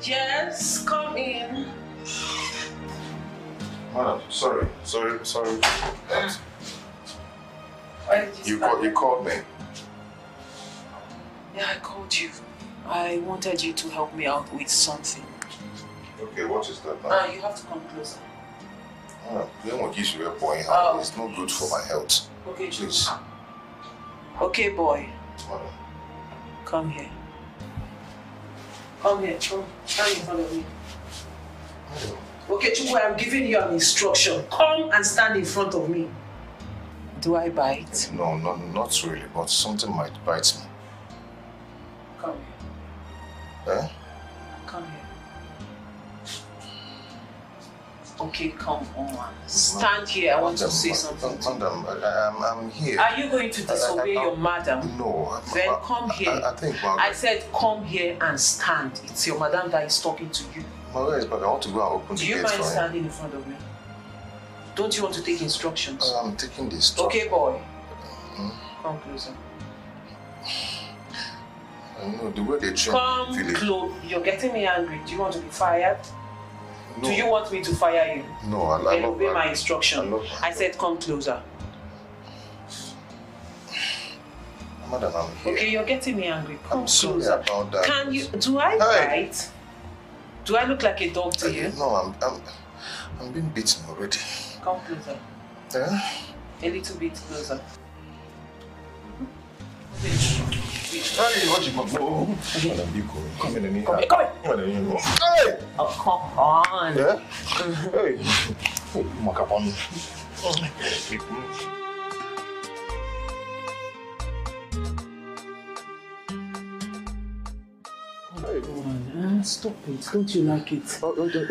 Yes, come in. Madam, sorry. Why did You called me. Yeah, I called you. I wanted you to help me out with something. Okay, what is that now? You have to come closer. It's not good for my health. Okay, please. Okay, boy. Madam. Come here. Come here. Come. Stand in front of me. Okay, Chukwu, I'm giving you an instruction. Come and stand in front of me. Do I bite? No, not really, but something might bite me. Come here. Eh? Come here. Okay, come on. Stand here. I want to say something. Madam, I'm here. Are you going to disobey your madam? No. Then come here. I think, Madam. I said come here and stand. It's your madam that is talking to you. Madam is back. I want to go and open the gate for him. Do you mind standing in front of me? Don't you want to take instructions? I'm taking the instructions. Okay, boy. Come closer. I know the way they train. Come close. You're getting me angry. Do you want to be fired? No. Do you want me to fire you? No, I obey my instruction. I said come closer. Madam, I'm here. Okay, you're getting me angry. Come sorry closer. About that. Can you? Do I bite? Do I look like a dog to you? No, I'm being beaten already. Come closer. Yeah? A little bit closer. Hey, what you want? Come in. Come in. Hey! Oh, come on. Yeah? Hey. Macapon. Stop it. Don't you like it? Madam, there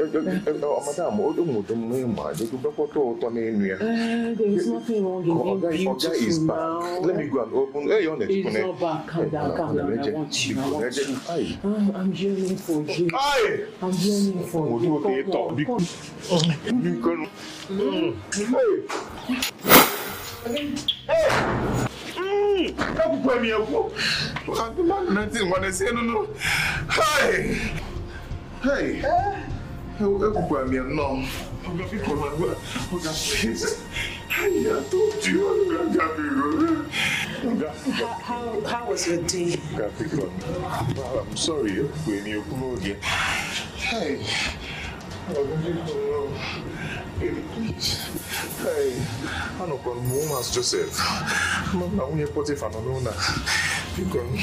is nothing wrong in being beautiful now. Let me go and open. It's not bad. Calm down. I want you. I'm yearning for you. I'm yearning for you. Hey! No. How was your day? I'm sorry. Hey! Hey, I know Woman's Joseph. I'm only putting for Nona. Because.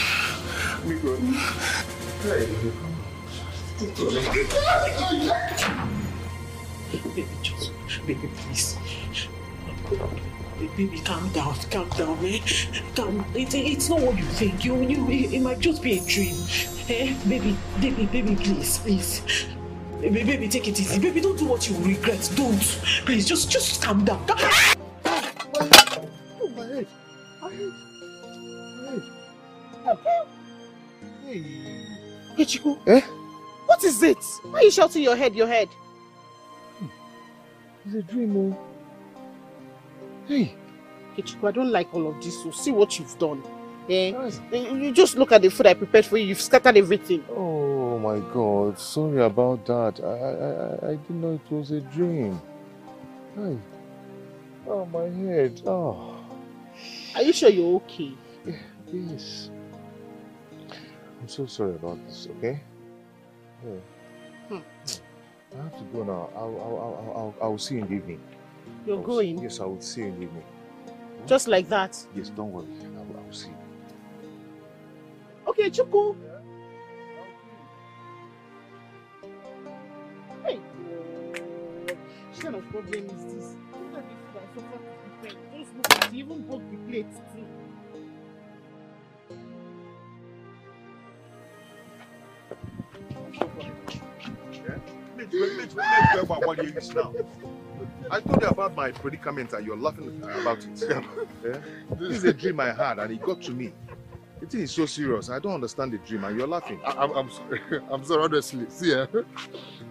Hey. Baby, please. Baby, calm down, man. It's not what you think. It might just be a dream. Eh? Baby, please. Baby, take it easy. Baby, don't do what you regret. Don't. Please, just calm down. Oh, my head. Hey, Chiku. Eh? What is it? Why are you shouting your head? It's a dream, oh. Hey. Hey, Chiku, I don't like all of this, so see what you've done. Eh? You just look at the food I prepared for you. You've scattered everything. Oh my God. Sorry about that. I didn't know it was a dream. Hey. Oh, my head. Oh. Are you sure you're okay? Yes. I'm so sorry about this, okay? Yeah. I have to go now. I'll see you in the evening. You're going? Yes, I will see you in the evening. Just like that? Yes, don't worry. I'll see you. Okay, Chuku. Hey. What kind of problem is this? Look at this guy, so far to prepare. Just look at it. He even broke the plate too. I told you about my predicament and you're laughing about it. Yeah? This is a dream I had and it got to me. The thing is so serious. I don't understand the dream and you're laughing. I'm sorry. I'm sorry, honestly. See,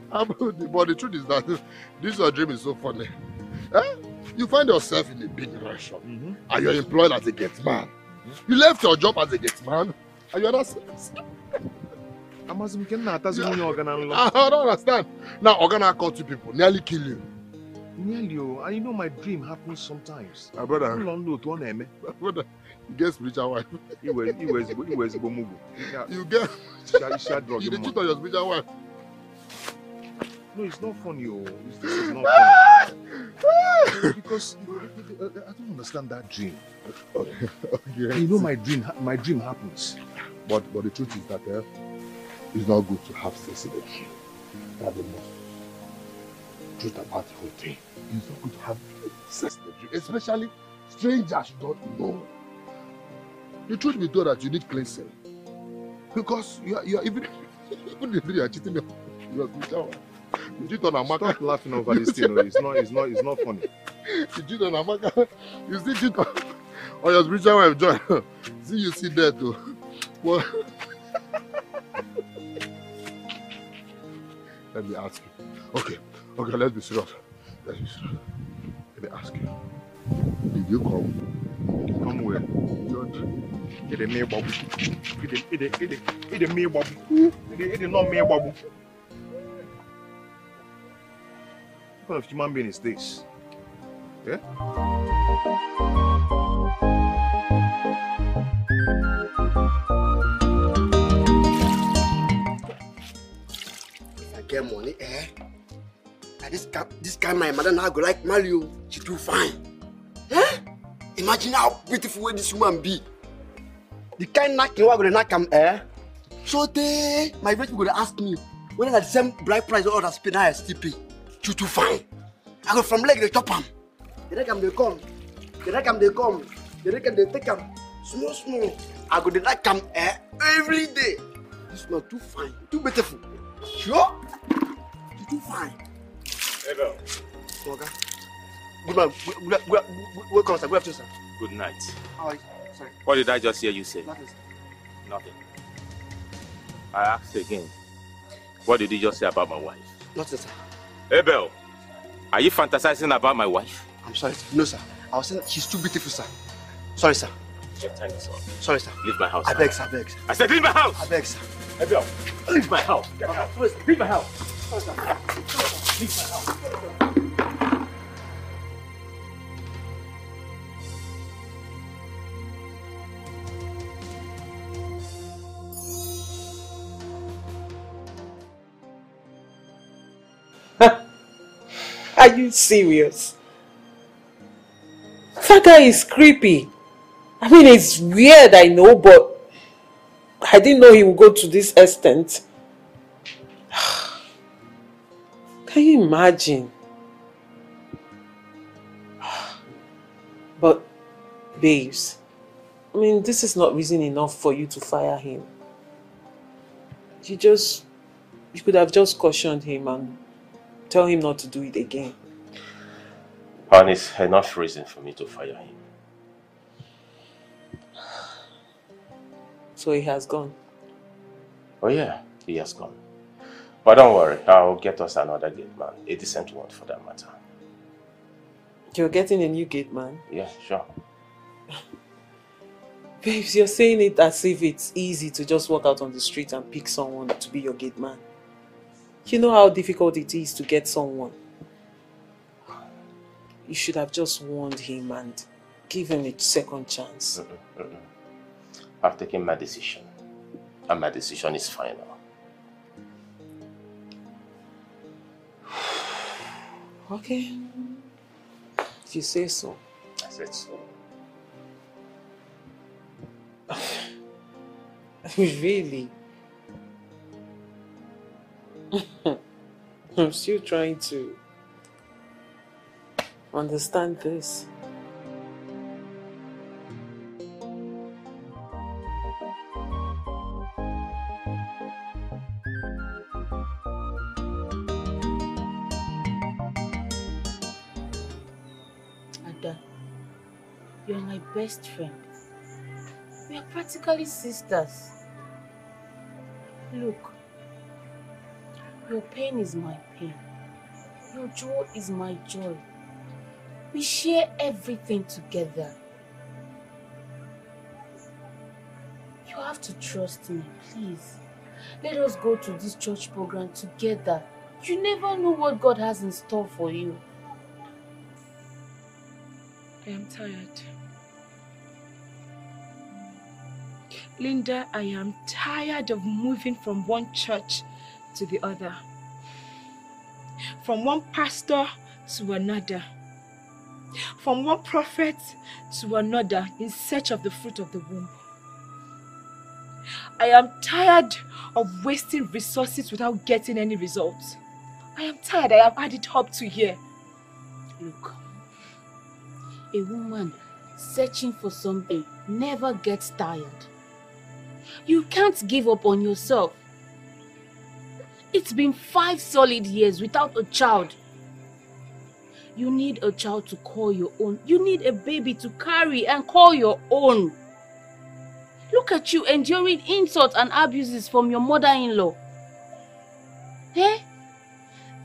but the truth is that this dream is so funny. You find yourself in a big restaurant and you're employed as a gate man. You left your job as a gate man and you're not service. I don't understand. Now, Organa caught 2 people, nearly kill you. Nearly, and you know my dream happens sometimes. My brother, Brother, you get spiritual wife. he was Bomugu. You get. Drug You cheat on your spiritual wife. No, it's not funny. This is not funny. Because I don't understand that dream. Okay. And you know my dream happens. But the truth is that it's not good to have sex in a dream. That's the most truth about the whole thing. It's not good to have sex in a dream, especially strangers you don't know. The truth be told that you need cleansing. Because you are even if you are cheating on your spiritual wife. You cheat on Amaka. Stop laughing over this thing. It's not funny. You cheat on Amaka. You still cheat on your spiritual wife, John. See you sit there too. Well, let me ask you. Okay, let's be serious. Let me ask you. Did you come? Come where? Your dream. It a mere bubble. It a mere bubble. It a not mere bubble. What kind of human being is this? Yeah? If I get money, and this kind my mother now go like Mario. She too fine. Imagine how beautiful this woman be. The kind knocking we're gonna knock him, so my rich people gonna ask me whether the same bride price or other spin I still pay. You too fine. I go from leg they chop them. The neck they come. The neck they come. The neck they take them. Small. I go the neck every day. This man too fine, too beautiful. Sure? You too fine. Hey, Bell. Okay. Good man. Welcome, sir. Good afternoon, sir. Good night. How are you? Sorry. What did I just hear you say? Nothing, sir. Nothing. I asked again. What did you just say about my wife? Nothing, sir. Hey, Bell. Are you fantasizing about my wife? I'm sorry, sir. No, sir. I was saying she's too beautiful, sir. Sorry, sir. Your time is up. Sorry, sir. Leave my house. I beg, sir. I beg, sir. I said leave my house! I beg, sir. Hey, Bell. Leave my house. Get out. Leave my house. Sorry, sir. Leave my house. Are you serious? That guy is creepy. I mean, it's weird, I know, but I didn't know he would go to this extent. Can you imagine? But, babes, I mean, this is not reason enough for you to fire him. You could have just cautioned him and tell him not to do it again. And it's enough reason for me to fire him. So he has gone. Oh yeah, he has gone. But don't worry, I'll get us another gate man. A decent one for that matter. You're getting a new gate man? Yeah, sure. Babes, you're saying it as if it's easy to just walk out on the street and pick someone to be your gate man. You know how difficult it is to get someone. You should have just warned him and given him a second chance. I've taken my decision. And my decision is final. Okay. If you say so. I said so. Really? I'm still trying to understand this. Ada, you're my best friend. We are practically sisters. Look, your pain is my pain. Your joy is my joy. We share everything together. You have to trust me, please. Let us go to this church program together. You never know what God has in store for you. I am tired. Linda, I am tired of moving from one church to the other. From one pastor to another. From one prophet to another in search of the fruit of the womb. I am tired of wasting resources without getting any results. I am tired. I have had it up to here. Look, a woman searching for something never gets tired. You can't give up on yourself. It's been 5 solid years without a child. You need a child to call your own. You need a baby to carry and call your own. Look at you enduring insults and abuses from your mother-in-law. Eh?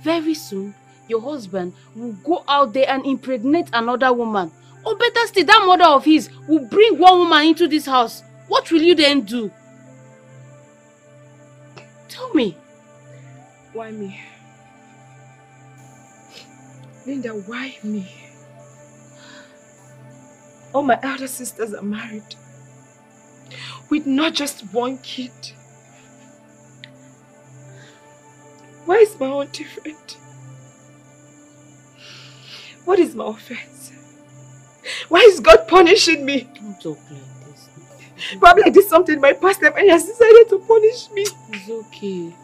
Very soon, your husband will go out there and impregnate another woman. Or better still, that mother of his will bring one woman into this house. What will you then do? Tell me. Why me? Linda, why me? All my elder sisters are married. With not just one kid. Why is my own different? What is my offense? Why is God punishing me? Don't talk like this. Probably I did something in my past life and he has decided to punish me. It's okay.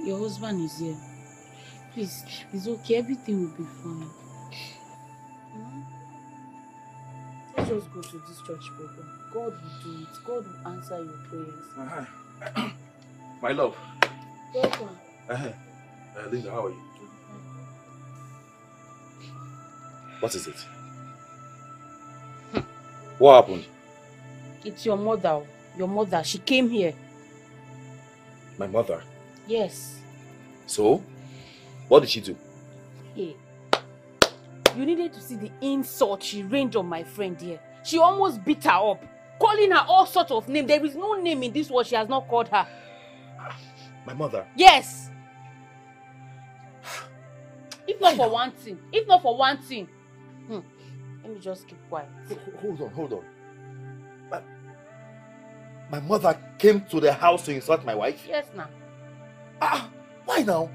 Your husband is here. Please, it's okay. Everything will be fine. Let's just go to this church program. God will do it. God will answer your prayers. My love. Welcome. Linda, how are you? What is it? What happened? It's your mother. Your mother. She came here. My mother? Yes. So? What did she do? Hey. You needed to see the insult she rained on my friend here. She almost beat her up, calling her all sorts of names. There is no name in this world she has not called her. My mother? Yes. If not for one thing. If not for one thing. Let me just keep quiet. Hold on. My mother came to the house to insult my wife? Yes, now. Why now?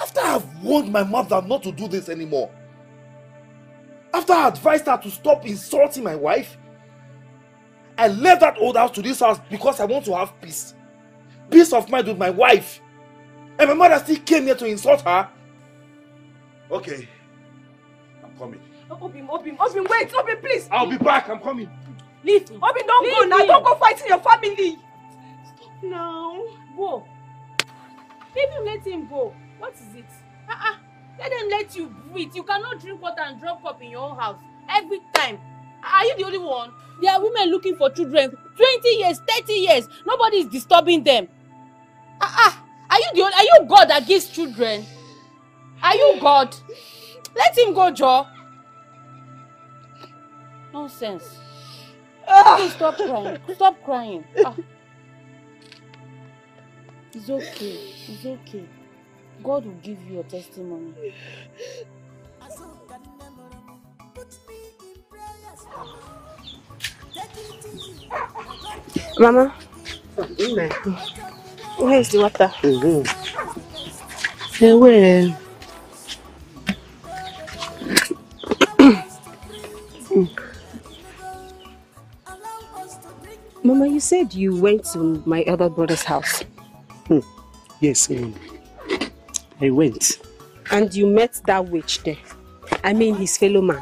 After I've warned my mother not to do this anymore. After I advised her to stop insulting my wife. I left that old house to this house because I want to have peace. Peace of mind with my wife. And my mother still came here to insult her. Okay. I'm coming. Obim, wait, Obim, please. I'll be back, I'm coming. Leave. Obim, don't go now. Don't go fight in your family. Stop now. Go. Leave him, let him go. What is it? Let them let you breathe. You cannot drink water and drop cup in your own house. Every time. Are you the only one? There are women looking for children. 20 years, 30 years. Nobody is disturbing them. Are you God that gives children? Are you God? Let him go, Joe. Nonsense. Please stop crying. Stop crying. It's okay. It's okay. God will give you a testimony. Mama, where is the water? Where? Mama, you said you went to my other brother's house. Yes, I went. And you met that witch there. I mean his fellow man.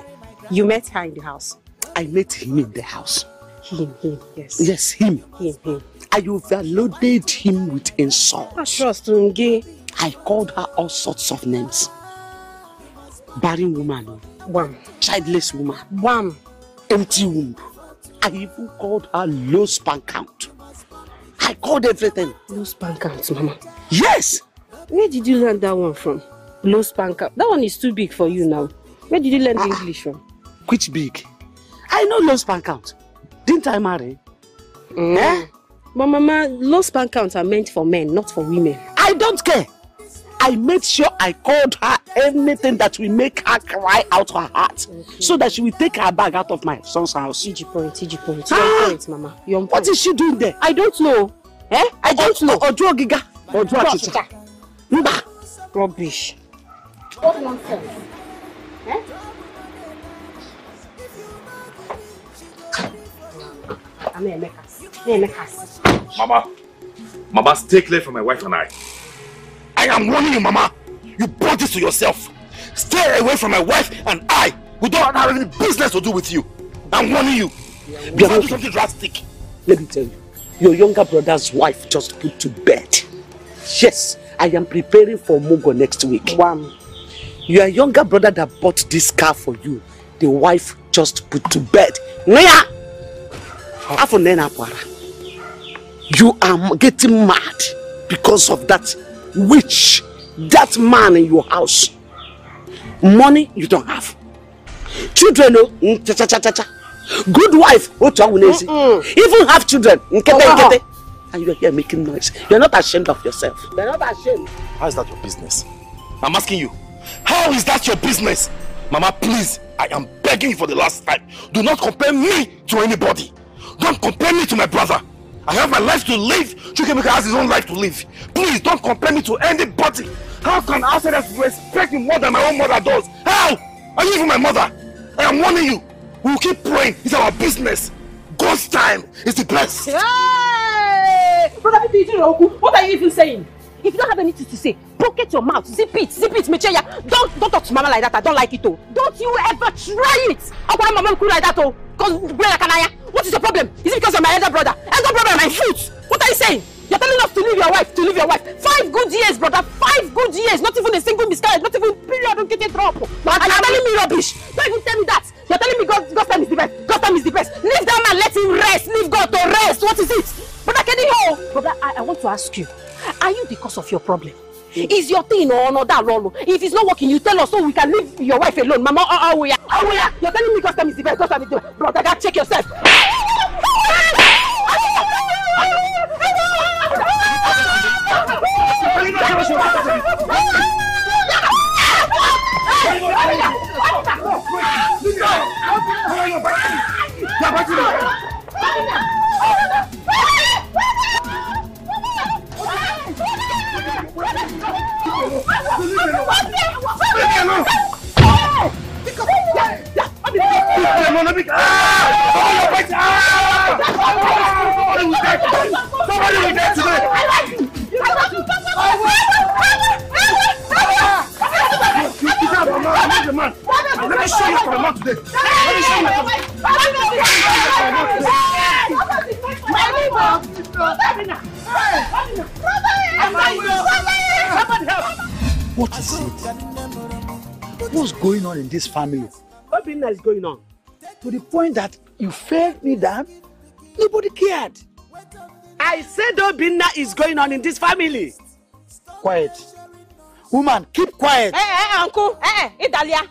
You met her in the house. I met him in the house. Him, yes. Yes, him. Him. I overloaded him with insults. I called her all sorts of names. Barren woman. Wham. Childless woman. Wham. Empty womb. I even called her low sperm count. I called everything. Low sperm count, Mama. Yes! Where did you learn that one from? Low spanker. That one is too big for you now. Where did you learn English from? Which big? I know low span count. Didn't I marry? Eh? But Mama, low span counts are meant for men, not for women. I don't care. I made sure I called her anything that will make her cry out her heart, so that she will take her bag out of my son's house. EG point. Young point, Mama. Young point. What is she doing there? I don't know. Eh? I don't know. Ojo giga. Ojo achicha. Mba. Rubbish. What nonsense? Eh? Mama, stay clear from my wife and I. I am warning you, Mama. You brought this to yourself. Stay away from my wife and I. We don't have any business to do with you. I'm warning you. You have to do something drastic. Let me tell you, your younger brother's wife just put to bed. Yes, I am preparing for Mugo next week. Wow. Your younger brother that bought this car for you, the wife just put to bed. You are getting mad because of that witch, that man in your house. Money you don't have. Children, good wife, even have children. And you're here making noise. You're not ashamed of yourself. You're not ashamed. How is that your business? I'm asking you. How is that your business? Mama, please, I am begging you for the last time. Do not compare me to anybody. Don't compare me to my brother. I have my life to live. Chukemeka has his own life to live. Please don't compare me to anybody. How can outsiders respect me more than my own mother does? How? Are you even my mother? I am warning you. We will keep praying. It's our business. God's time is the best. Hey! Brother, what are you even saying? If you don't have anything to say, pocket your mouth, zip it, Mecheya. Don't talk to Mama like that. I don't like it, oh. Don't you ever try it. I want Mama cool like that, oh. What is your problem? Is it because you're my elder brother? Elder brother and my foot. What are you saying? You're telling us to leave your wife, 5 good years, brother. 5 good years. Not even a single miscarriage, not even period don't get in trouble. And you're telling me rubbish. Don't even tell me that. You're telling me God's time is the best. God's time is the best. Leave that man, let him rest. Leave God to rest. What is it? Brother, can you know? Brother, I want to ask you. Are you the cause of your problem? Is your thing or not that role? If it's not working, you tell us so we can leave your wife alone. Mama, you're telling me God's time is the best. God's time is the best. Brother, check yourself. Let me show you for a month today. What is it? What's going on in this family? What is going on? To the point that you failed me down, nobody cared. I said Obinna is going on in this family. Quiet. Woman, keep quiet. Uncle. Idalia.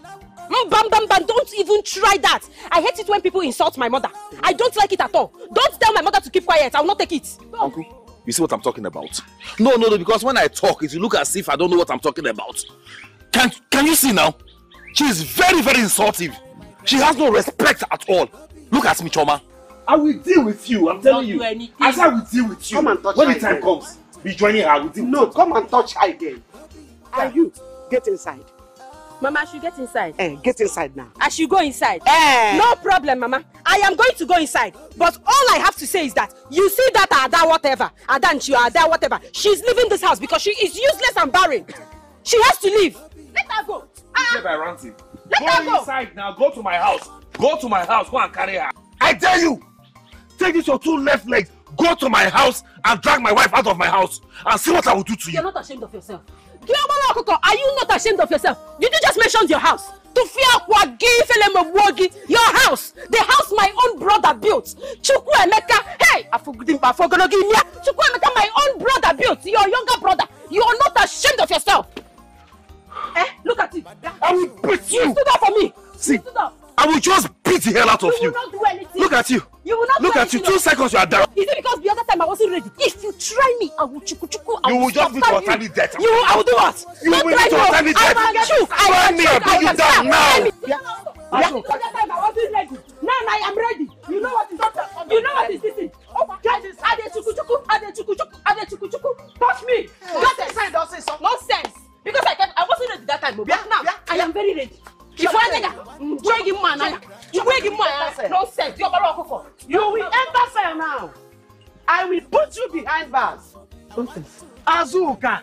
Don't even try that. I hate it when people insult my mother. I don't like it at all. Don't tell my mother to keep quiet. I will not take it. Uncle, you see what I'm talking about? No, because when I talk, it will look as if I don't know what I'm talking about. Can you see now? She is very, very insultive. She has no respect at all. Look at me, Choma. I will deal with you, I'm telling you. I said I will deal with you. Come and touch when her the time again. comes. Be joining her with you. No, come and touch her again. And you, get inside. Mama, I should get inside. Get inside now. I should go inside. No problem, Mama. I am going to go inside. But all I have to say is that you see that Ada whatever, Ada and Ada whatever, she's leaving this house because she is useless and barren. She has to leave. Let her go. Let her go. Inside now. Go to my house. Go to my house. Go and carry her. I dare you. Take this your 2 left legs. Go to my house and drag my wife out of my house and see what I will do to you. You're not ashamed of yourself. Are you not ashamed of yourself? Did you just mention your house? Your house, the house my own brother built. Chukwuemeka, hey, Chukwuemeka, my own brother built. Your younger brother. You are not ashamed of yourself. Look at it. I will beat you. You stood up for me. See, I will just beat the hell out of you. You will not do anything. Look at you. You will not Look do at you. anything. 2 seconds you are down. Is it because the other time I wasn't ready? If you try me, I will chuku. You will just be to attorney death. I will do what? You will be to attorney death. Try me, I'll bring you down now. Because the other time I wasn't ready. Now I am ready. You know what is up? You know what is this thing? Ade chuku. Touch me. Nonsense. Because I wasn't ready that time. But now I am very ready. If I nonsense. You will enter cell now. I will put you behind bars. Nonsense. Azuka.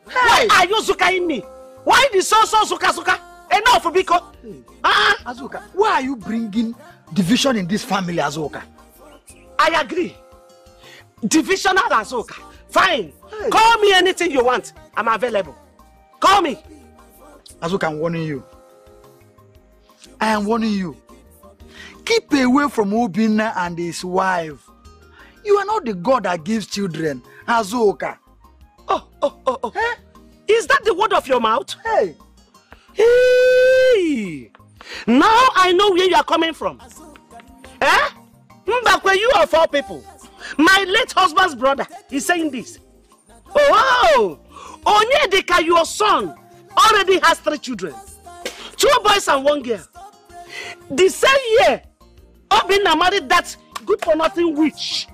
Why are you zukaing me? Why the so zuka? Enough, Biko. Azuka, why are you bringing division in this family, Azuka? I agree. Divisional Azuka. Fine. Hey. Call me anything you want. I'm available. Call me. Azuka, I'm warning you. I am warning you. Keep away from Obinna and his wife. You are not the God that gives children, Azuka. Oh. Hey? Is that the word of your mouth? Hey. Hey. Now I know where you are coming from. Eh? Mbakwe, you of all people. My late husband's brother is saying this. Oh, Onyedika, your son, already has 3 children. 2 boys and 1 girl. The same year, Obinna married that good-for-nothing witch,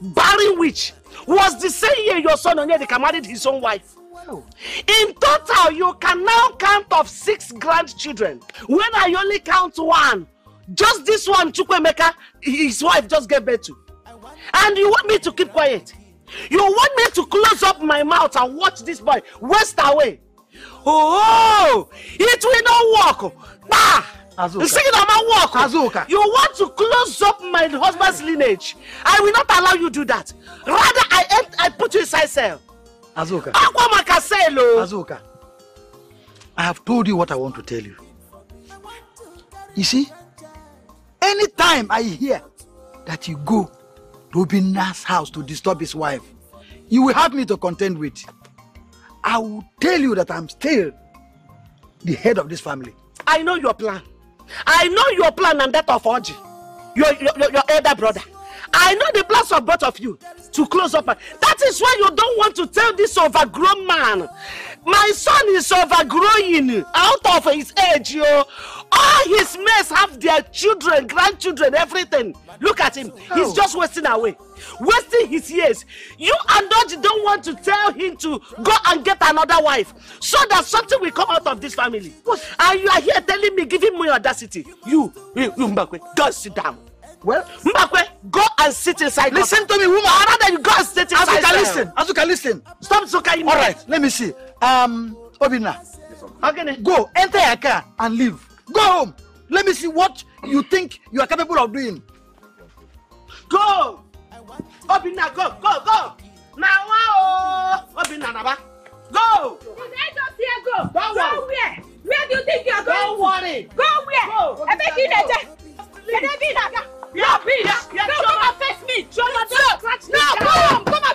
barren witch, was the same year your son Onyedika married his own wife. In total, you can now count of 6 grandchildren. When I only count 1, just this one, Chukwemeka, his wife just gave birth to. And you want me to keep quiet? You want me to close up my mouth and watch this boy waste away? Oh, it will not work. Bah! Azuka. You want to close up my husband's lineage? I will not allow you to do that. Rather, I put you inside cell. Azuka. Azuka. I have told you what I want to tell you. You see, anytime I hear that you go to Obinna's house to disturb his wife, you will have me to contend with. I will tell you that I'm still the head of this family. I know your plan. I know your plan and that of Oji, your elder brother. I know the plans of both of you to close up. That is why you don't want to tell this overgrown man. My son is overgrowing out of his age, yo. All his mates have their children, grandchildren, everything. Look at him. He's just wasting away. Wasting his years. You and Oji don't want to tell him to go and get another wife so that something will come out of this family. And you are here telling me, giving me audacity. You Mbakwe, go sit down. Well, Mbakwe, go and sit inside. Listen to me, woman. Rather than go and sit inside. Azuka, listen. Stop zukaing me. All right, let me see. Obinna, go, enter your car and leave. Go home. Let me see what you think you are capable of doing. Go. Obinna, go. Now, Obinna, Naba. Go. Did I just hear go? Don't Go worry. where? Where do you think you are going? Don't worry. Go where? Go. I beg you, Nete. Come and face me. Come and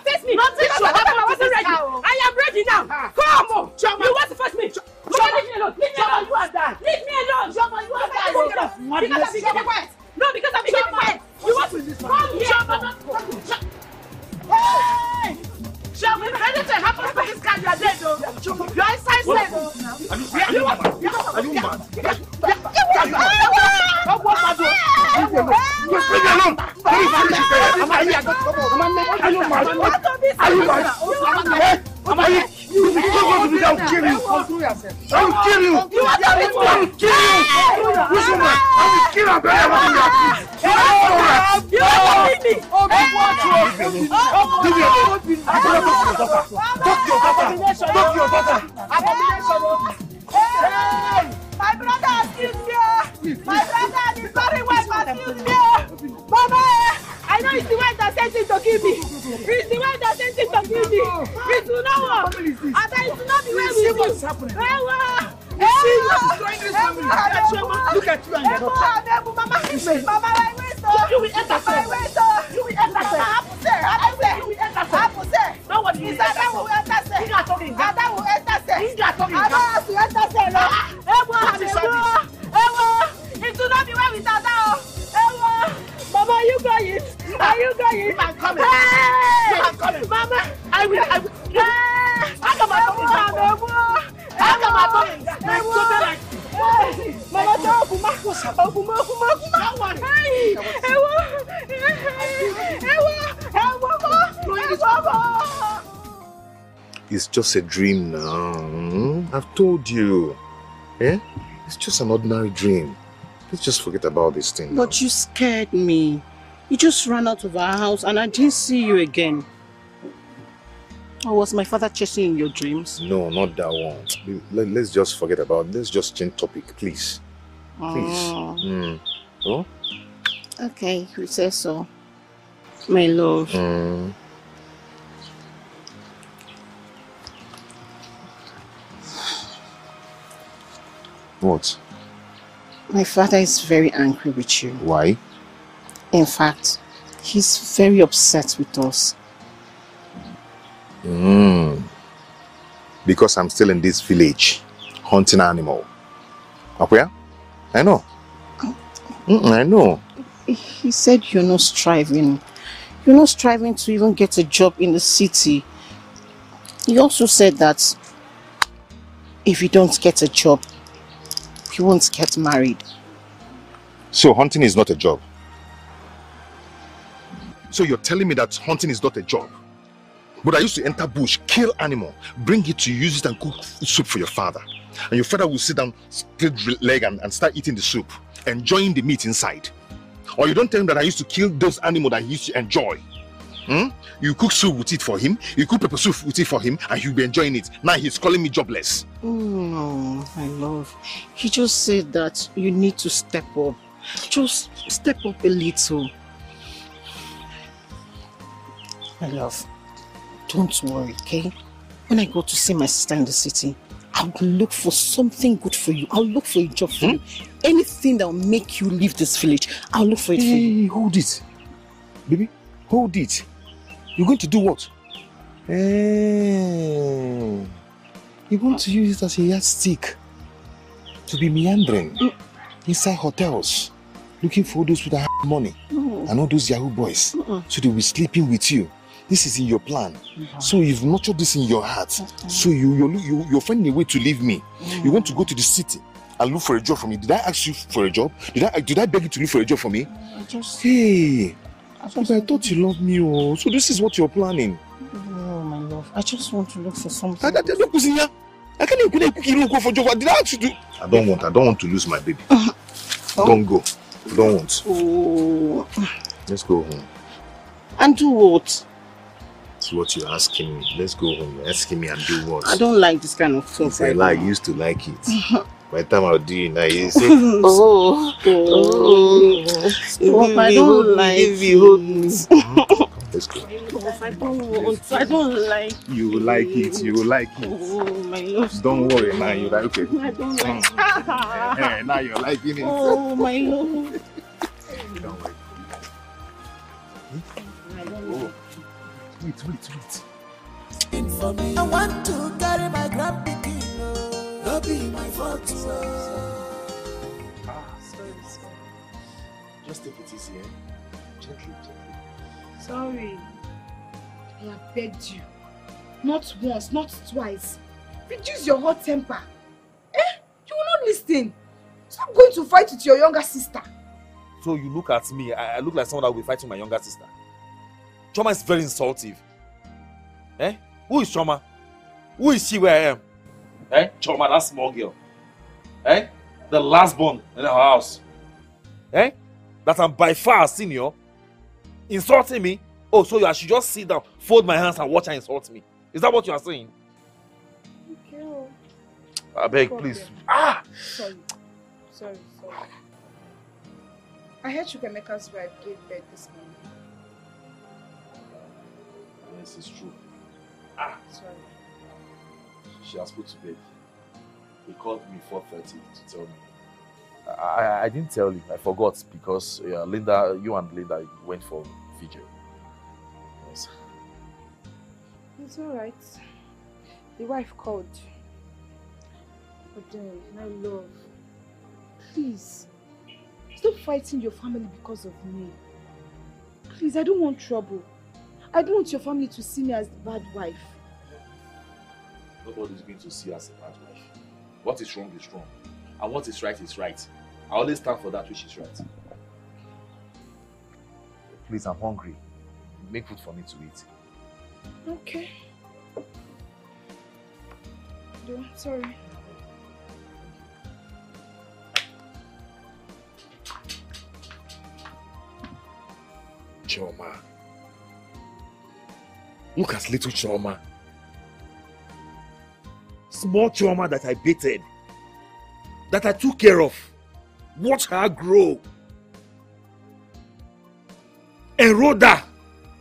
face me. Nothing because should I happen to wasn't this ready. cow. I am ready now. Come. You want to face me? Leave me alone. Leave me alone. You are done. Leave me alone. You are done. Because I'm getting quiet. No, because I'm getting quiet. You want to come here? Hey! Shall if anything happens to this guy, you are dead, though. You are inside cell, though. Are you mad? My brother has killed me. My brother and his very wife has killed me. Mama, I know it's the one that sent him to kill me. It's the one that sent him to kill me. It will not work. And it will not be well with you. What's happening? Look at you and your daughter. Mama, my way, You will enter cell. You will enter cell. I will enter cell. No one will enter cell. I will enter cell. It will not be well without that. Mama, are you going? Are you going? I'm coming. Hey! I'm coming. Mama, I will. Hey! Mama, It's just a dream now. I've told you. Eh? It's just an ordinary dream. Let's just forget about this thing. But you scared me. You just ran out of our house and I didn't see you again. Or was my father chasing in your dreams? No, not that one. Let's just forget about it. Let's just change topic, please. Please. Oh? Okay, you say so. My love. What? My father is very angry with you. Why? In fact, he's very upset with us. Because I'm still in this village, hunting animal. Where? I know. I know. He said you're not striving. You're not striving to even get a job in the city. He also said that if you don't get a job, you won't get married. So hunting is not a job? So you're telling me that hunting is not a job? But I used to enter bush, kill animal, bring it to use it and cook soup for your father. And your father will sit down, split leg and start eating the soup, enjoying the meat inside. Or you don't tell him that I used to kill those animals that he used to enjoy. You cook soup with it for him, you cook pepper soup with it for him, and he'll be enjoying it. Now he's calling me jobless. No, my love. He just said that you need to step up. Just step up a little. My love, don't worry, okay? When I go to see my sister in the city, I'll look for something good for you. I'll look for a job for you. Anything that will make you leave this village, I'll look for it for you. Hold it. Baby, hold it. You're going to do what? You're going to use it as a yardstick to be meandering inside hotels, looking for those with money and all those Yahoo boys. So they'll be sleeping with you. This is in your plan. So you've nurtured this in your heart. So you're finding a way to leave me. You want to go to the city and look for a job for me. Did I ask you for a job? Did I beg you to look for a job for me? I thought you loved me. Oh, so this is what you're planning. No, my love. I just want to look for something. I can't even go for a job. Did I ask you to? I don't want to lose my baby. Don't go. I don't want. Oh. Let's go home. And do what? That's what you're asking me. Let's go home. You're asking me and do what? I don't like this kind of talk. It's a lie. You used to like it. By the time I'll do it now, you say, Stop, I don't like it. Let's go. I don't like it. You will like it. You will like it. Oh, my love. Don't worry now. You're like, okay. I don't like it. Now you're liking it. Oh, my love. Don't worry. Wait. I want to carry my grandbaby. No be my fault. Sorry. Just take it easy, Gently. Sorry. I have begged you. Not once, not twice. Reduce your hot temper. You will not listen. Stop going to fight with your younger sister. So you look at me, I look like someone that will be fighting my younger sister. Choma is very insultive. Who is Choma? Who is she where I am? Choma, that small girl. The last born in our house. That I'm by far senior. Insulting me? Oh, so I should just sit down, fold my hands and watch her insult me. Is that what you are saying? Okay. I beg, please. Sorry. I heard Chukwemeka's wife gave birth this morning. Yes, it's true. Sorry. She has put to bed. He called me 4:30 to tell me. I didn't tell you. I forgot because Linda, you and Linda went for vigil. Yes. It's alright. The wife called. Adele, my love, please, stop fighting your family because of me. Please, I don't want trouble. I don't want your family to see me as the bad wife. Nobody's going to see you as a bad wife. What is wrong is wrong. And what is right is right. I always stand for that which is right. Please, I'm hungry. Make food for me to eat. Okay. No, sorry. Chioma. Look at little Chioma. Small Chioma that I baited. That I took care of. Watch her grow. Enrolled her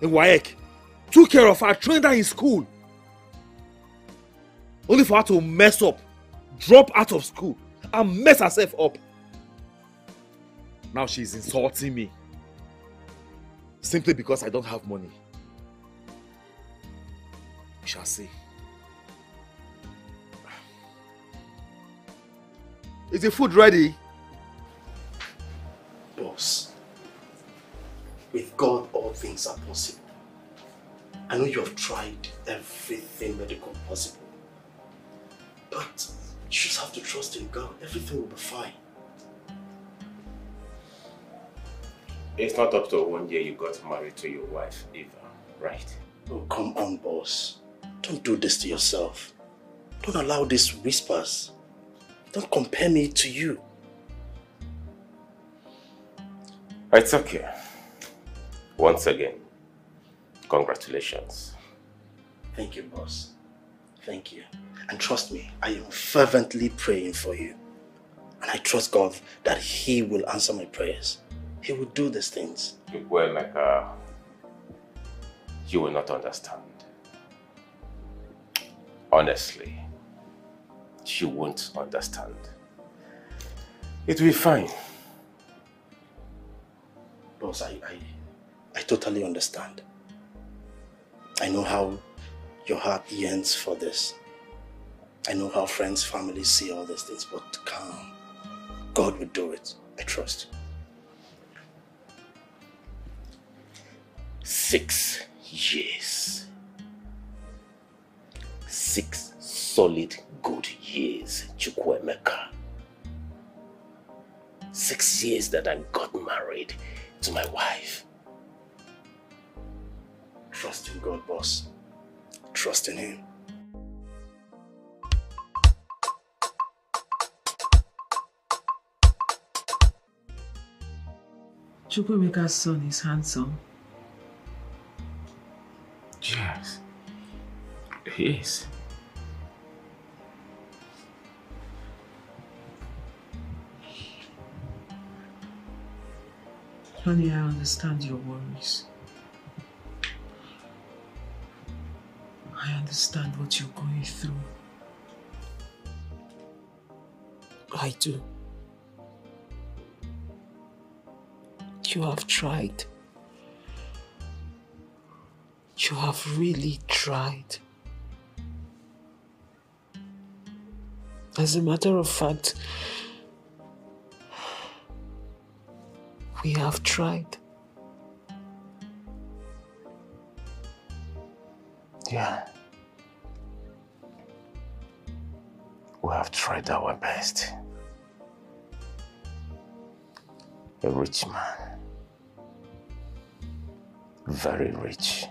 in WAEC. Took care of her, trained her in school. Only for her to mess up, drop out of school, and mess herself up. Now she's insulting me. Simply because I don't have money. We shall see. Is the food ready? Boss, with God all things are possible. I know you have tried everything medical possible. But you just have to trust in God. Everything will be fine. It's not up to 1 year you got married to your wife either, right? Oh, come on, boss. Don't do this to yourself. Don't allow these whispers. Don't compare me to you. It's okay. Once again, congratulations. Thank you, boss. Thank you. And trust me, I am fervently praying for you. And I trust God that He will answer my prayers. He will do these things. Well, like, you will not understand. Honestly, you won't understand. It will be fine. Boss, I totally understand. I know how your heart yearns for this. I know how friends, families see all these things, but calm. God will do it. I trust. 6 years. 6 solid good years, Chukwuemeka. 6 years that I got married to my wife. Trust in God, boss. Trust in Him. Chukwuemeka's son is handsome. Yes, he is. Honey, I understand your worries. I understand what you're going through. I do. You have tried. You have really tried. As a matter of fact, we have tried. Yeah. We have tried our best. A rich man. Very rich.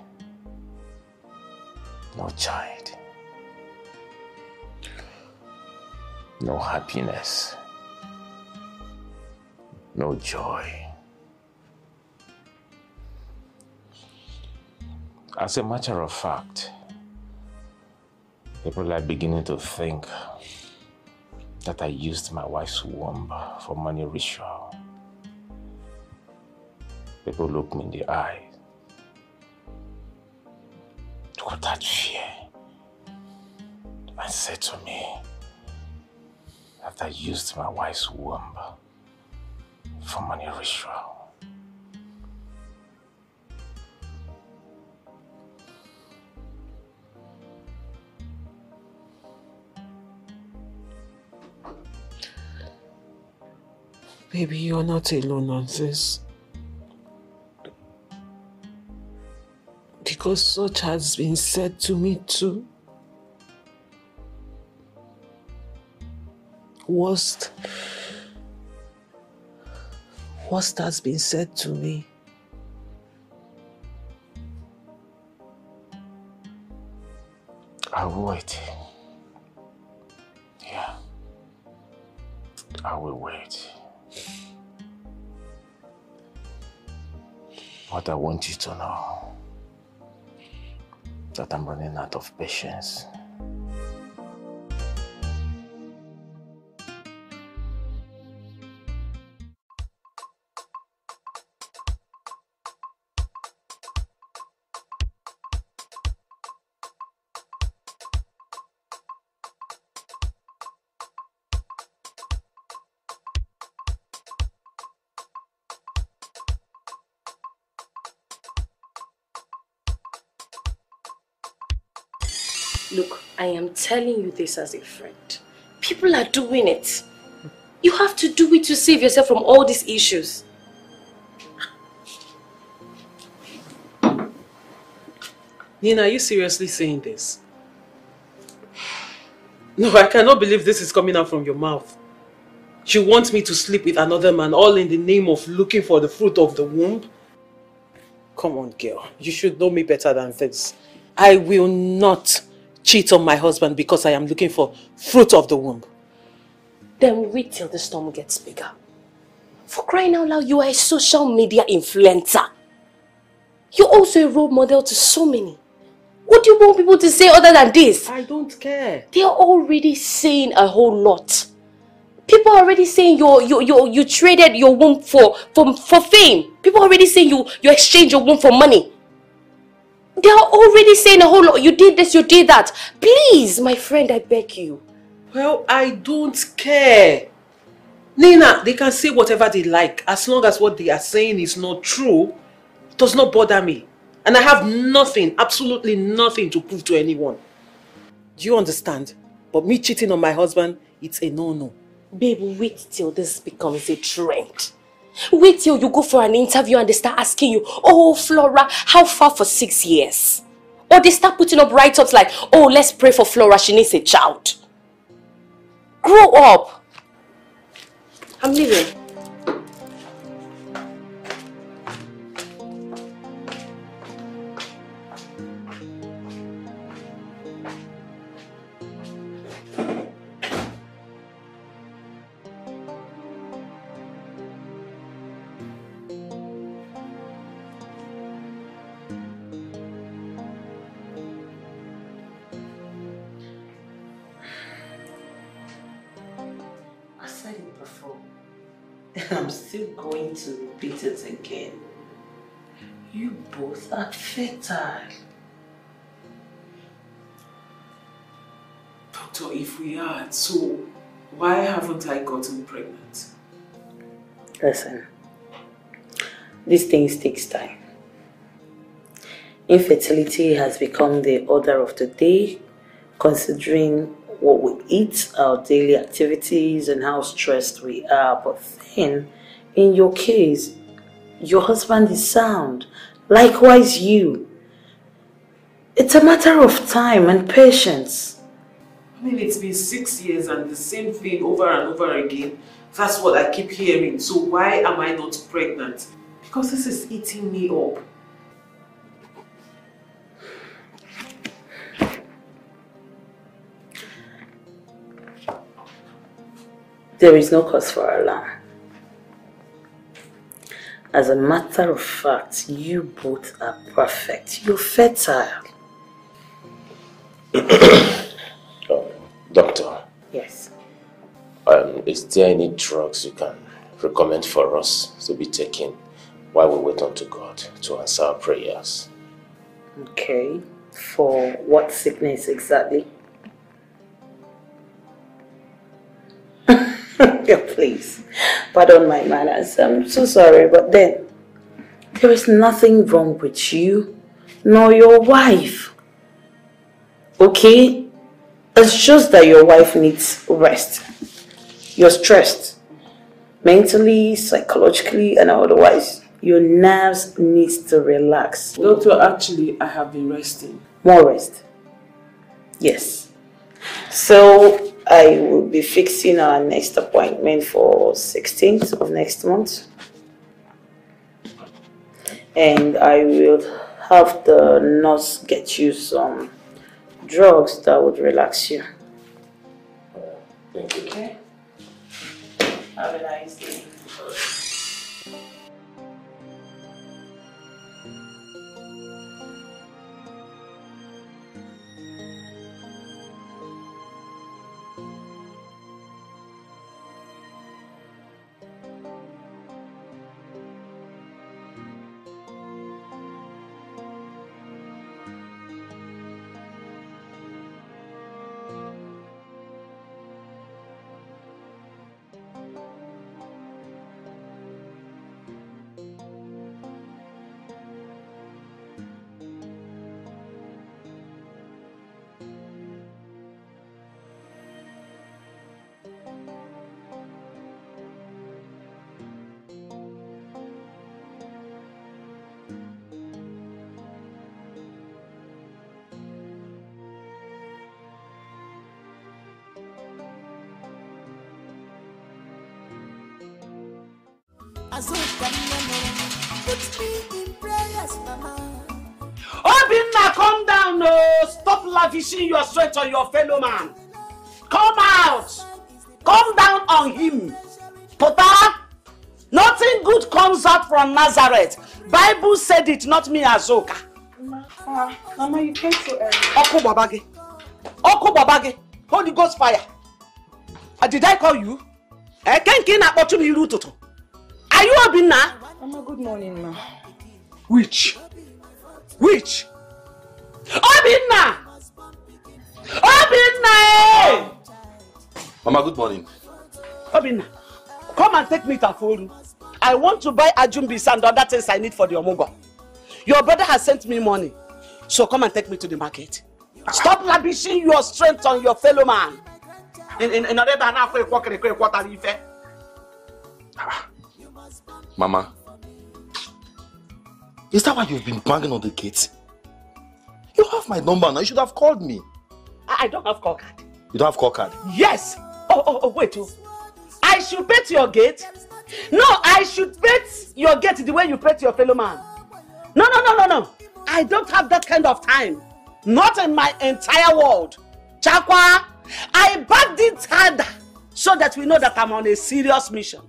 No child. No happiness. No joy. As a matter of fact, people are beginning to think that I used my wife's womb for money ritual. People look me in the eye with that fear and said to me that I used my wife's womb for money ritual. Baby, you're not alone on this. Because such has been said to me too. Worst has been said to me. I will wait. Yeah. I will wait. What I want you to know, that I'm running out of patience. Look, I am telling you this as a friend. People are doing it. You have to do it to save yourself from all these issues. Nina, are you seriously saying this? No, I cannot believe this is coming out from your mouth. You want me to sleep with another man, all in the name of looking for the fruit of the womb? Come on, girl. You should know me better than this. I will not cheat on my husband because I am looking for fruit of the womb. Then wait till the storm gets bigger. For crying out loud, you are a social media influencer. You're also a role model to so many. What do you want people to say other than this? I don't care. They're already saying a whole lot. People are already saying you traded your womb for fame. People are already saying you exchanged your womb for money. They are already saying a whole lot. You did this, you did that. Please, my friend, I beg you. Well, I don't care. Nina, they can say whatever they like. As long as what they are saying is not true, it does not bother me. And I have nothing, absolutely nothing to prove to anyone. Do you understand? But me cheating on my husband, it's a no-no. Babe, wait till this becomes a trend. Wait till you go for an interview and they start asking you, oh, Flora, how far for 6 years? Or they start putting up write-ups like, oh, let's pray for Flora, she needs a child. Grow up. I'm leaving. I'm still going to repeat it again. You both are fertile. Doctor, if we are, so why haven't I gotten pregnant? Listen, these things takes time. Infertility has become the order of the day, considering what we eat, our daily activities, and how stressed we are. But then, in your case, your husband is sound. Likewise, you. It's a matter of time and patience. I mean, it's been 6 years and the same thing over and over again. That's what I keep hearing. So why am I not pregnant? Because this is eating me up. There is no cause for alarm. As a matter of fact, you both are perfect. You're fertile. Doctor. Yes. Is there any drugs you can recommend for us to be taken while we wait unto God to answer our prayers? Okay. For what sickness exactly? Yeah, please. Pardon my manners. I'm so sorry, but then there is nothing wrong with you nor your wife. Okay? It's just that your wife needs rest. You're stressed. Mentally, psychologically, and otherwise. Your nerves need to relax. Doctor, actually, I have been resting. More rest. Yes. So, I will be fixing our next appointment for 16th of next month. And I will have the nurse get you some drugs that would relax you. Thank you. Okay. Have a nice day. Put me in prayers, Mama. Obinna, come down, no! Stop lavishing your sweat on your fellow man. Come out! Come down on him. Pota, nothing good comes out from Nazareth. Bible said it, not me, Azoka. Mama, you came so early. Oko Babage. Oko Babage. Holy Ghost fire. Did I call you? I can't get up to me, Rutoto. Are you Obinna? Mama, good morning, ma. Which? Which? Obinna! Obinna! Mama, good morning. Obinna, come and take me to Aforu. I want to buy Ajumbis and other things I need for the Omugo. Your brother has sent me money, so come and take me to the market. Stop lavishing your strength on your fellow man. In order to have a quarter. Mama, is that why you've been banging on the gate? You have my number now. You should have called me. I don't have call card. You don't have call card? Yes. Wait. I should pay to your gate. No, I should pay your gate the way you pay to your fellow man. No. I don't have that kind of time. Not in my entire world. Chakwa, I backed it harder so that we know that I'm on a serious mission.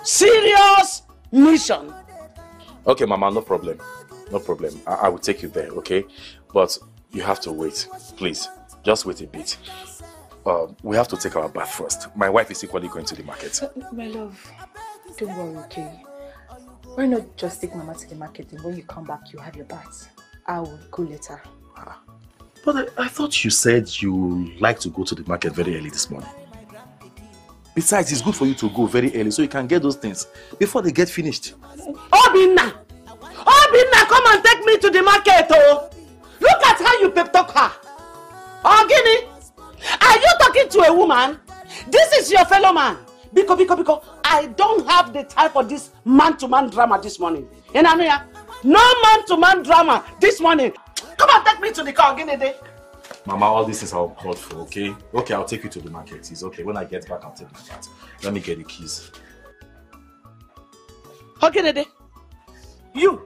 Serious mission. Okay, Mama, no problem. No problem. I will take you there, okay? But you have to wait. Please, just wait a bit. We have to take our bath first. My wife is equally going to the market. My love, don't worry, okay? Why not just take Mama to the market and when you come back, you have your bath? I will go later. But I thought you said you like to go to the market very early this morning. Besides, it's good for you to go very early so you can get those things before they get finished. Obinna, come and take me to the market, oh! Look at how you pep talk her. Ogini, are you talking to a woman? This is your fellow man. Because I don't have the time for this man-to-man drama this morning. You know, no man-to-man drama this morning. Come and take me to the car, Ogini. Mama, all this is our called for, okay? Okay, I'll take you to the market. It's okay. When I get back, I'll take you back. Let me get the keys. Ogini,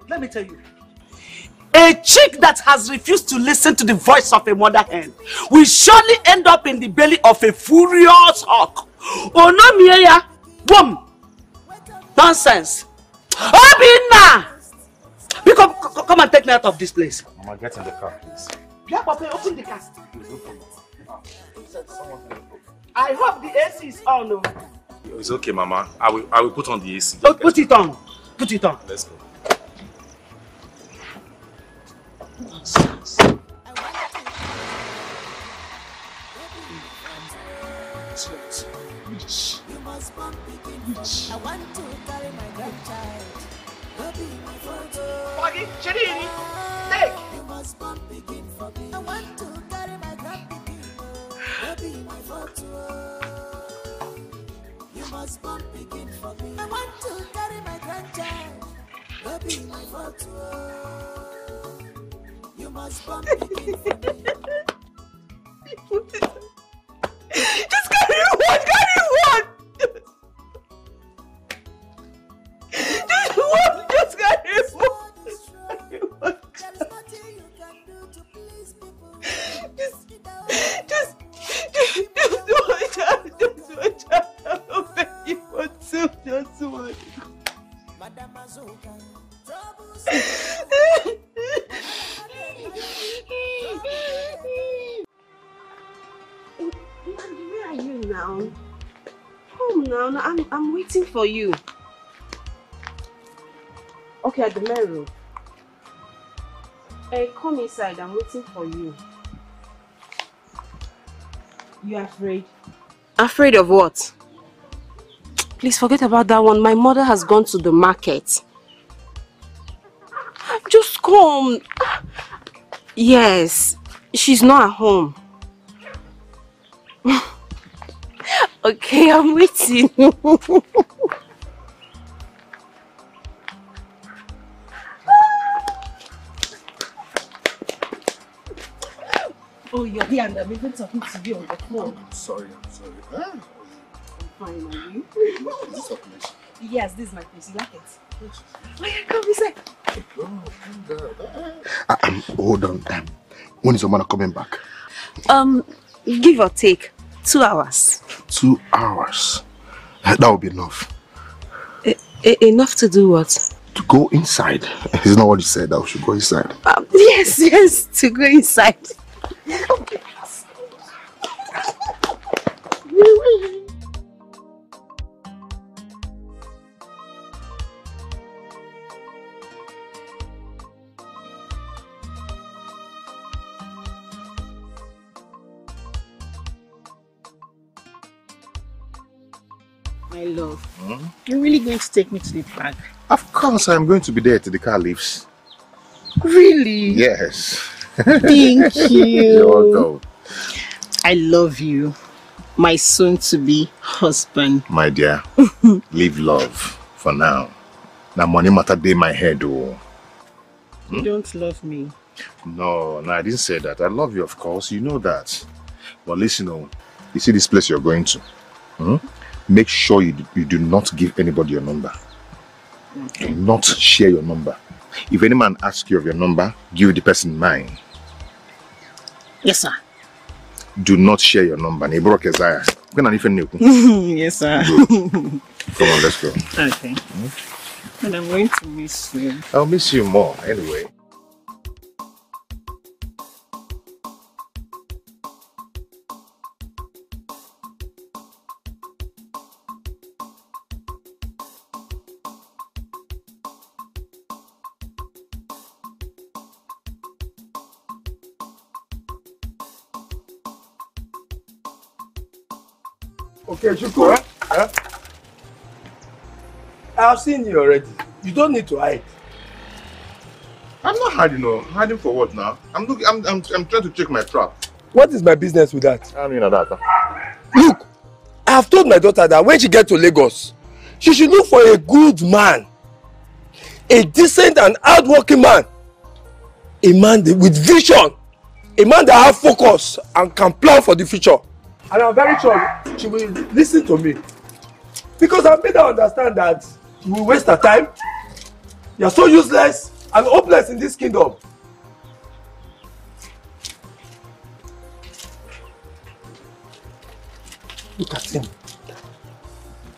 let me tell you. A chick that has refused to listen to the voice of a mother hen will surely end up in the belly of a furious hawk. Oh no, Mia! Boom! Nonsense! Obinna! Come and take me out of this place. Mama, get in the car, please. Yeah, Papa, open the car. I hope the AC is on. No? It's okay, Mama. I will put on the AC. Put it on. Put it on. Let's go. Nonsense. I want to carry my grandchild. Foggy, Chidini, take. You must begin for me. I want to carry my grandbaby. Be my photo. You must born begin for me. I want to carry my grandchild. Don't be my fault. You must born begin for me. Just carry one, carry one. Just one, just carry one. Just one. Where are you now? Home now. I'm waiting for you. Okay, at the main room. Hey, come inside. I'm waiting for you. You afraid? Afraid of what? Please forget about that one. My mother has gone to the market. Just come. Yes, she's not at home. Okay, I'm waiting. Oh, you're here and I'm even talking to you on the phone. I'm sorry. I'm fine, are you? Is this your place? Yes, this is my place. You like it? Oh yeah, come inside. Hold on. When is your mother coming back? Give or take 2 hours. 2 hours. That will be enough. Enough to do what? To go inside. Isn't that what you said? That we should go inside. Yes, to go inside. Okay. My love, you're really going to take me to the park? Of course, I'm going to be there till the car leaves. Really? Yes. Thank you. You're welcome. I love you, my soon-to-be husband. My dear, leave love for now. Now money matter day my head. Oh. You don't love me. No, I didn't say that. I love you, of course. You know that. But listen, you see this place you're going to? Make sure you do not give anybody your number. Okay. Do not share your number. If any man asks you of your number, give the person mine. Yes, sir. Do not share your number. Yes, sir. Come on, let's go. Okay. And I'm going to miss you. I'll miss you more anyway. Okay, Shuko. I've seen you already. You don't need to hide. I'm not hiding, no. Hiding for what now? I'm trying to check my trap. What is my business with that? I mean that. Look, I have told my daughter that when she gets to Lagos, she should look for a good man. A decent and hardworking man. A man with vision. A man that has focus and can plan for the future. And I'm very sure she will listen to me. Because I've made her understand that you will waste her time. You are so useless and hopeless in this kingdom. Look at him.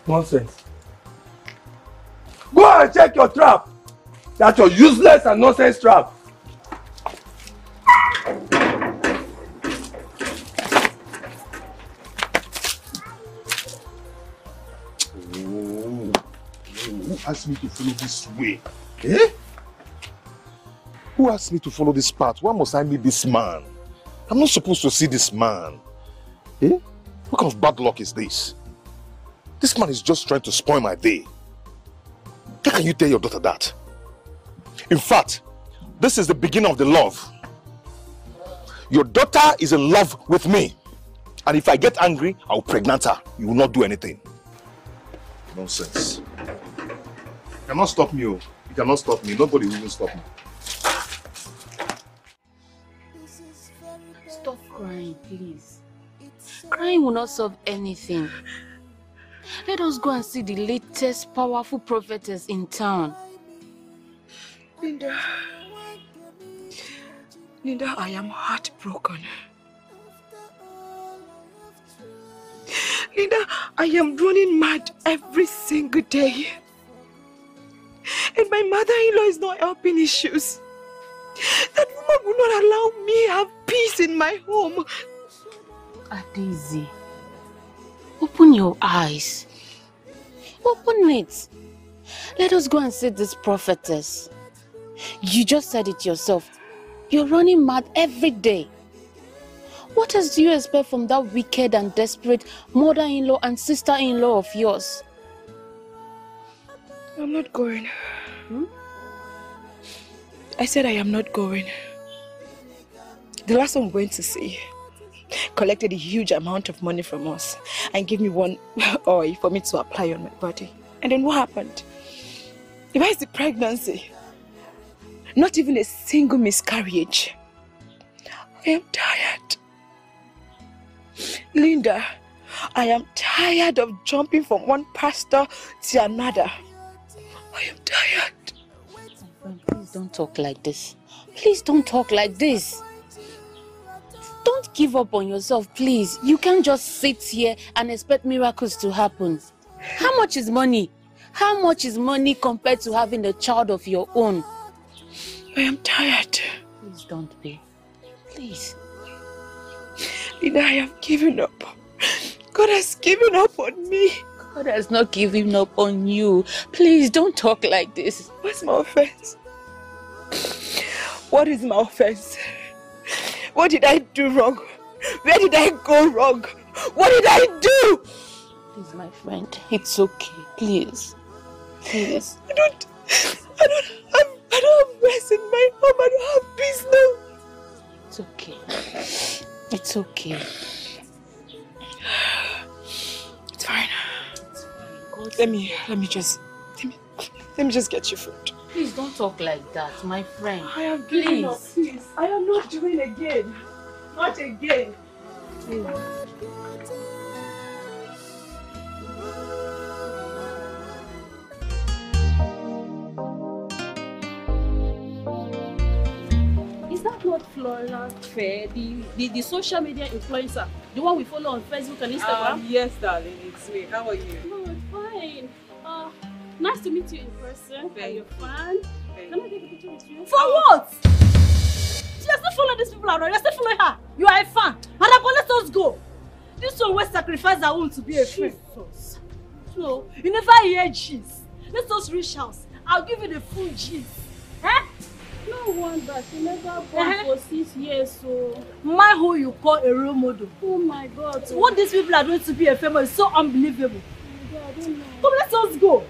Nonsense. Go and check your trap. That's your useless and nonsense trap. Who asked me to follow this way? Eh? Who asked me to follow this path? Why must I meet this man? I'm not supposed to see this man. Eh? What kind of bad luck is this? This man is just trying to spoil my day. How can you tell your daughter that? In fact, this is the beginning of the love. Your daughter is in love with me. And if I get angry, I'll pregnant her. You will not do anything. Nonsense. You cannot stop me, oh. You cannot stop me. Nobody will even stop me. Stop crying, please. Crying will not solve anything. Let us go and see the latest powerful prophetess in town. Linda, I am heartbroken. Linda, I am running mad every single day. And my mother-in-law is not helping issues. That woman will not allow me have peace in my home. Daisy, open your eyes. Open it. Let us go and see this prophetess. You just said it yourself. You're running mad every day. What else do you expect from that wicked and desperate mother-in-law and sister-in-law of yours? I'm not going. I said I am not going. The last one I'm going to see collected a huge amount of money from us and gave me one oil for me to apply on my body. And then what happened? Where is the pregnancy? Not even a single miscarriage. I am tired. Linda, I am tired of jumping from one pastor to another. I am tired. My friend, please don't talk like this. Please don't talk like this. Don't give up on yourself, please. You can't just sit here and expect miracles to happen. How much is money? How much is money compared to having a child of your own? I am tired. Please don't be. Please. Linda, I have given up. God has given up on me. God has not given up on you. Please don't talk like this. What's my offense? What is my offense? What did I do wrong? Where did I go wrong? What did I do? Please, my friend, it's okay. Please. Please. I don't have rest in my home. I don't have peace now. It's okay. It's okay. It's fine. Let me just get you food. Please don't talk like that, my friend. I have given up. Please. I am not doing again. Not again. Please. Is that not Flora Fair, the social media influencer, the one we follow on Facebook and Instagram? Yes, darling, it's me. How are you? No, fine. Nice to meet you in person. Are you fun? Can I take a picture with you? For what? She has not followed these people around. You are still following her. You are a fan. Madam, let us go. This one will sacrifice her own to be a friend. Jesus. No, you never hear gist. Let us reach house. I'll give you the full gist. Eh? No wonder she never born for 6 years, so... My who you call a role model. Oh my God. So what these people are doing to be a famous is so unbelievable. Oh, I don't know. Come, let us go.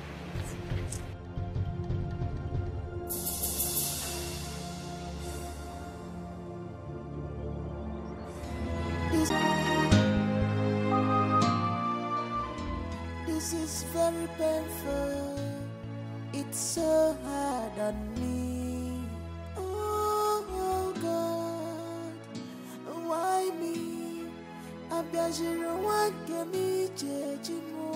This is very painful. It's so hard on me. Oh God, why me? Abiyajiro wanke mi jeji mo.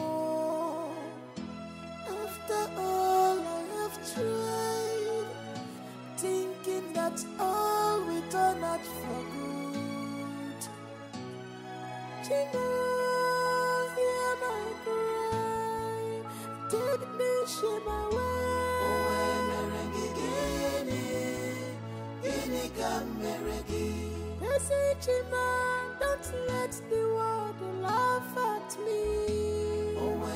After all I have tried, thinking that all will turn out for good. Chino, hear my cry. Take me, shame away. Oh, Chima, don't let the world laugh at me. Oh, my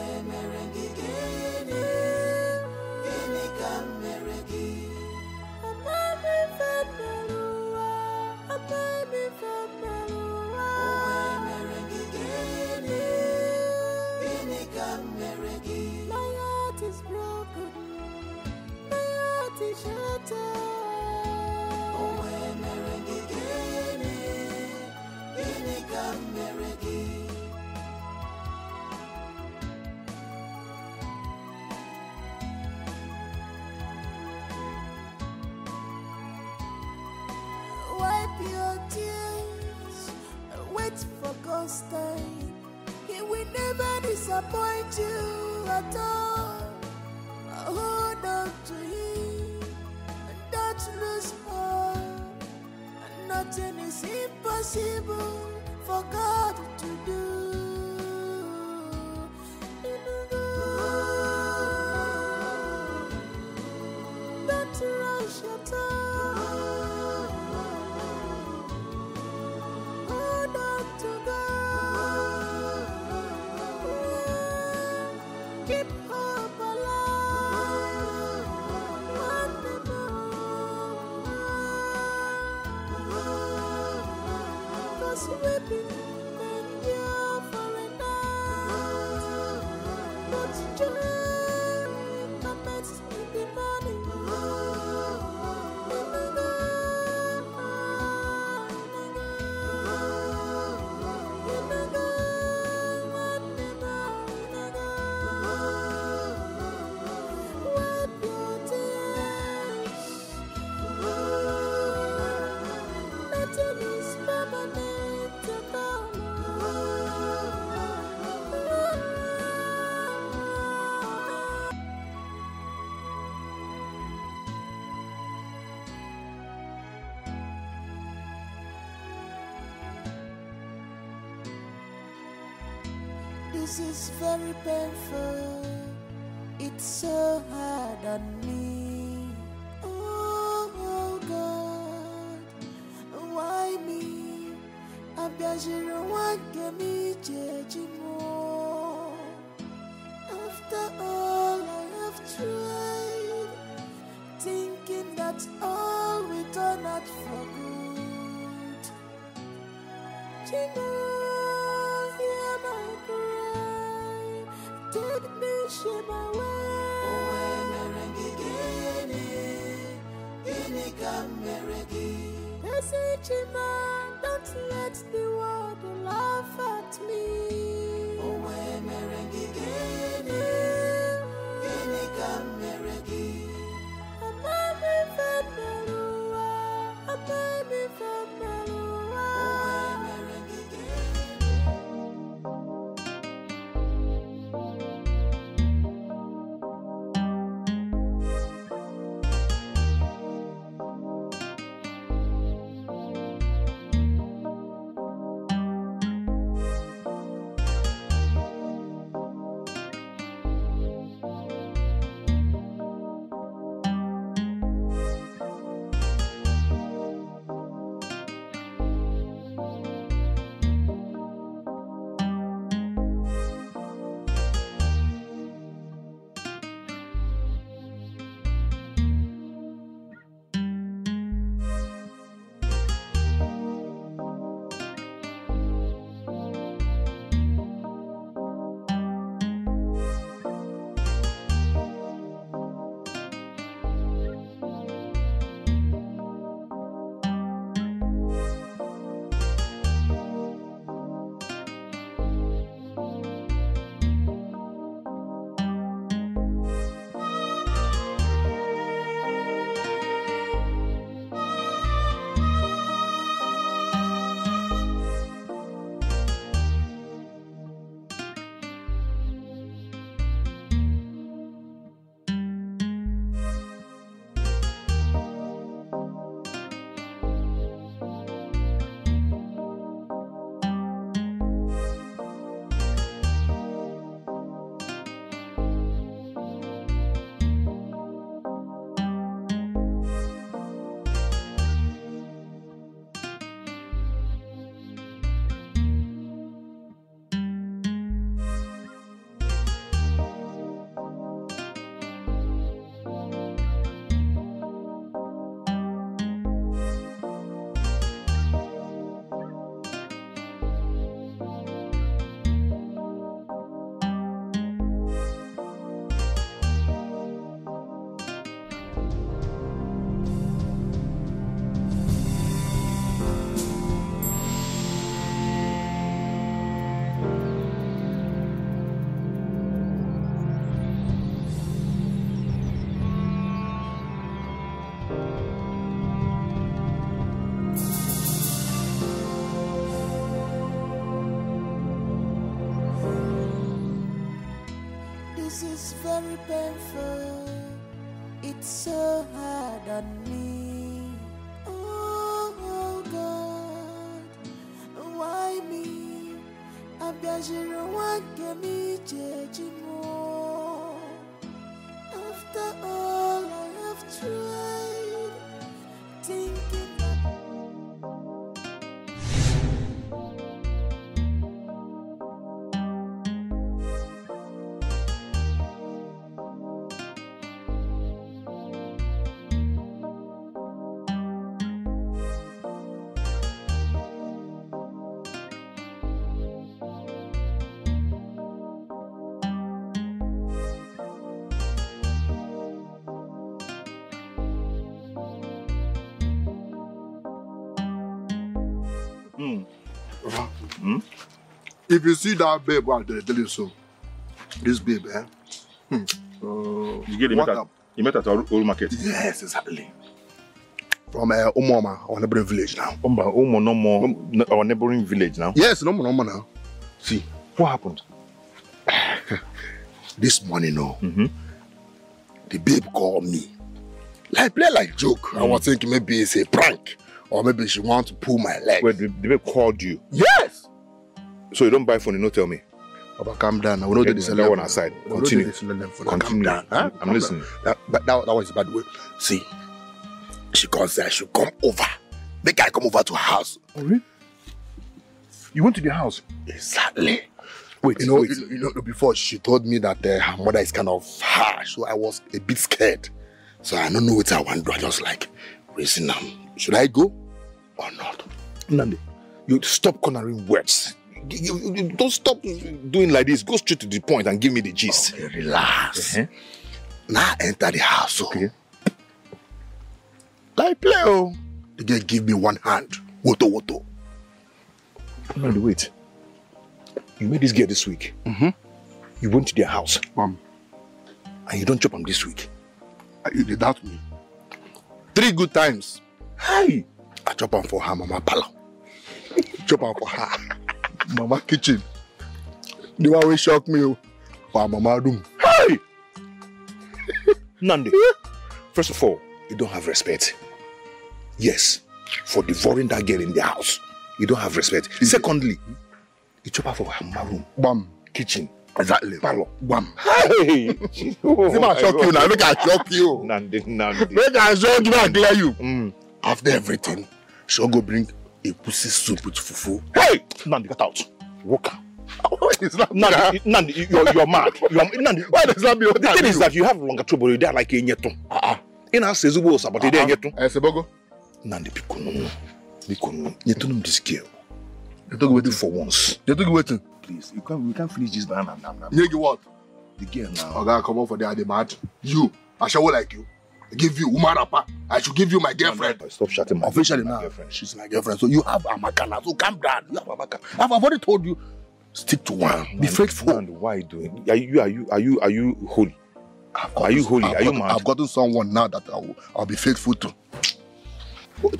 heart is broken. My heart is shattered. Oh, your tears and wait for God's time. He will never disappoint you at all. Hold on to Him and don't lose hope. And nothing is impossible for God to do. Don't rush your time. Hold on to God. Keep hope alive. One more. 'Cause weeping may endure for a night, but joy comes in the morning. This is very painful. It's so hard on me. Oh God, why me? I'm just one can more. After all I have tried, thinking that all will turn out for good. Hear my cry, take me, shame away. Oh, don't let the world laugh at me. Oh, Sometimes it's very painful. It's so hard on me. Oh God, why me? I'm just one me judging more. After all I have tried, thinking. If you see that babe out there, tell you so. This babe, eh? You met at our old market? Yes, exactly. From Umoma, our neighboring village now. Umo, no more our neighboring village now? Yes, no more now. See, what happened? This morning, the babe called me. Play like joke. I was thinking maybe it's a prank. Or maybe she wants to pull my leg. Wait, the babe called you? Yes! So you don't buy phone, you don't tell me? Papa, calm down. I will not do this. That one aside. Continue. Continue. Huh? I'm listening. That was a bad way. See, she said I should come over. Make I come over to her house. Oh, really? You went to the house? Exactly. Wait, you know, before she told me that her mother is kind of harsh, so I was a bit scared. So I don't know what I want to do. I just like, reason now. Should I go or not? Nandi, you stop cornering words. You don't stop doing like this. Go straight to the point and give me the gist. Okay, relax. Now enter the house. Okay. Like play, oh. They just give me one hand. Woto. Nandi, wait. You met this girl this week. You went to their house. And you don't chop them this week. You did doubt me. 3 good times. Hey! I chop them for her, Mama Pala. Chop them for her. Mama kitchen. The one will shock me for Mama room. Hey! Nandi, first of all, you don't have respect. Yes, for devouring that girl in the house. You don't have respect. Secondly, you chop her for her Mama room. Bam. Kitchen. Exactly. Palo. Bam. Hey! See my shock you now. Make I shock you. Nandi. Make I shock you and clear you. After everything, she'll go bring a pussy soup with fufu. Hey! Nandi, get out. Walk out. Nandi, you're mad. Nandi, why does that mean? The thing is that you have longer trouble. You're like a nyeton. In our sezubo, but you're nyeton. Sebogo. Nandi, Pikono. Nyetonum this girl. You talk waiting for once. You talk waiting. Please, we can't finish this banana now. You what? The girl now. I gotta come up for the mad. You, I shall like you. I give you woman rapper. I should give you my girlfriend. No, stop shouting my officially now. Girlfriend. She's my girlfriend. So you have Amakana. So calm down. You have Amakana. I've already told you. Stick to one. Be faithful. Man, why are you doing? Are you holy? Are you holy? Are you mad? I've gotten someone now that I'll be faithful to. Don't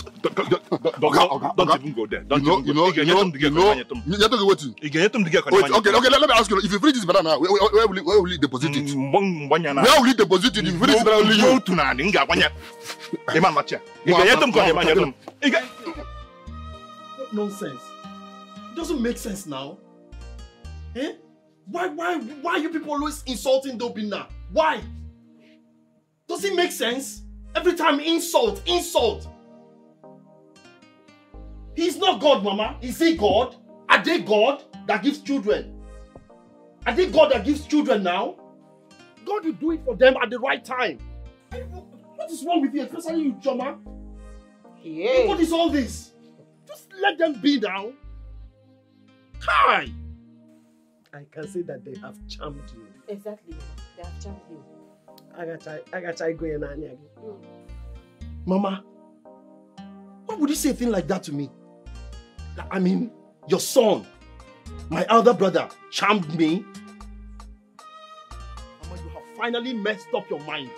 even go there. Don't you know. Okay, let me ask you. If you finish this banana, where will you deposit it? Where will you deposit it? If you finish this banana, What nonsense? It doesn't make sense now. Eh? Why are you people always insulting Dobina? Why? Does it make sense? Every time insult. He's not God, Mama. Is he God? Are they God that gives children? Are they God that gives children now? God will do it for them at the right time. What is wrong with you, especially you, Choma? Yeah. What is all this? Just let them be now. Hi! I can say that they have charmed you. Exactly. They have charmed you. I got try going on again. Mama, why would you say a thing like that to me? I mean, your son, my elder brother, charmed me. Mama, you have finally messed up your mind.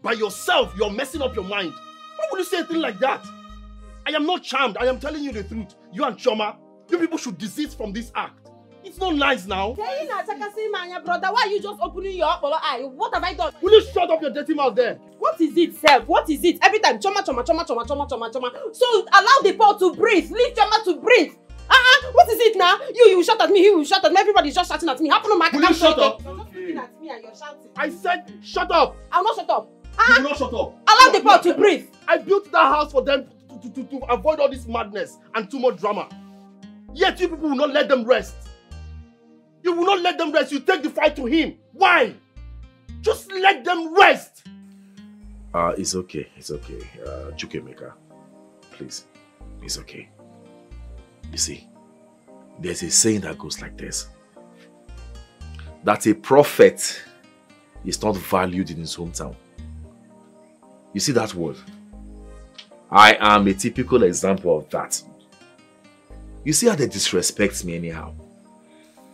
By yourself, you're messing up your mind. Why would you say a thing like that? I am not charmed. I am telling you the truth. You and Choma, you people should desist from this act. It's not nice now. Hey, brother, why are you just opening your eye? What have I done? Will you shut up your dirty mouth there? What is it, Self? What is it? Every time, choma. So allow the pot to breathe. Leave Choma to breathe. What is it now? You shout at me, he will shout at me. Everybody's just shouting at me. How come I can't shut up? You're just looking at me and you're shouting. I said, shut up. I'll not shut up. You will not shut up. Allow the pot to breathe. I built that house for them to avoid all this madness and too much drama. Yet you people will not let them rest. You will not let them rest. You take the fight to him. Why? Just let them rest. It's okay. It's okay. Chukwuemeka, please. It's okay. You see, there's a saying that goes like this. That a prophet is not valued in his hometown. You see that word? I am a typical example of that. You see how they disrespect me anyhow?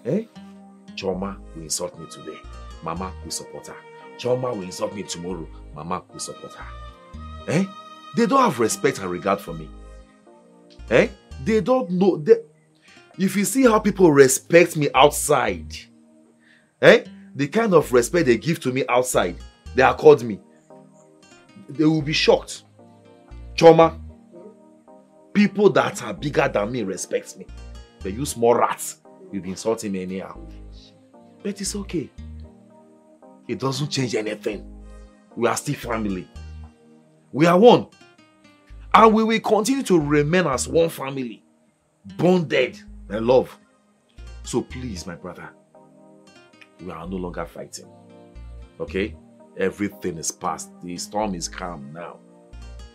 Eh? Choma will insult me today. Mama will support her. Choma will insult me tomorrow. Mama will support her. Eh? They don't have respect and regard for me. Eh? They don't know. If you see how people respect me outside, eh? The kind of respect they give to me outside, they accord me. They will be shocked. Choma, people that are bigger than me respect me. They use more rats. You'll be insulting me anyhow. But it's okay. It doesn't change anything. We are still family. We are one. And we will continue to remain as one family. Bonded and love. So please, my brother, we are no longer fighting. Okay? Everything is past. The storm is calm now.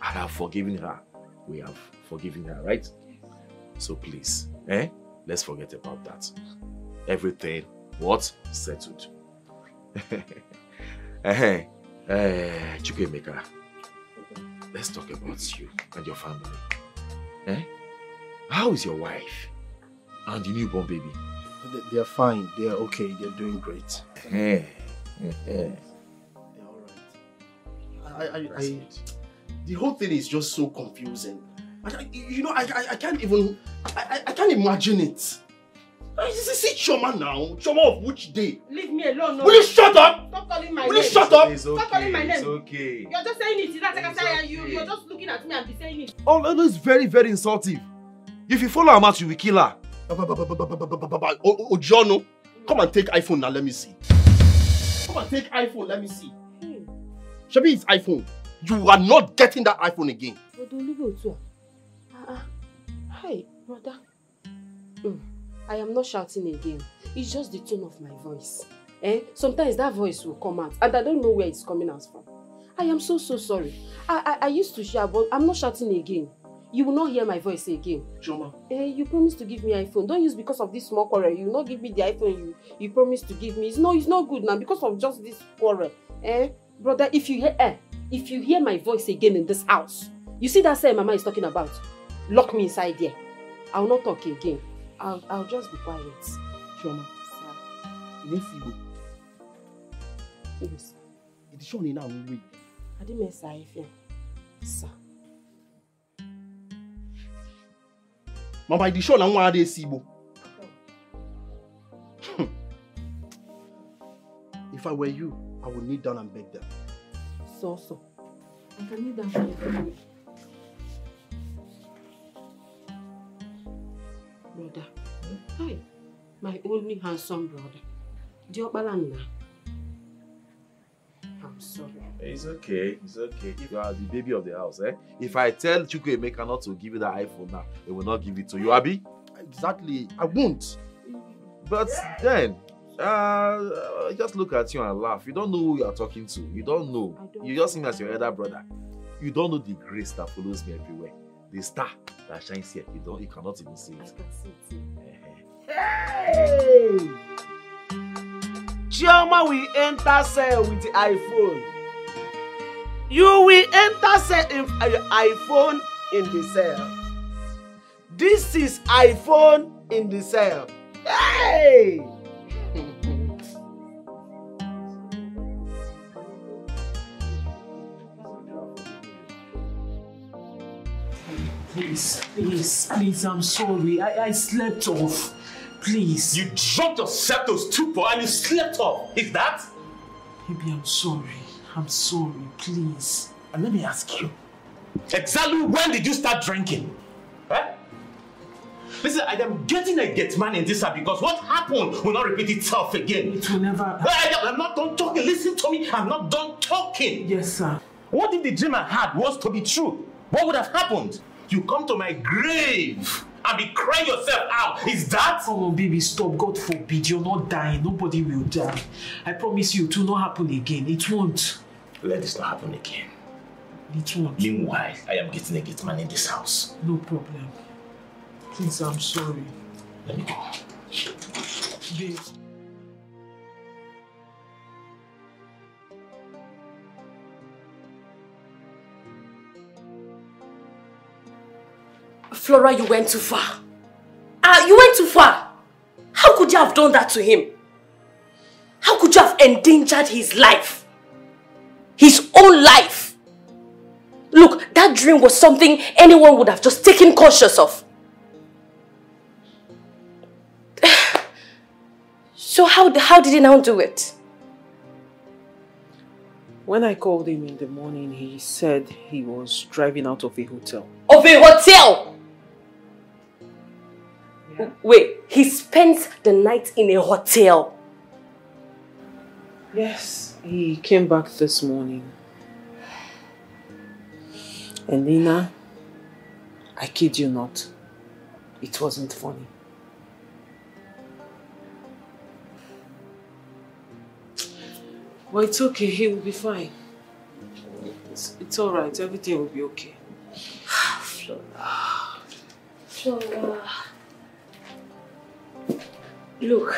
I have forgiven her. We have forgiven her, right? So please, let's forget about that. Everything, what? Settled. Chukwuemeka, let's talk about you and your family. How is your wife and the newborn baby? They're fine. They're okay. They're doing great. They're alright. The whole thing is just so confusing. I can't even. I can't imagine it. See Choma now. Choma of which day? Leave me alone. No. Will you shut up? Stop calling my name. Will you shut up? It's okay. Stop calling my name. It's okay. You're just saying it. You're just looking at me and be saying it. Oh, that is very, very insulting. If you follow her mouth, you will kill her. Ojono, come and take iPhone now. Let me see. Come and take iPhone. Let me see. Shabi, it's iPhone. You are not getting that iPhone again. Hi, brother. I am not shouting again. It's just the tone of my voice. Sometimes that voice will come out and I don't know where it's coming out from. I am so sorry. I used to shout, but I'm not shouting again. You will not hear my voice again. Choma. You promised to give me iPhone. Don't use because of this small quarrel. You will not give me the iPhone you promised to give me. It's not good now because of just this quarrel. Brother, if you hear my voice again in this house, you see that same Mama is talking about, lock me inside there. I will not talk again. I'll just be quiet. Choma. Sir. Yes. It's showing now. Wait. I didn't mess up. Sir. Mama, it's showing now. Why they sibo? If I were you, I would kneel down and beg them. So. I can kneel down for you. Brother. Hi. My only handsome brother. Diobalanda. I'm sorry. It's okay. It's okay. You are the baby of the house, If I tell Chukwuemeka not to give you that iPhone now, he will not give it to you, Abi? Exactly. I won't. But then, just look at you and laugh. You don't know who you are talking to. You don't know. You just see me as your elder brother. You don't know the grace that follows me everywhere. The star that shines here. You cannot even see it. I can see it. Hey! Chioma will enter cell with the iPhone. You will enter cell with iPhone in the cell. This is iPhone in the cell. Hey! Please, I'm sorry. I slept off. Please. You dropped yourself to stupor and you slept off. Is that? Baby, I'm sorry. I'm sorry, please. And let me ask you, exactly when did you start drinking? Huh? Listen, I am getting a get man in this house because what happened will not repeat itself again. It will never happen. I'm not done talking. Listen to me. I'm not done talking. Yes, sir. What if the dream I had was to be true? What would have happened? You come to my grave and be crying yourself out. Is that? Oh, baby, stop. God forbid. You're not dying. Nobody will die. I promise you it will not happen again. It won't. Let this not happen again. It won't. Meanwhile, I am getting a gate man in this house. No problem. Please, I'm sorry. Let me go. Babe. Flora, you went too far. You went too far. How could you have done that to him? How could you have endangered his life? His own life? Look, that dream was something anyone would have just taken conscious of. So how did he now do it? When I called him in the morning, he said he was driving out of a hotel. Of a hotel? Yeah. Wait, he spent the night in a hotel? Yes, he came back this morning. And Nina, I kid you not, it wasn't funny. Well, it's okay, he will be fine. It's alright, everything will be okay. Flora. Look.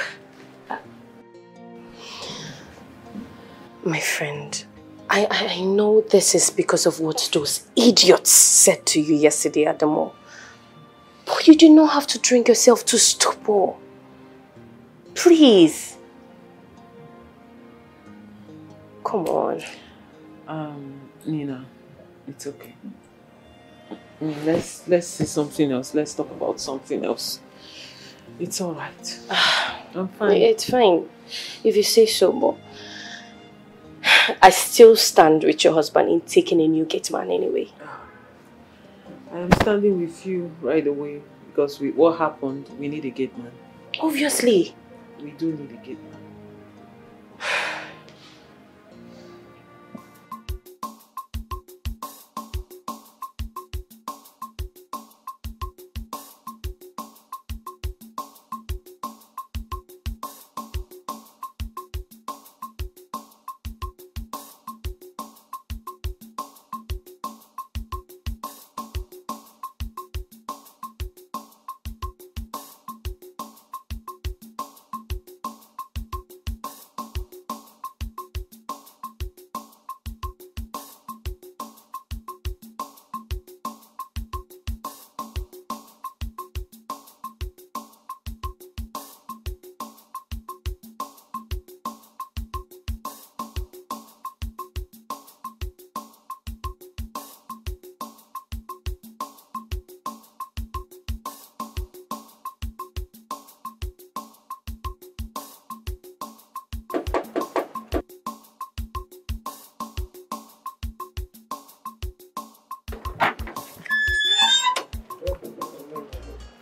My friend, I know this is because of what those idiots said to you yesterday at the mall. But you do not have to drink yourself to stupor. Please. Come on. Nina, it's okay. Let's see something else. Let's talk about something else. It's alright. I'm fine. It's fine. If you say so, but I still stand with your husband in taking a new gate man anyway. I am standing with you right away because with what happened, we need a gate man. Obviously. We do need a gate man.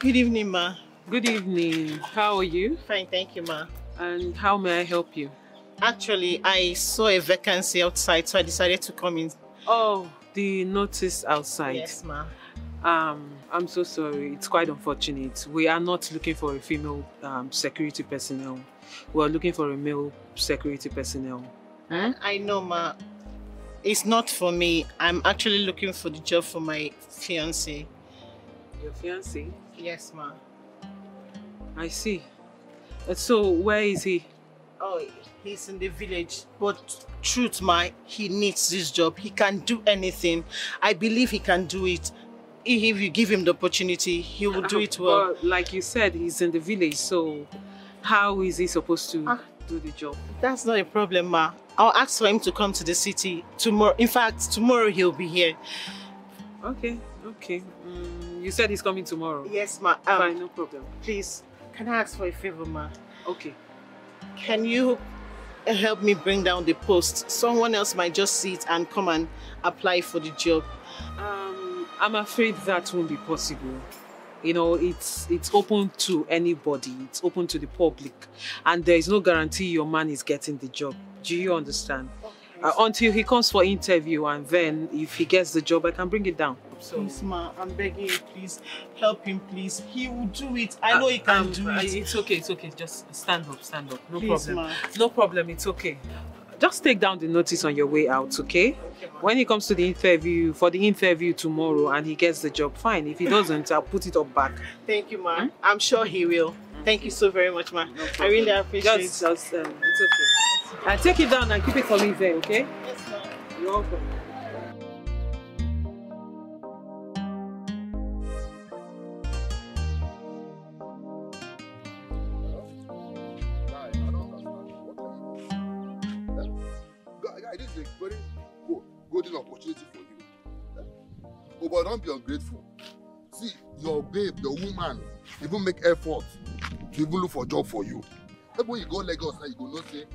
Good evening, ma. Good evening. How are you? Fine, thank you, ma. And how may I help you? Actually, I saw a vacancy outside, so I decided to come in. Oh, the notice outside. Yes, ma. I'm so sorry. It's quite unfortunate. We are not looking for a female security personnel. We are looking for a male security personnel. I know, ma. It's not for me. I'm actually looking for the job for my fiancé. Your fiancé? Yes, ma. I see. So, where is he? Oh, he's in the village. But truth, ma, he needs this job. He can do anything. I believe he can do it. If you give him the opportunity, he will do it well. But like you said, he's in the village, so how is he supposed to do the job? That's not a problem, ma. I'll ask for him to come to the city tomorrow. In fact, tomorrow he'll be here. Okay. You said he's coming tomorrow? Yes, ma. Fine, no problem. Please, Can I ask for a favor, ma? Okay. Can you help me bring down the post? Someone else might just see it and come and apply for the job. I'm afraid that won't be possible. You know, it's open to anybody. It's open to the public. And there is no guarantee your man is getting the job. Do you understand? Until he comes for interview, and then if he gets the job, I can bring it down. So, please, ma, I'm begging you, please. Help him, please. He will do it. I know he can do it. It's okay. Just stand up. No Please, problem. ma. No problem, it's okay. Just take down the notice on your way out, okay? When he comes to the interview, for the interview tomorrow, and he gets the job, fine. If he doesn't, I'll put it up back. Thank you, ma. I'm sure he will. Thank you so very much, ma. I really appreciate it. It's okay. And take it down and keep it for me there, okay? Yes, ma. You're welcome. Golden opportunity for you. Oh, but don't be ungrateful. See, your babe, your woman, even make effort to even look for a job for you. Like when you go Lagos, now you go know say,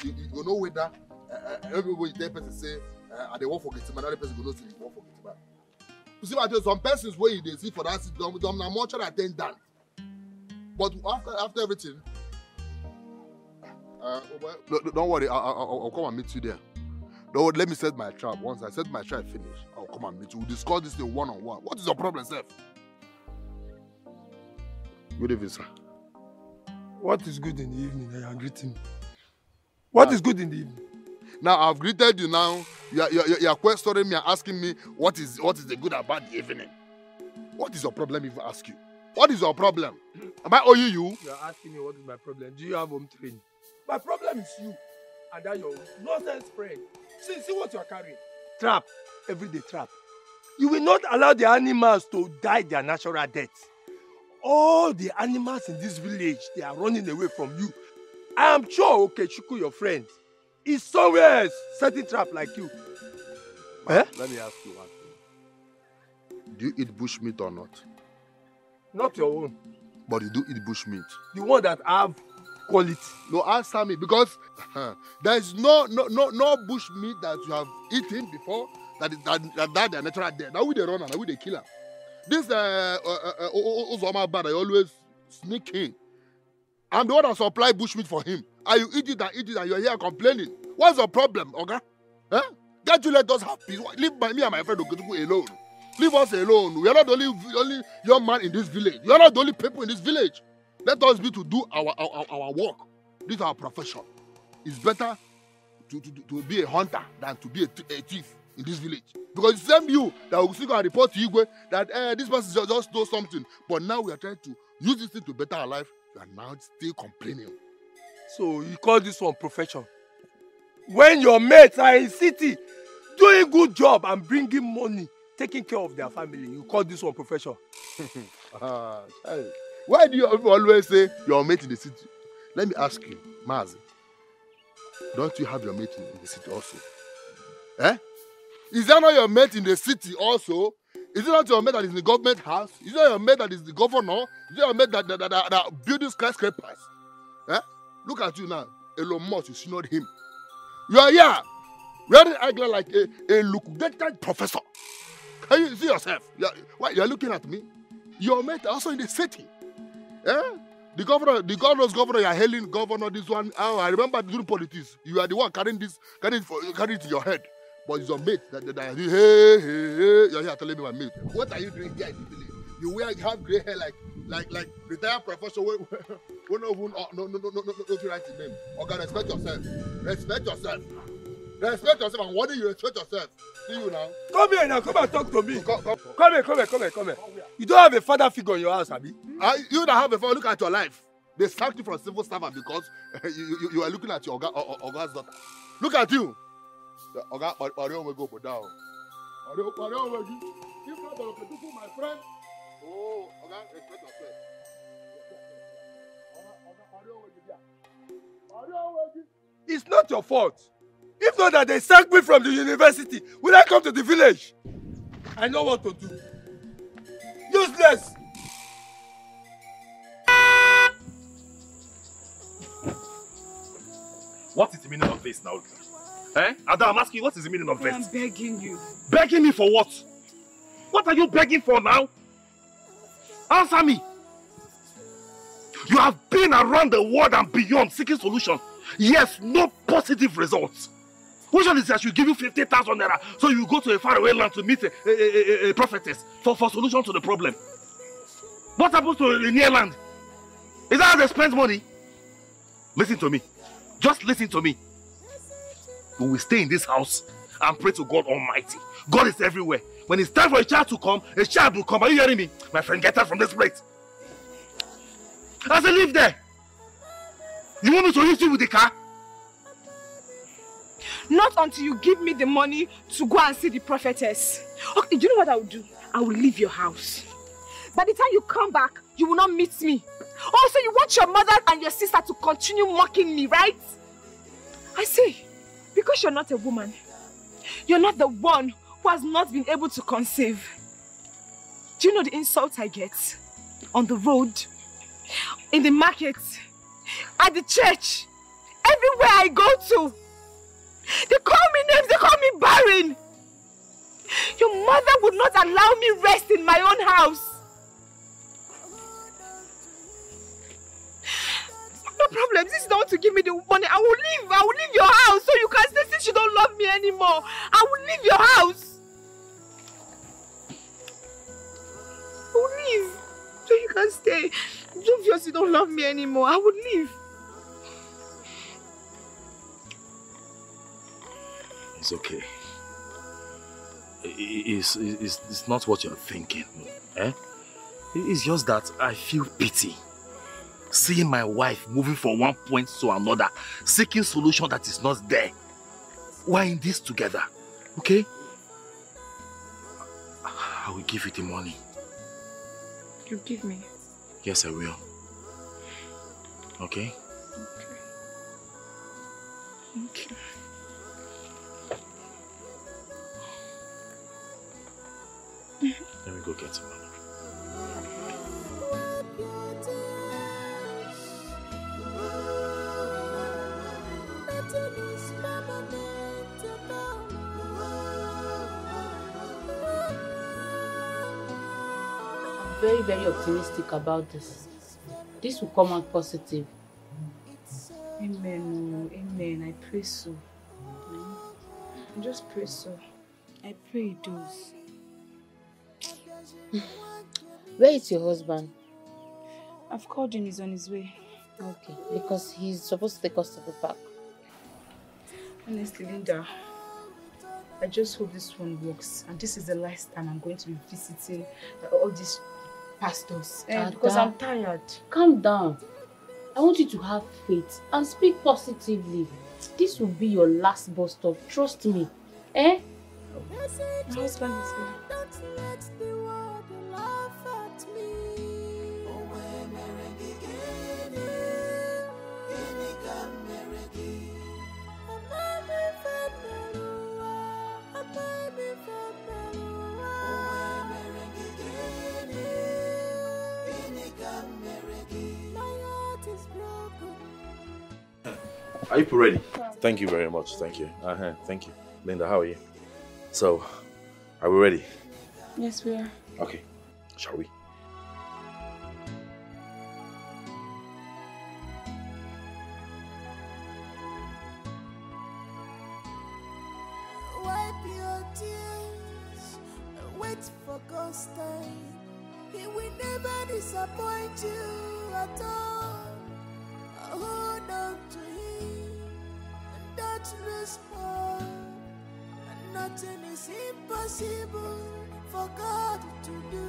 you know whether everybody you tell person say, they work for Getima, another person go know say you work for Getima. You see, but some persons where they see for that system, them na much attendant. But after everything, don't worry, I'll come and meet you there. No, let me set my trap. Once I set my trap finish, I'll come and meet you. We'll discuss this thing one-on-one. What is your problem, Seth? Good evening, sir. What is good in the evening? I am greeting. What is good in the evening? Now, I've greeted you now. You're questioning me and asking me what is the good about the evening. What is your problem if I ask you? What is your problem? Am I owing you? You're asking me what is my problem. Do you have home training? My problem is you. And that your nonsense friend. See what you are carrying. Trap. Everyday trap. You will not allow the animals to die their natural death. All the animals in this village, they are running away from you. I am sure Okechukwu, your friend, is somewhere else setting trap like you. Let me ask you one thing. Do you eat bush meat or not? Not your own. But you do eat bush meat. The one that have quality. No, answer me, because there is no bush meat that you have eaten before that died their natural death. Now we they run and now we they kill them. This Uzoma bad, I always sneak in. I'm the one that supply bush meat for him. And you eat it and you're here complaining. What's your problem, okay? Huh? Can't you let us have peace? Leave me and my friend Okechukwu alone. Leave us alone. We are not the only young man in this village. You are not the only people in this village. Let us be to do our work. This is our profession. It's better to be a hunter than to be a thief in this village. Because it's the same you that will still go and report to Igwe that this person just stole something. But now we are trying to use this thing to better our life. You are now still complaining. So you call this one profession? When your mates are in city doing good job and bringing money, taking care of their family, you call this one profession? Why do you always say your mate in the city? Let me ask you, Mazi, don't you have your mate in the city also? Eh? Is that not your mate in the city also? Is it not your mate that is in the government house? Is it not your mate that is the governor? Is it your mate that building skyscrapers? Eh? Look at you now. Elon Musk, you see not him. You are here, wearing ugly like a look-gated professor. Can you see yourself? You are looking at me? Your mate also in the city. Eh? The governor's governor, you are hailing governor, this one. Oh, I remember during politics, you are the one carrying it in your head. But it's your mate that hey, you're here telling me my mate. What are you doing here in the village? You have grey hair like retired professor. No, write your name. Okay, respect yourself. Respect yourself. Respect yourself, and what do you respect yourself? See you now. Come here now, come and talk to me. Come here. You don't have a father figure in your house, Abi? You don't have a father, look at your life. They sacked you from civil servant because you are looking at your Oga's daughter. Look at you. Oga, Orion will go down. Orion will give. If not, my friend. Oh, Oga, respect yourself. It's not your fault. If not that they sacked me from the university, will I come to the village? I know what to do. Useless! What is the meaning of this now? Eh? Ada, I'm asking you, what is the meaning of this? I'm begging you. Begging me for what? What are you begging for now? Answer me. You have been around the world and beyond seeking solutions. Yes, no positive results. Which one is that I should give you 50,000 naira so you go to a faraway land to meet a prophetess for solution to the problem? What happens to the near land? Is that how they spend money? Listen to me. Just listen to me. We will stay in this house and pray to God Almighty. God is everywhere. When it's time for a child to come, a child will come. Are you hearing me? My friend, get out from this place. I say, live there. You want me to hit you with the car? Not until you give me the money to go and see the prophetess. Okay, do you know what I will do? I will leave your house. By the time you come back, you will not meet me. Also, you want your mother and your sister to continue mocking me, right? I say, because you're not a woman, you're not the one who has not been able to conceive. Do you know the insults I get? On the road, in the market, at the church, everywhere I go to. They call me names, they call me barren. Your mother would not allow me rest in my own house. No problem, this is not to give me the money. I will leave your house so you can stay since you don't love me anymore. I will leave your house. I will leave so you can stay. Obviously you don't love me anymore. I will leave. It's okay. It's not what you're thinking. Eh? It's just that I feel pity. Seeing my wife moving from one point to another, seeking solution that is not there. We're in this together. Okay? I will give you the money. You give me? Yes, I will. Okay? Okay. Let me go get some money. I'm very, very optimistic about this. This will come out positive. Amen. Amen. I pray so. I just pray so. I pray it does. Where is your husband? I've called him, he's on his way. Okay, because he's supposed to take us to the park. Honestly, Linda, I just hope this one works. And this is the last time I'm going to be visiting all these pastors. Because I'm tired. Calm down. I want you to have faith and speak positively. This will be your last bus stop. Trust me. Eh? My husband is here. Are you ready? Thank you very much. Thank you. Thank you. Linda, how are you? So, are we ready? Yes, we are. Okay. Shall we? Wipe your tears, wait for God's time. He will never disappoint you at all. Hold on to Him, and don't lose hope. Nothing is impossible for God to do.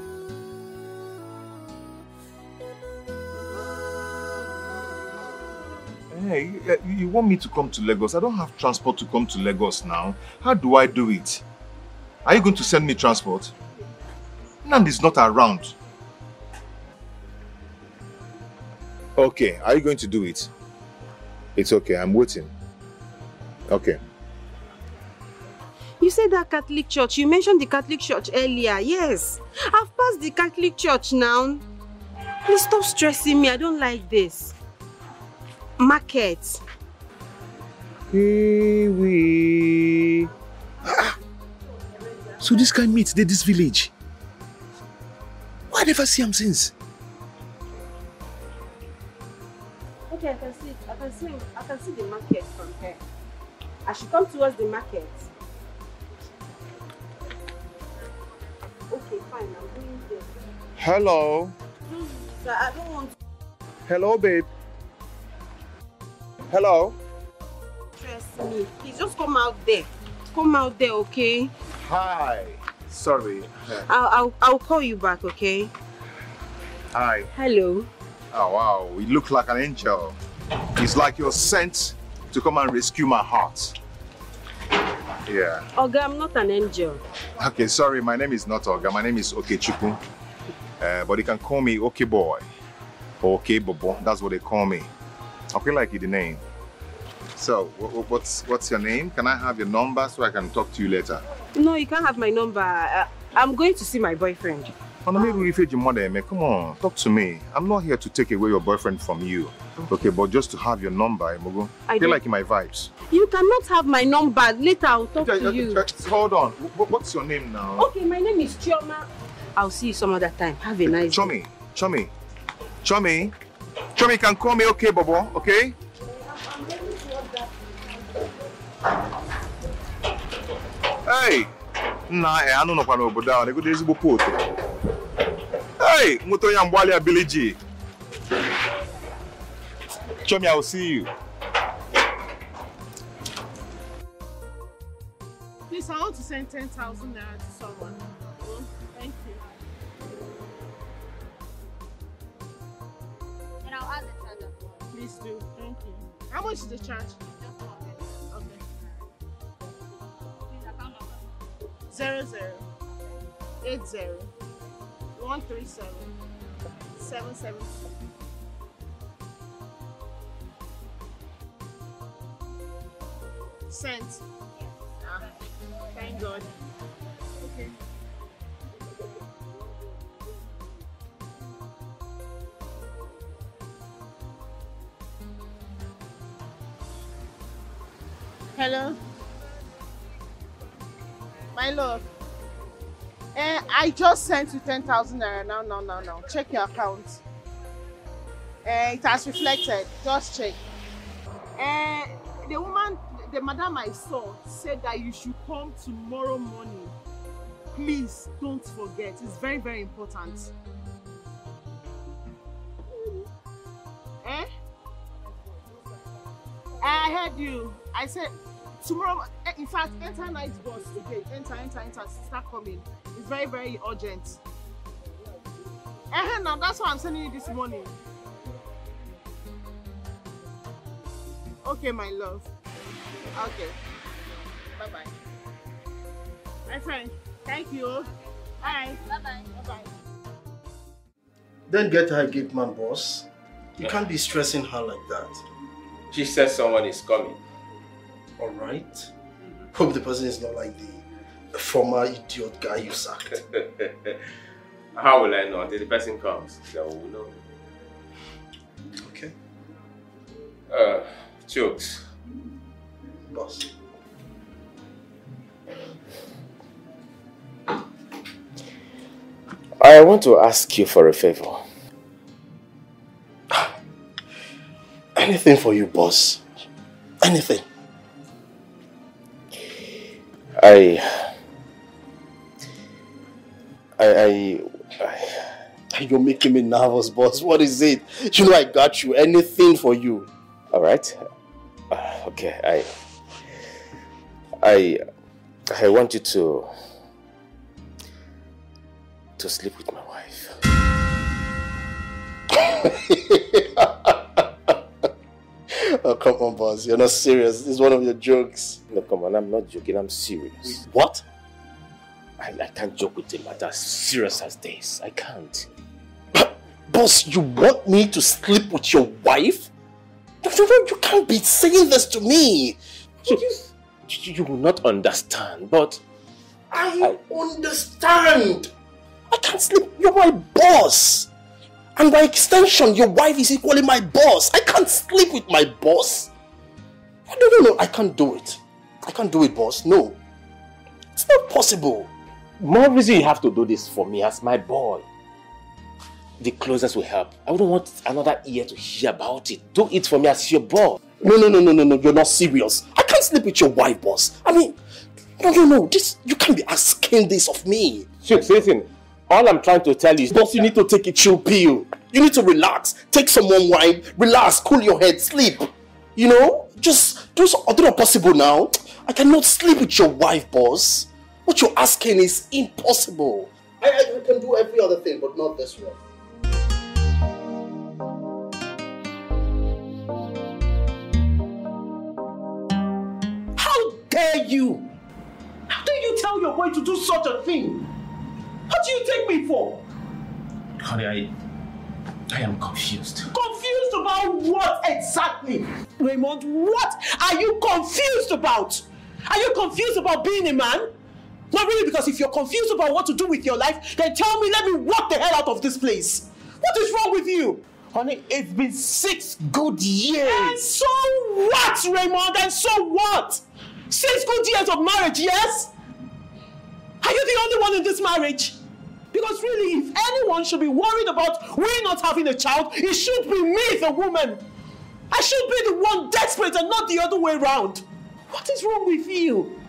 Hey, you want me to come to Lagos? I don't have transport to come to Lagos now. How do I do it? Are you going to send me transport? Nandi's not around. Okay, are you going to do it? It's okay, I'm waiting. Okay. You said that Catholic church. You mentioned the Catholic church earlier. Yes. I've passed the Catholic church now. Please stop stressing me. I don't like this. Market. Hey, we. So this guy meets this village. Why I never see him since? Okay, I can see the market from here. I should come towards the market. Okay, fine, I'm going there. Hello. Sir, I don't want to Hello, babe. Hello. stress me. Please just come out there. Come out there, okay? Hi. Sorry. I'll call you back, okay? Hi. Hello. Oh, wow. You look like an angel. It's like you're sent to come and rescue my heart. Yeah. Oga, I'm not an angel. Okay, sorry. My name is not Olga. My name is Okechukwu. But you can call me Okay Boy. Or Okay Bobo. That's what they call me. I feel like the name. So, what's your name? Can I have your number so I can talk to you later? No, you can't have my number. I'm going to see my boyfriend. Come on, talk to me. I'm not here to take away your boyfriend from you. Okay, but just to have your number, Imogo. I feel like in my vibes. You cannot have my number. Later, I'll talk to you. Hold on. What's your name now? Okay, my name is Chioma. I'll see you some other time. Have a nice day. Chomi, you can call me Okay Bobo, okay? Hey! Nah, I don't know what I'm down. They go to the port. Hey! Muto Yambwali Abiliji. Chomi, I will see you. Please, I want to send 10,000 naira to someone. Oh, thank you. And I'll add the charger. Please do. Thank you. How much is the charge? Just 100. Okay. Please, account number. 0080 137 772. Sent. Ah, thank God. Okay. Hello. My love. I just sent you 10,000 naira now. Check your account. It has reflected. Just check. The madam I saw said that you should come tomorrow morning. Please don't forget. It's very, very important. I heard you. I said tomorrow. In fact, enter night bus today. Enter. Start coming. It's very, very urgent. Now that's why I'm sending you this morning. Okay, my love. Okay. Bye-bye. My friend, thank you. Bye. Bye-bye. Bye-bye. Then get her a gate man, boss. You can't be stressing her like that. She says someone is coming. Alright. Hope the person is not like the former idiot guy you sacked. How will I know? Until the person comes, then we will know. Okay. Jokes. Boss. I want to ask you for a favor. Anything for you, boss. Anything. You're making me nervous, boss. What is it? You know I got you. Anything for you. All right. Okay. I want you to sleep with my wife. Oh, come on, boss. You're not serious. This is one of your jokes. No, come on. I'm not joking. I'm serious. What? I can't joke with a matter as serious as this. I can't. Boss, you want me to sleep with your wife? You can't be saying this to me. You will not understand, but... I understand. I can't sleep. You're my boss. And by extension, your wife is equally my boss. I can't sleep with my boss. No, I can't do it. I can't do it, boss. No. It's not possible. More reason you have to do this for me as my boy. The closest will help. I wouldn't want another ear to hear about it. Do it for me as your boy. No. You're not serious. I can't sleep with your wife, boss. I mean, no. You can't be asking this of me. Shoot, listen. All I'm trying to tell you is, boss, you need to take a chill pill. You need to relax. Take some warm wine. Relax. Cool your head. Sleep. You know? Just do not possible now. I cannot sleep with your wife, boss. What you're asking is impossible. I can do every other thing, but not this one. How dare you? How dare you tell your boy to do such a thing? What do you take me for? Honey, I am confused. Confused about what exactly? Raymond, what are you confused about? Are you confused about being a man? Not really, because if you're confused about what to do with your life, then tell me, let me walk the hell out of this place. What is wrong with you? Honey, it's been 6 good years. And so what, Raymond? And so what? 6 good years of marriage, yes? Are you the only one in this marriage? Because really, if anyone should be worried about we not having a child, it should be me, the woman. I should be the one desperate and not the other way around. What is wrong with you?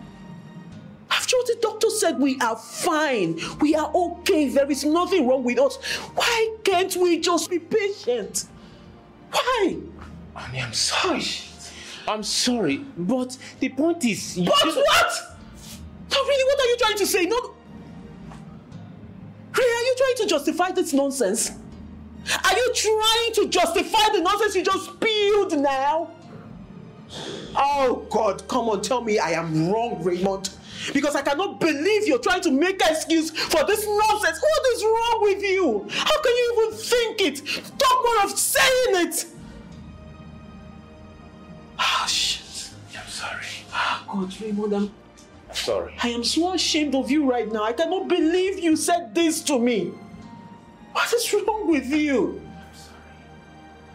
After all, the doctor said we are fine. We are okay. There is nothing wrong with us. Why can't we just be patient? Why? Honey, I'm sorry. I'm sorry, but the point is... But what? No, really, what are you trying to say? No. Really, are you trying to justify this nonsense? Are you trying to justify the nonsense you just spilled now? Oh, God, come on, tell me I am wrong, Raymond. Because I cannot believe you're trying to make an excuse for this nonsense. What is wrong with you? How can you even think it? Talk more of saying it. Oh, shit. I'm sorry. Oh, God, Raymond, I'm sorry. I am so ashamed of you right now. I cannot believe you said this to me. What is wrong with you? I'm sorry.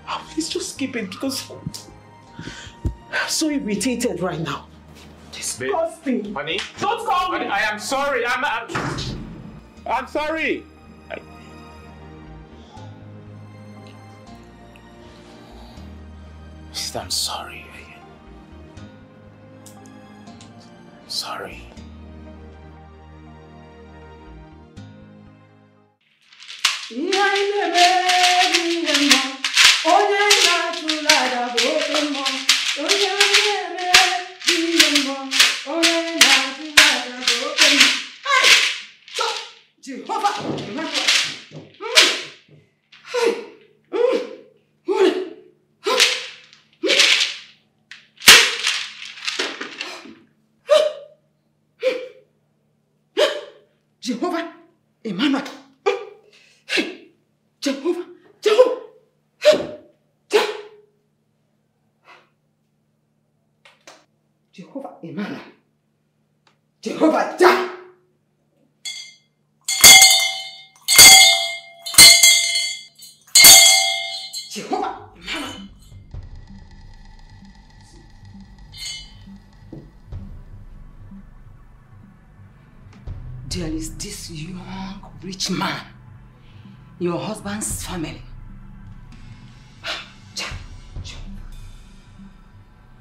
Oh, please just skip it because I'm so irritated right now. Disgusting. Honey? Don't call me. Honey, I am sorry. I'm sorry. I'm sorry. Sorry. Jehovah, Emmanuel. Jehovah. Jehovah, Emmanuel. Jehovah, Jah. Jehovah, Emmanuel. There is this young, rich man, your husband's family.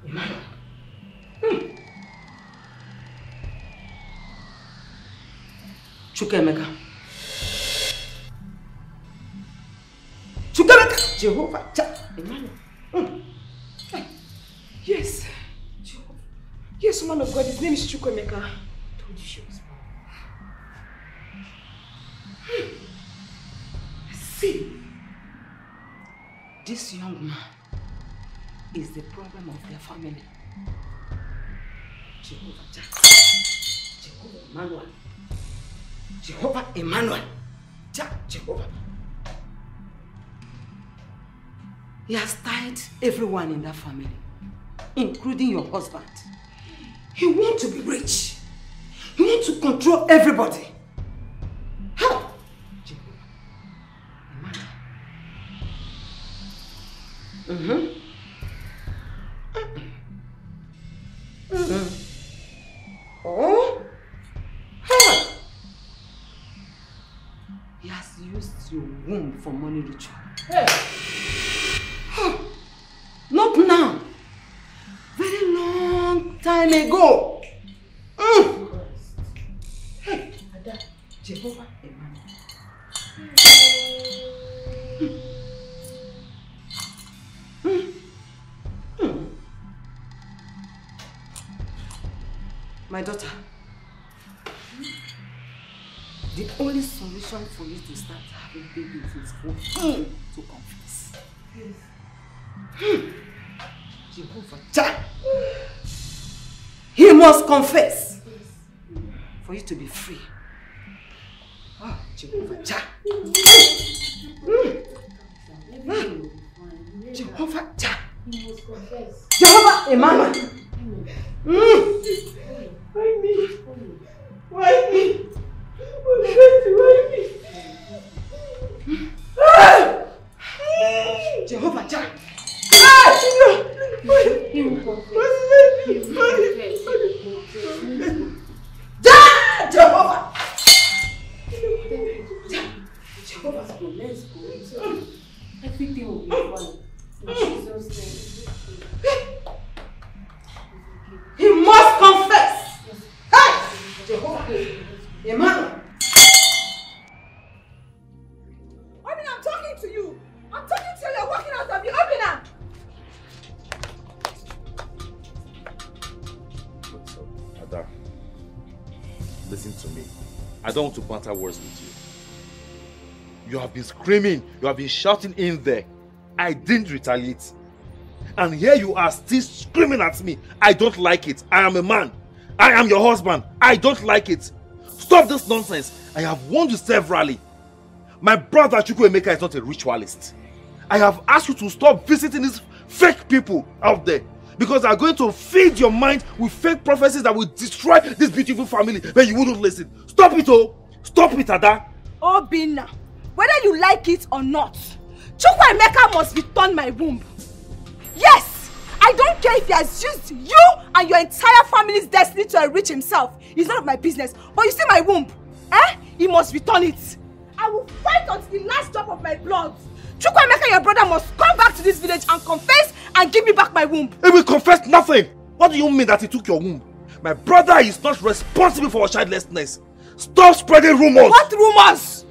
Emmanuel. Chukemeka. Jehovah. Emmanuel. Yes. Jehovah. Yes, man of God, his name is Chukwemeka. I told you she was born. See, this young man is the problem of their family. Jehovah Emmanuel. Jehovah Emmanuel. Jehovah. He has tied everyone in that family, including your husband. He wants to be rich. He wants to control everybody. How? Jehovah. Emmanuel. Oh? Huh. He has used your womb for money ritual. Hey. Huh. Not now. Very long time ago. Hey, Ada, Jehovah Emmanuel. My daughter, the only solution for you to start having babies is for him to confess. Jehovah Jah. He must confess for you to be free. Oh, Jehovah Jah. Jehovah Jah. Jehovah Emmanuel. Why me? Why me? Why me? Jehovah Jah. Jehovah. Jehovah, let's go. Everything will be fine. He must confess. Hey, Jehovah, Emmanuel. Open, I'm talking to you. I'm talking to you. You're walking out of you. Open up. What's up, Ada? Listen to me. I don't want to banter words with you. You have been screaming. You have been shouting in there. I didn't retaliate. And here you are still screaming at me. I don't like it. I am a man. I am your husband. I don't like it. Stop this nonsense. I have warned you severally. My brother Chukwuemeka is not a ritualist. I have asked you to stop visiting these fake people out there. Because they are going to feed your mind with fake prophecies that will destroy this beautiful family. But you wouldn't listen. Stop it, oh. Stop it, Ada. Obinna, whether you like it or not, Chukwuemeka must return my womb. Yes! I don't care if he has used you and your entire family's destiny to enrich himself. It's none of my business. But you see my womb? He must return it. I will fight until the last drop of my blood. Chukwuemeka, your brother, must come back to this village and confess and give me back my womb. He will confess nothing. What do you mean that he took your womb? My brother is not responsible for childlessness. Stop spreading rumors. What rumors?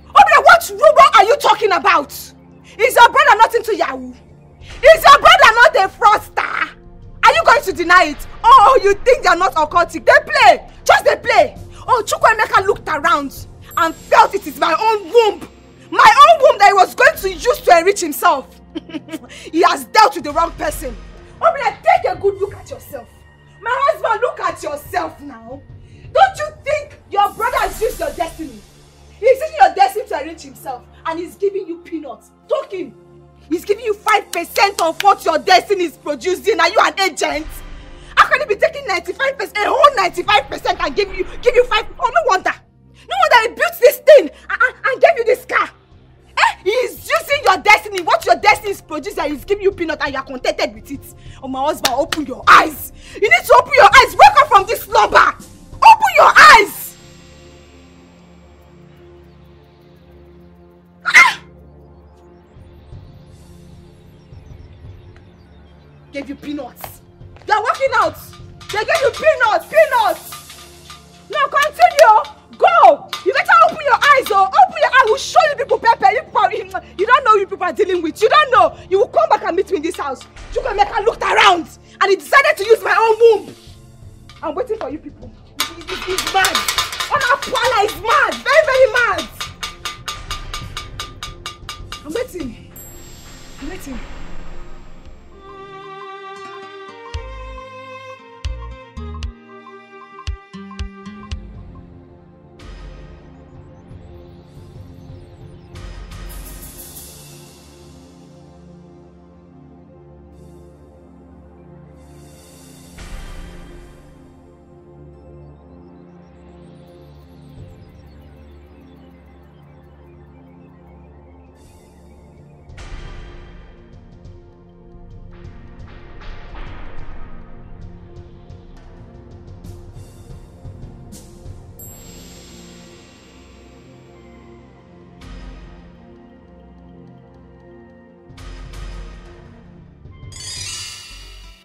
Obinna, what rumor are you talking about? Is your brother not into Yahoo? Is your brother not a fraudster? Are you going to deny it? Oh, you think they are not occultic? They play. Just they play. Oh, Chukwuemeka looked around and felt it is my own womb. My own womb that he was going to use to enrich himself. He has dealt with the wrong person. Obinna, take a good look at yourself. My husband, look at yourself now. Don't you think your brother has used your destiny? He's using your destiny to enrich himself and he's giving you peanuts. Talk him. He's giving you 5% of what your destiny is producing. Are you an agent? How can he be taking 95%, a whole 95% and give you 5? Oh, no wonder. No wonder he built this thing and gave you this car. He's using your destiny. What your destiny is producing, he's giving you peanut and you are contented with it. Oh, my husband, open your eyes. You need to open your eyes. Wake up from this slumber. Open your eyes. Gave you peanuts. They are working out. They gave you peanuts. No, continue. Go. You better open your eyes. Open your eyes. We'll show you people, Pepe. You don't know who you people are dealing with. You don't know. You will come back and meet me in this house. Chukwuemeka looked around and he decided to use my own womb. I'm waiting for you people. He's mad. Onapwala is mad. Very, very mad. I'm waiting.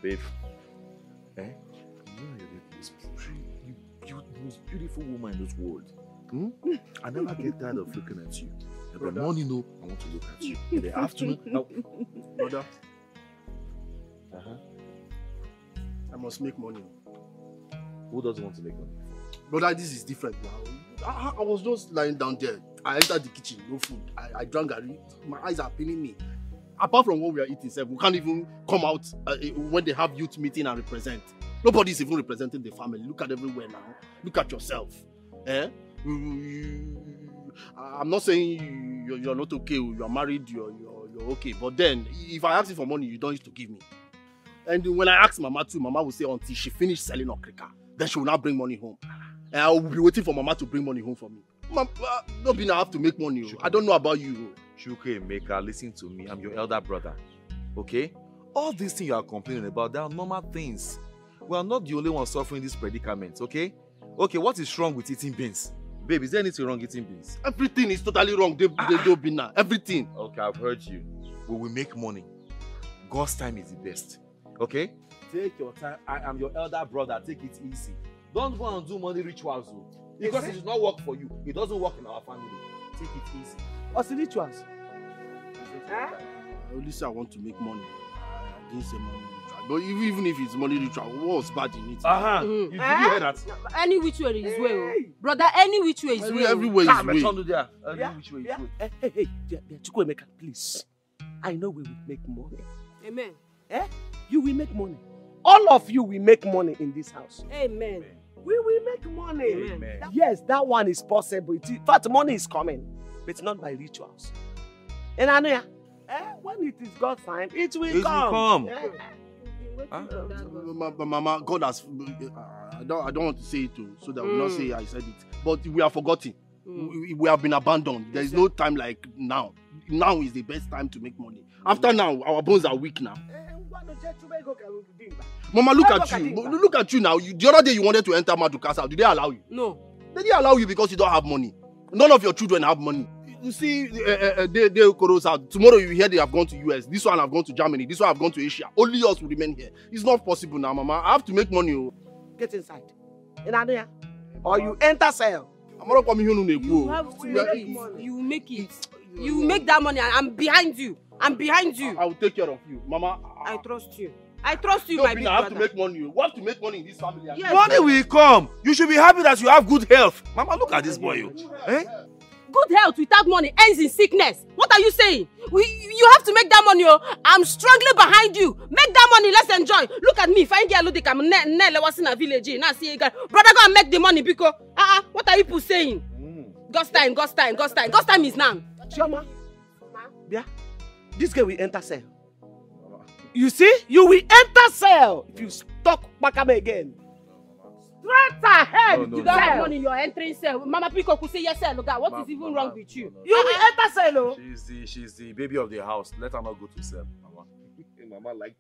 babe. Eh? You know you're the most beautiful woman in this world. Hmm? I never get tired of looking at you. In the morning, no, I want to look at you. In the afternoon, brother. I must make money. Who doesn't want to make money? Brother, this is different now. I was just lying down there. I entered the kitchen, no food. I drank garri. My eyes are paining me. Apart from what we are eating, we can't even come out when they have youth meeting and represent. Nobody is even representing the family. Look at everywhere now. Look at yourself. Eh? I'm not saying you're not okay. You are married. You're okay. But then, if I ask you for money, you don't used to give me. And when I ask Mama too, Mama will say until she finished selling okrika, then she will not bring money home. And I will be waiting for Mama to bring money home for me. Don't be now have to make money. I don't know about you. Shuke, Meka, listen to me. I'm your elder brother. Okay? All these things you are complaining about, they are normal things. We are not the only ones suffering this predicament, okay? Okay, what is wrong with eating beans? Babe, is there anything wrong eating beans? Everything is totally wrong. They don't be now. Everything. Okay, I've heard you. We will make money. God's time is the best. Okay? Take your time. I am your elder brother. Take it easy. Don't go and do money rituals. Because it does not work for you. It doesn't work in our family. Take it easy. What's the rituals? I only say I want to make money. I didn't say money ritual. But even if it's money ritual, what's bad in it? You hear that? Any which way is way. Brother, any which way is way. Every way is way. Any which way is way. Hey, Chukwemeka, please. I know we will make money. Amen. You will make money. All of you will make money in this house. Amen. We will make money. Amen. Yes, that one is possible. In fact, money is coming, but not by rituals. And I know, when it is God's time, it will come. Mama, God has. I don't want to say it too, so that we will not say I said it. But we are forgotten. We have been abandoned. There is no time like now. Now is the best time to make money. After now, our bones are weak now. Mama, look at you. Look at you now. The other day you wanted to enter Maduka's house. Did they allow you? No. They didn't allow you because you don't have money. None of your children have money. You see, they Koro's out. Tomorrow you hear they have gone to US. This one have gone to Germany. This one have gone to Asia. Only us will remain here. It's not possible now, Mama. I have to make money. Get inside. Or you enter cell. You have to make it. You make it. You make that money. I'm behind you. I'm behind you. I will take care of you, Mama. I trust you. I trust you, my big brother. I have to make money. We have to make money in this family. Yes. Money will come. You should be happy that you have good health. Mama, look at this boy. Eh? Good health without money ends in sickness. What are you saying? You have to make that money. I'm struggling behind you. Make that money. Let's enjoy. Look at me. If I get a look, I'm was in a village. Now see, brother, go and make the money because what are people saying? God's time, God's time, God's time. God's time is now. Chioma. Yeah. This girl will enter cell. You see? You will enter cell if you talk Bakame again. Straight ahead. You don't have money, you're entering cell. Mama Pico could say yes, cell. Look, what is even wrong with you? You will enter cell. She's the baby of the house. Let her not go to cell, Mama. Mama like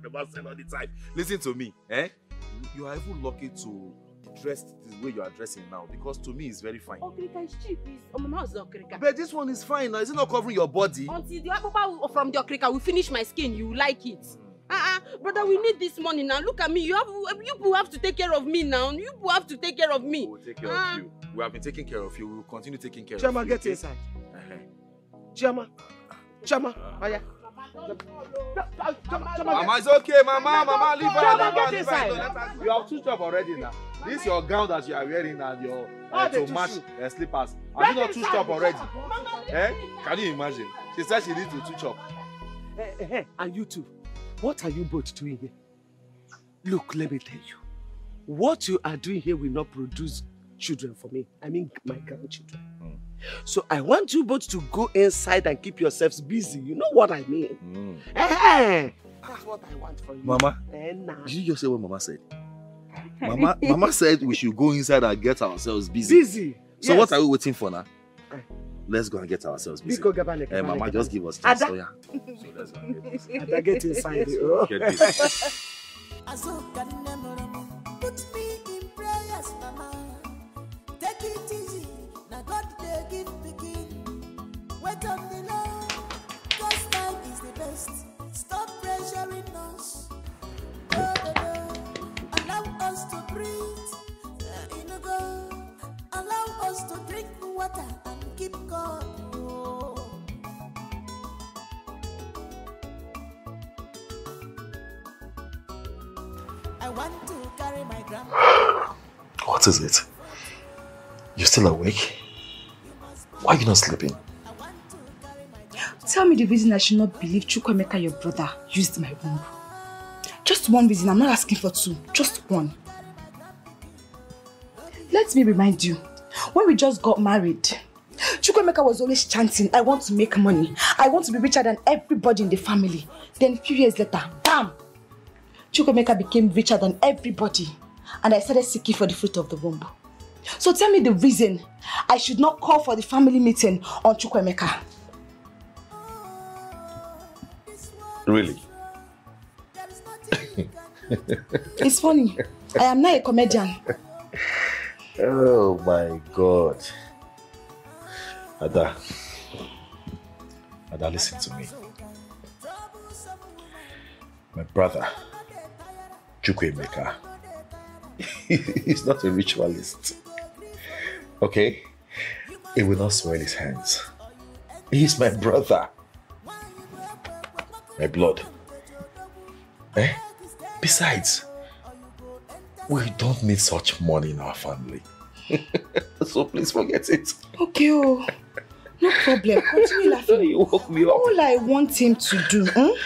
never cell all the time. Listen to me, eh? You are even lucky to dress the way you are dressing now because to me it's very fine. Okrika is cheap. Mama is Okrika. But this one is fine now. Is it not covering your body? Until the apple from the Okrika will finish my skin, you like it. Brother, we need this money now. Look at me. You have to take care of me now. You have to take care of me. We will take care of you. We have been taking care of you. We will continue taking care Chama, of you. Get inside. Chama. Aya. Mama, it's okay, Mama. Mama, leave her. Get inside. You have two jobs already now. This is your gown that you are wearing and your to match slippers. Have you not two stop already? Can you imagine? She said she needs to two chop. And you too. What are you both doing here? Look, let me tell you. What you are doing here will not produce children for me. I mean my grandchildren. So I want you both to go inside and keep yourselves busy. You know what I mean? That's what I want for you. Mama, did you just say what Mama said? Mama said we should go inside and get ourselves busy. So yes. What are we waiting for now? Let's go and get ourselves busy. Mama, just give us time. So, yeah. So let's go and get this. Ada get inside. Get this. Put me in prayers, Mama. Take it easy. Now God they give begin. Wait on the Lord. God's time is the best. Stop pressuring us. water and keep calm. Oh. I want to carry my grandma. What is it? You're still awake? Why are you not sleeping? Tell me the reason I should not believe Chukwemeka, your brother, used my womb. Just one reason. I'm not asking for two. Just one. Let me remind you, when we just got married, Chukwemeka was always chanting, I want to make money. I want to be richer than everybody in the family. Then a few years later, bam! Chukwemeka became richer than everybody. And I started seeking for the fruit of the womb. So tell me the reason I should not call for the family meeting on Chukwemeka. Really? It's funny. I am not a comedian. Oh my God. Ada, listen to me. My brother, Chukwemeka, he's not a ritualist. Okay? He will not soil his hands. He's my brother. My blood. Besides, we don't need such money in our family. So please forget it. Okay, oh. No problem. Continue laughing. You woke me up. All I want him to do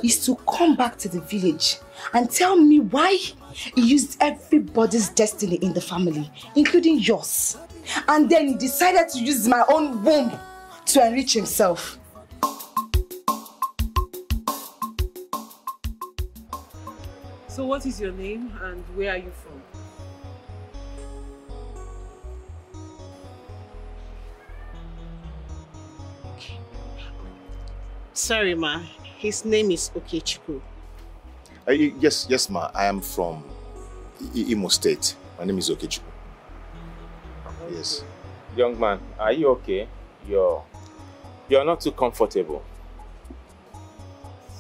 is to come back to the village and tell me why he used everybody's destiny in the family, including yours. And then he decided to use my own womb to enrich himself. So what is your name and where are you from? Sorry, ma. His name is Okechukwu. Yes, ma. I am from Imo State. My name is Okechukwu. Yes. Young man, are you okay? You're not too comfortable.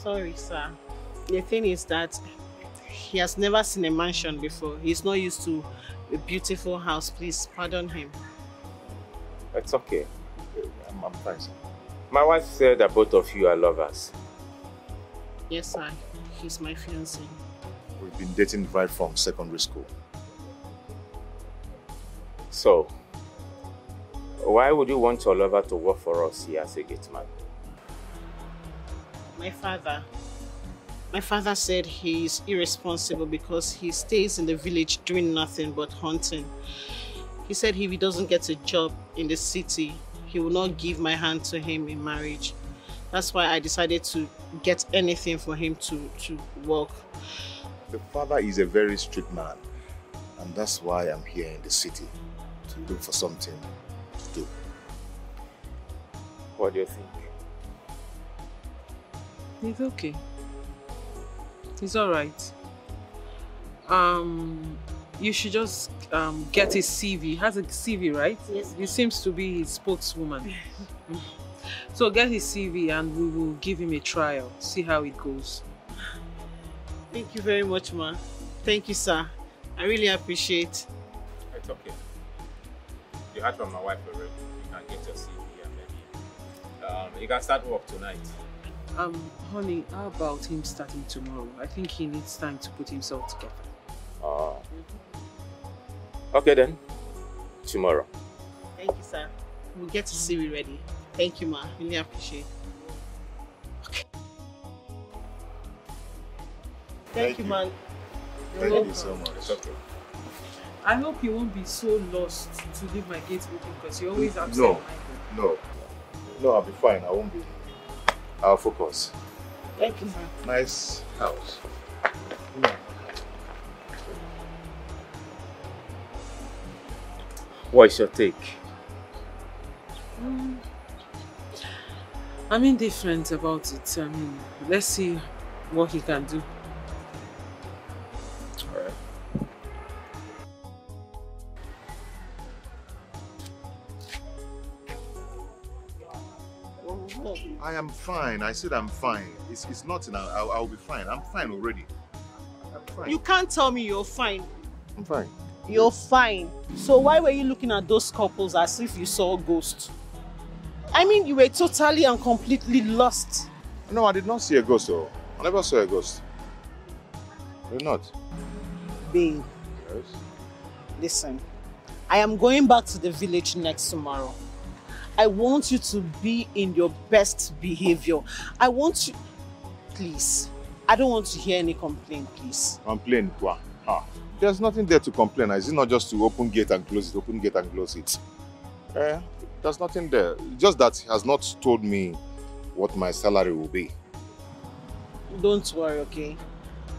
Sorry, sir. The thing is that he has never seen a mansion before. He's not used to a beautiful house. Please pardon him. It's okay. I'm fine, sir. My wife said that both of you are lovers. Yes, sir. He's my fiancé. We've been dating right from secondary school. So, why would you want your lover to work for us here as a gate man? My father said he's irresponsible because he stays in the village doing nothing but hunting. He said if he doesn't get a job in the city, he will not give my hand to him in marriage. That's why I decided to get anything for him to work. The father is a very strict man, and that's why I'm here in the city, to look for something to do. What do you think? It's okay. It's all right. You should just get his CV. He has a CV, right? Yes. He seems to be his spokeswoman. So get his CV and we will give him a trial. See how it goes. Thank you very much, ma. Thank you, sir. I really appreciate. It's okay. You heard from my wife already. You can get your CV and maybe you can start work tonight. Honey, how about him starting tomorrow? I think he needs time to put himself together. Okay then. Tomorrow. Thank you, sir. We'll get to CV ready. Thank you, ma. Really appreciate it. Okay. Thank you, man. Thank you so much. It's okay. I hope you won't be so lost to leave my gate open because you always upset No, I'll be fine. I won't be. I'll focus. Thank you, sir. Nice house. What's your take? I'm indifferent about it. Let's see what he can do. Alright. I am fine. I said I'm fine. It's nothing. I'll be fine. I'm fine already. I'm fine. You can't tell me you're fine. I'm fine. You're fine. So why were you looking at those couples as if you saw a ghost? I mean, you were totally and completely lost. No, I did not see a ghost, though. I never saw a ghost. I did not. Babe. Yes? Listen, I am going back to the village next tomorrow. I want you to be in your best behavior. I want you... Please. I don't want to hear any complaint, please. Complain, quoi? There's nothing there to complain. Is it not just to open gate and close it, open gate and close it? There's nothing there. Just that he has not told me what my salary will be. Don't worry, okay?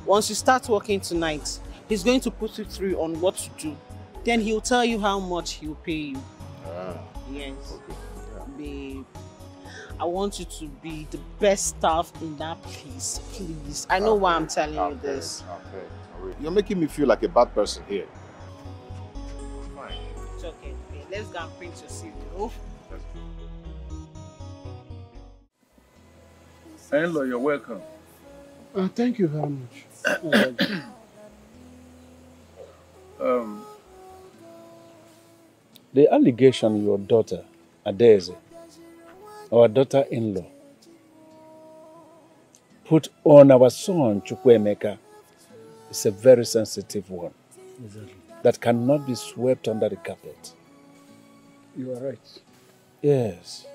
Once you start working tonight, he's going to put you through on what to do. Then he'll tell you how much he'll pay you. Yes. Okay. Yeah. Babe, I want you to be the best staff in that place, please. I know why I'm telling you this. Okay. You're making me feel like a bad person here. Fine. It's okay. Let's go and print your CV. Oh. Hello, you're welcome. Thank you very much. The allegation your daughter, Adeze, our daughter-in-law, put on our son, Chukwuemeka, is a very sensitive one. Exactly. That cannot be swept under the carpet. You are right. Yes.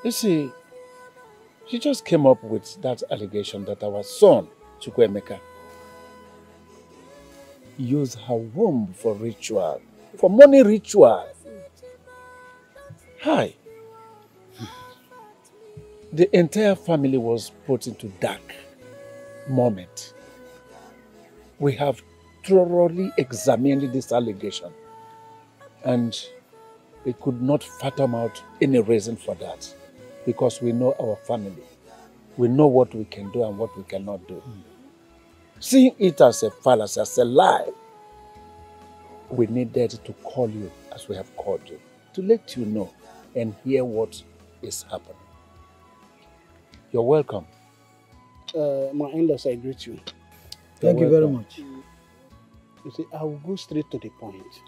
You see, she just came up with that allegation that our son, Chukwuemeka, used her womb for ritual, for money ritual. Hi. The entire family was put into dark moment. We have thoroughly examined this allegation and we could not fathom out any reason for that because we know our family. We know what we can do and what we cannot do. Seeing it as a fallacy, as a lie, we needed to call you as we have called you, to let you know and hear what is happening. You're welcome. My in-laws, I greet you. Thank you very much. You see, I will go straight to the point.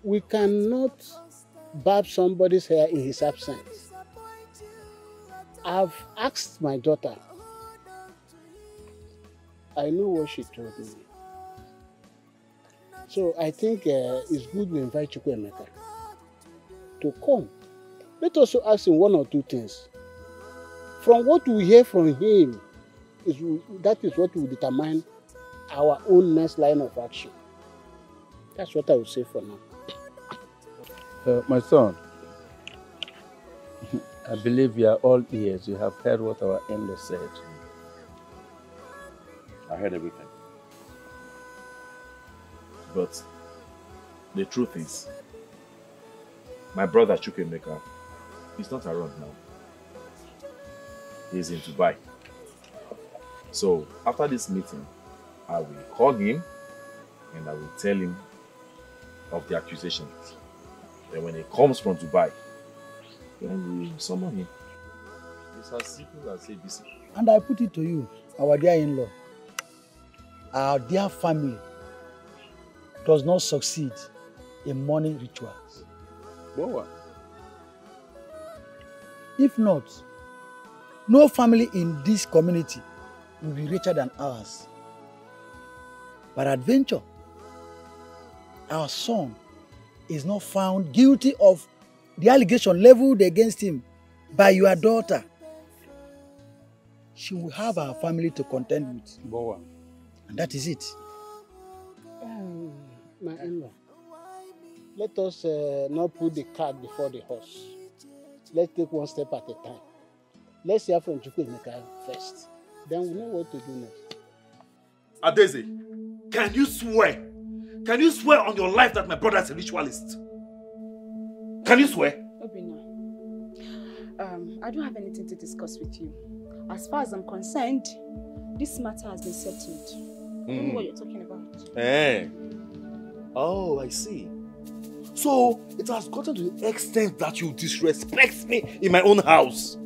We cannot barb somebody's hair in his absence. I've asked my daughter. I know what she told me. So I think it's good we invite Chukwuemeka to come. Let us also ask him one or two things. From what we hear from him, that is what will determine our own next line of action. That's what I would say for now. My son, I believe you are all ears. You have heard what our in-law said. I heard everything. But the truth is, my brother Chukwuemeka is not around now. He's in Dubai. So after this meeting, I will call him and I will tell him of the accusation. Then when he comes from Dubai, then we summon him. It's as simple as ABC. And I put it to you, our dear in-law, our dear family does not succeed in money rituals. Boa. If not, no family in this community will be richer than ours. But adventure, our son is not found guilty of the allegation leveled against him by your daughter. She will have our family to contend with. Boa. And that is it. My in-law, let us not put the cart before the horse. Let's take one step at a time. Let's hear from Chukwuemeka first. Then we know what to do next. Adeze, can you swear? Can you swear on your life that my brother is a ritualist? Can you swear? Obina, I don't have anything to discuss with you. As far as I'm concerned, this matter has been settled. I don't know what you're talking about. Eh. Oh, I see. So, it has gotten to the extent that you disrespect me in my own house.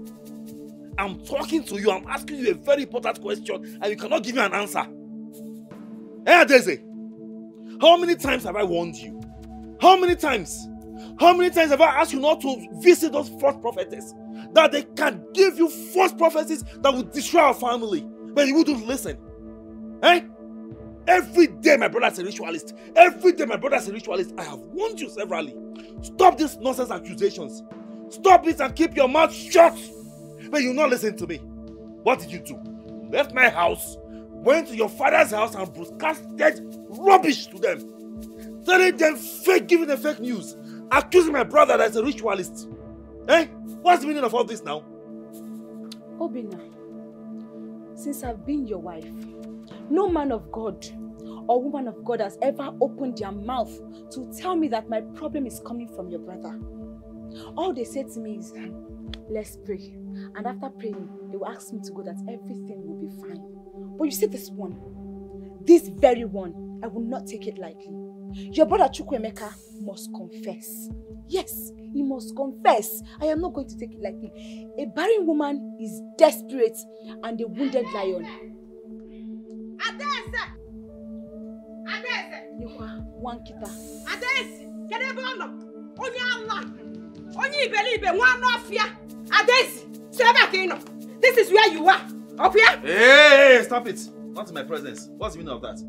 I'm talking to you, I'm asking you a very important question, and you cannot give me an answer. Hey, Adeze, how many times have I warned you? How many times? How many times have I asked you not to visit those false prophetess? That they can give you false prophecies that will destroy our family. But you wouldn't listen. Eh? Every day my brother is a ritualist. Every day my brother is a ritualist. I have warned you severally. Stop these nonsense accusations. Stop it and keep your mouth shut. But you not listen to me. What did you do? You left my house, went to your father's house and broadcasted rubbish to them. Telling them giving them fake news. Accusing my brother that is a ritualist. Eh? What's the meaning of all this now? Obina, since I've been your wife, no man of God or woman of God has ever opened their mouth to tell me that my problem is coming from your brother. All they say to me is, let's pray. And after praying, they will ask me to go that everything will be fine. But you see this very one, I will not take it lightly. Your brother Chukwuemeka must confess. Yes, he must confess. I am not going to take it lightly. A barren woman is desperate and a wounded lion. Adese! One kita. Adese! Kenegono! Onye Allah! Onye ibelibe one ofia! Adese! Sebakino! This is where you are! Up here? Hey, stop it! Not in my presence. What's the meaning of that?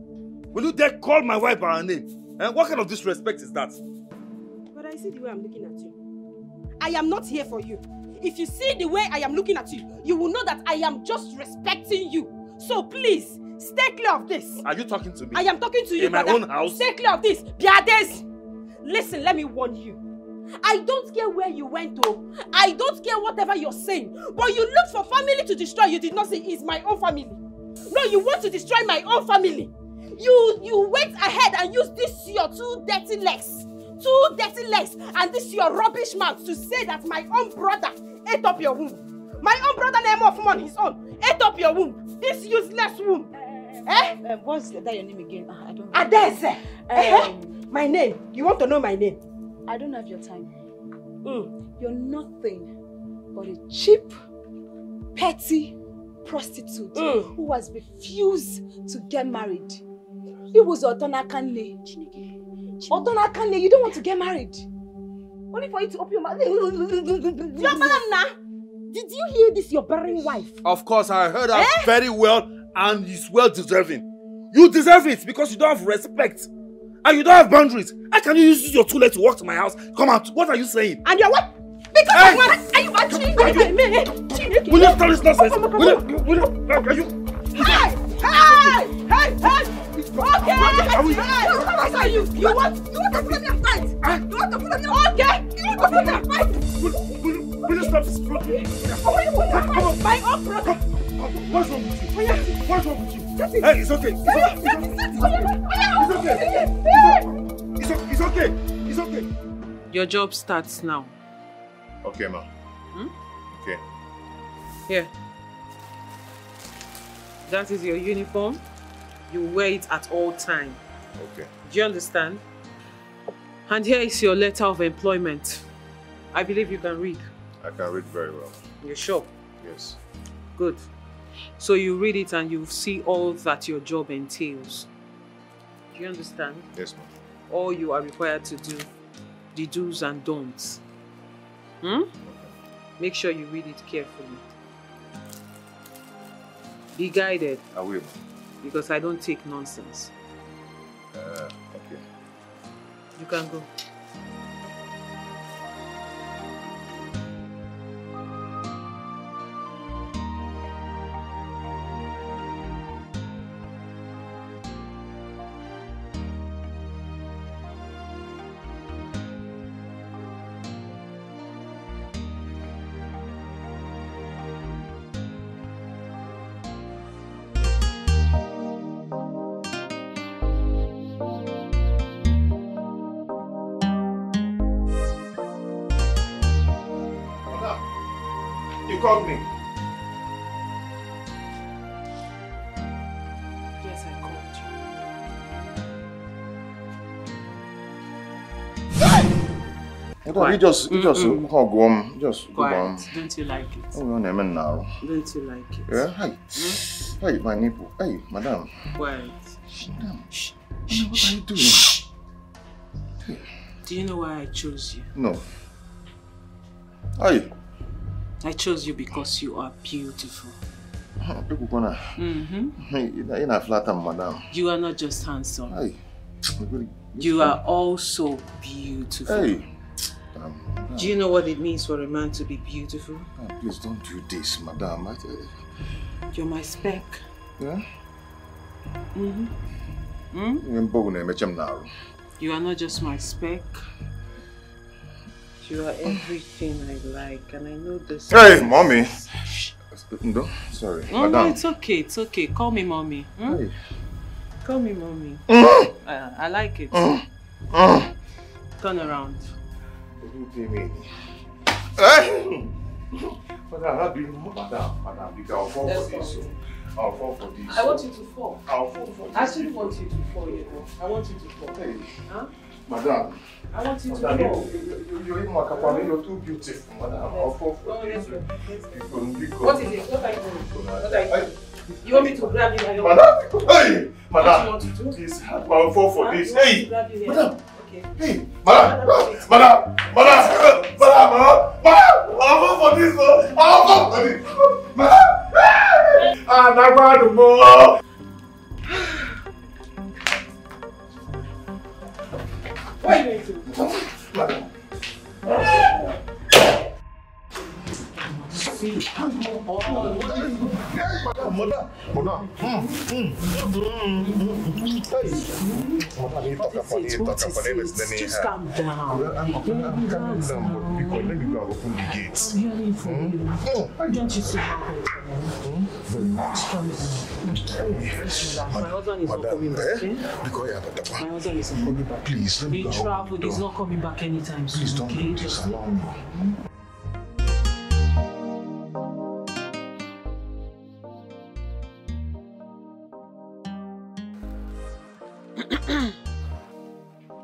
Will you dare call my wife by her name? And what kind of disrespect is that? But I see the way I'm looking at you. I am not here for you. If you see the way I am looking at you, you will know that I am just respecting you. So please, stay clear of this. Are you talking to me? I am talking to you, in my brother. own house? Stay clear of this. Biades! Listen, let me warn you. I don't care where you went to. I don't care whatever you're saying. But you look for family to destroy. You did not say it's my own family. No, you want to destroy my own family. You went ahead and used this your two dirty legs, and this your rubbish mouth to say that my own brother ate up your womb. My own brother named Ofman on his own ate up your womb. This useless womb. What's that your name again? I don't know. Adese. My name. You want to know my name? I don't have your time. You're nothing but a cheap, petty prostitute who has refused to get married. It was Otonakane. Otonakane, you don't want to get married. Only for you to open your mouth. Did you hear this, your barren wife? Of course, I heard her very well, and it's well deserving. You deserve it because you don't have respect. And you don't have boundaries. How can you use your 2 legs to walk to my house? Come out. What are you saying? And you're what? Because of what? Are you watching? Will you stop this nonsense? Will you? Are you? Hey! Okay! You want to put on your fight? You want to put on your okay? You want to put on your fight? Will you stop this? My own brother. What's wrong with you? What's wrong with you? Hey, it's okay. It's okay. It's okay. Your job starts now. Okay, ma. Okay. Here. That is your uniform. You wear it at all time. Okay. Do you understand? And here is your letter of employment. I believe you can read. I can read very well. You're sure? Yes. Good. So you read it and you see all that your job entails. Do you understand? Yes, ma'am. All you are required to do, the do's and don'ts. Make sure you read it carefully. Be guided. I will. Because I don't take nonsense. Okay. You can go. You called me. Yes, I called you. You just go home. Just go home. Don't you like it? Oh, your name now. Don't you like it? Yeah. Hey, my nipple. Hey, madam. Quiet. Shh. What are you doing? Shh. Do you know why I chose you? No. Hey. I chose you because you are beautiful. Mm-hmm. You're not flattering, madam. You are not just handsome. Hey. You are also beautiful. Hey. Do you know what it means for a man to be beautiful? Oh, please don't do this, madam. You're my spec. Yeah? Mm-hmm. You are not just my spec. You are everything I like, and I know this. Hey, mommy. No, sorry, oh, madam. No, it's okay. It's okay. Call me mommy. Hmm? Hey. Call me mommy. I like it. Turn around. What do you mean? Hey! Madam, you can fall for this. I'll fall for this. I want you to fall. I'll fall for this. I actually want you to fall, you know. I want you to fall. Hey. Huh? Madam. I want you to Madam, fall. You're in Makapale, you're too beautiful, madam. I'll fall for this. What is it? What are you doing? What are you doing? You want me to grab you by your Madam, hey! Madam, what do you want to do? Please, I'll fall for this. Hey! Madam! Okay. Hey! Madam! I'll fall for this, I'll fall for this! Madam! More! What are you doing to? Madam. Just calm down. I'm calming down, but because let me go and open the gates. Why don't you see how my husband is not coming back. My husband is not coming back. Please, let me go. He traveled, he's not coming back anytime soon. Please don't do this, allow me.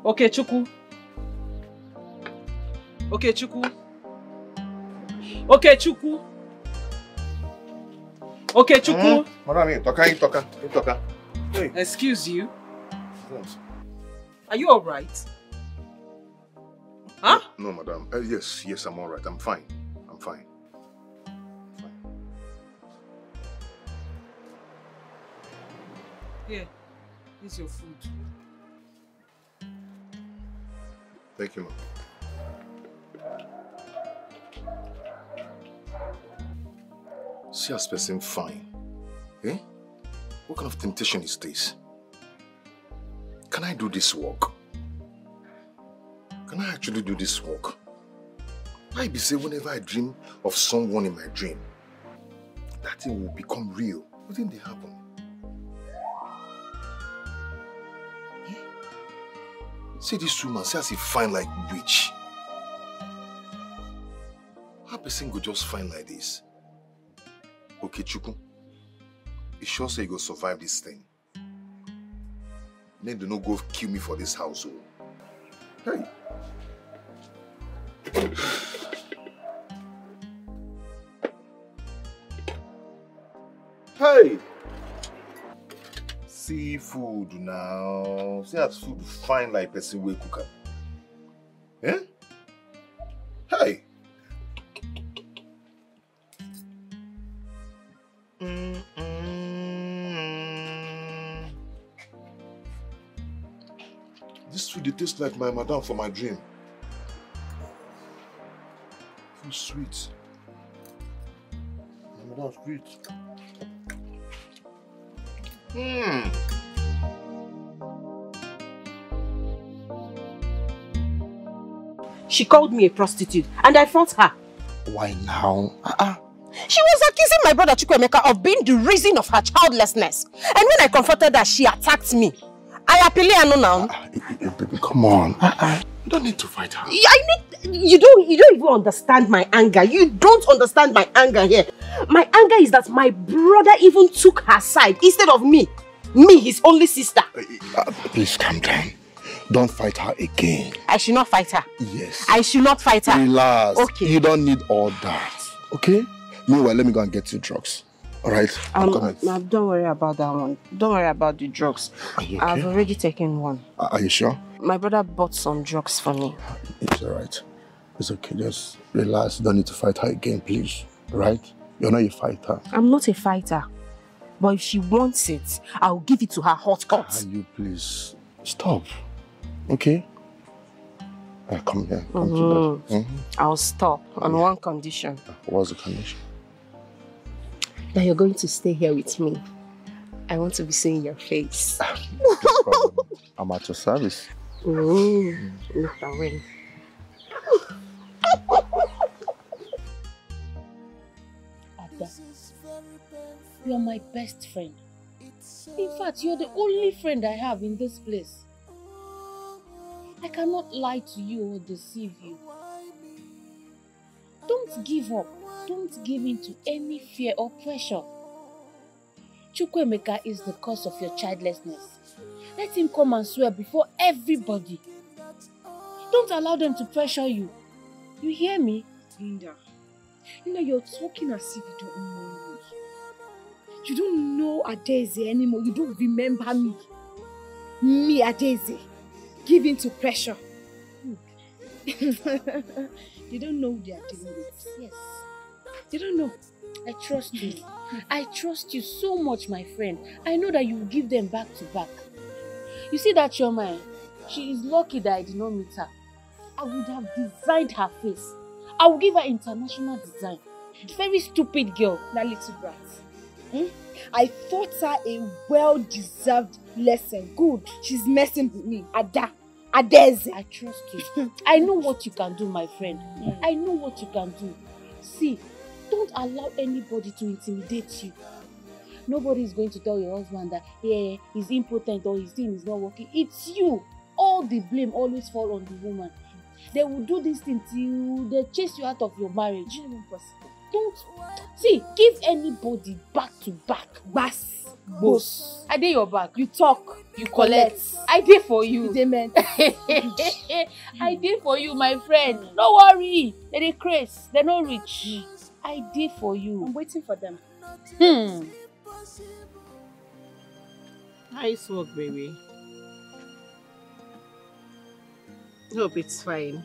Okay, Chuku. Okay, Chuku. Okay, Chuku. Okay, Chuku. Madam, talk. Hey. Excuse you. Are you alright? Huh? No, madam. Yes, I'm alright. I'm fine. Here, here's your food. Thank you, ma'am. See as person fine. Eh? What kind of temptation is this? Can I do this work? Can I actually do this work? Why be say whenever I dream of someone in my dream, that thing will become real? Wouldn't they happen? See this woman, see as he fine like witch. How person go just fine like this? Okay, Chuku. You sure say you go survive this thing? Then do not go kill me for this household. Hey. Hey. Seafood now. See as food fine like person wey cook am. Eh? Hey. This food it tastes like my madam for my dream. So sweet. My madam sweet. She called me a prostitute and I fought her. Why now? She was accusing my brother Chukwuemeka of being the reason of her childlessness. And when I confronted her, she attacked me. I appeal now. Baby, come on. You don't need to fight her. You don't even understand my anger. You don't understand my anger here. My anger is that my brother even took her side instead of me. Me, his only sister. Please calm down. Don't fight her again. I should not fight her. Yes. I should not fight her. Relax. Okay. You don't need all that. Okay? Meanwhile, let me go and get you drugs. All right, I'm coming. Don't worry about that one. Don't worry about the drugs. Are you okay? I've already taken one. Are you sure? My brother bought some drugs for me. It's all right. It's okay. Just relax. Don't need to fight her again, please. Right? You're not a fighter. I'm not a fighter. But if she wants it, I'll give it to her hot cut. Can you please stop? Okay? Come here. Come to bed. I'll stop on one condition. What's the condition? That you're going to stay here with me. I want to be seeing your face. No problem. I'm at your service. Look away. Ada, you're my best friend. In fact, you're the only friend I have in this place. I cannot lie to you or deceive you. Don't give up. Don't give in to any fear or pressure. Chukwuemeka is the cause of your childlessness. Let him come and swear before everybody. Don't allow them to pressure you. You hear me? Linda, you're talking as if you don't know me. You don't know Adeze anymore. You don't remember me. Me, Adeze. Give in to pressure. They don't know who they are dealing with. Yes. They don't know. I trust you. I trust you so much, my friend. I know that you will give them back to back. You see that Chioma? She is lucky that I did not meet her. I would have designed her face. I will give her international design. Very stupid girl. That little brat. I taught her a well-deserved lesson. Good. She's messing with me. Adeze. I trust you. I know what you can do, my friend. I know what you can do. See, don't allow anybody to intimidate you. Nobody is going to tell your husband that he's impotent or his thing is not working. It's you. All the blame always falls on the woman. They will do this thing till they chase you out of your marriage. Don't. See, give anybody back to back. Boss. I did your back. You talk. You collect. I did for you. I did for you, my friend. Don't worry. They're crazy. They're not rich. I did for you. I'm waiting for them. Nice work, baby. Hope it's fine.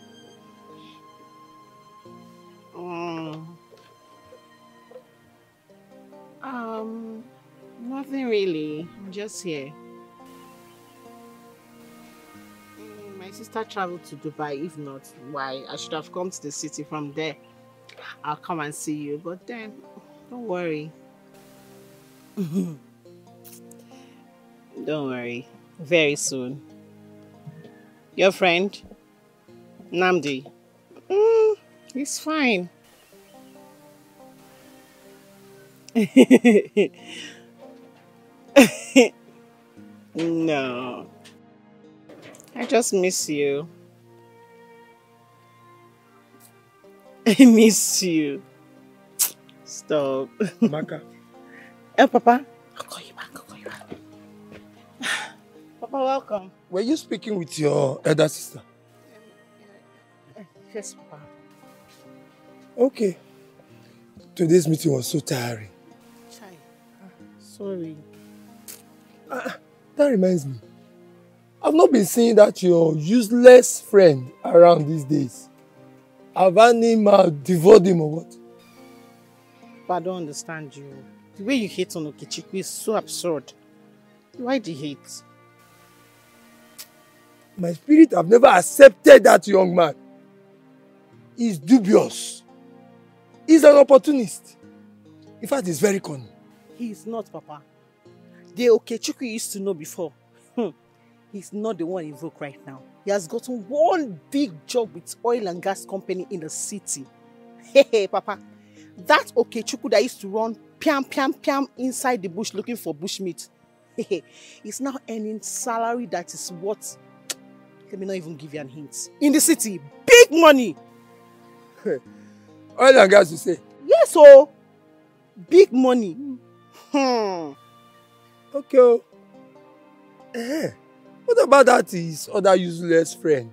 Nothing really. I'm just here. My sister traveled to Dubai. If not, why? I should have come to the city from there. I'll come and see you. But then, don't worry. Don't worry. Very soon. Your friend, Namdi. He's fine. No. I just miss you. I miss you. Stop. Maka. Papa. I'll call you back. Papa, welcome. Were you speaking with your elder sister? Yes, Papa. Okay. Today's meeting was so tiring. Sorry. That reminds me. I've not been seeing that your useless friend around these days. Have Anima devoured him or what? But I don't understand you. The way you hate on Okechukwu is so absurd. Why do you hate? My spirit have never accepted that young man. He's dubious. He's an opportunist. In fact, he's very cunning. He is not, Papa. The Okechukwu you used to know before. He's not the one invoked right now. He has gotten one big job with oil and gas company in the city. Hey, Papa. That Okechukwu that used to run piam inside the bush looking for bushmeat. He's now earning salary that is what? Let me not even give you an hint. In the city, big money. Oil and gas, you say? Yes, oh. Big money. Okay. What about that his other useless friend?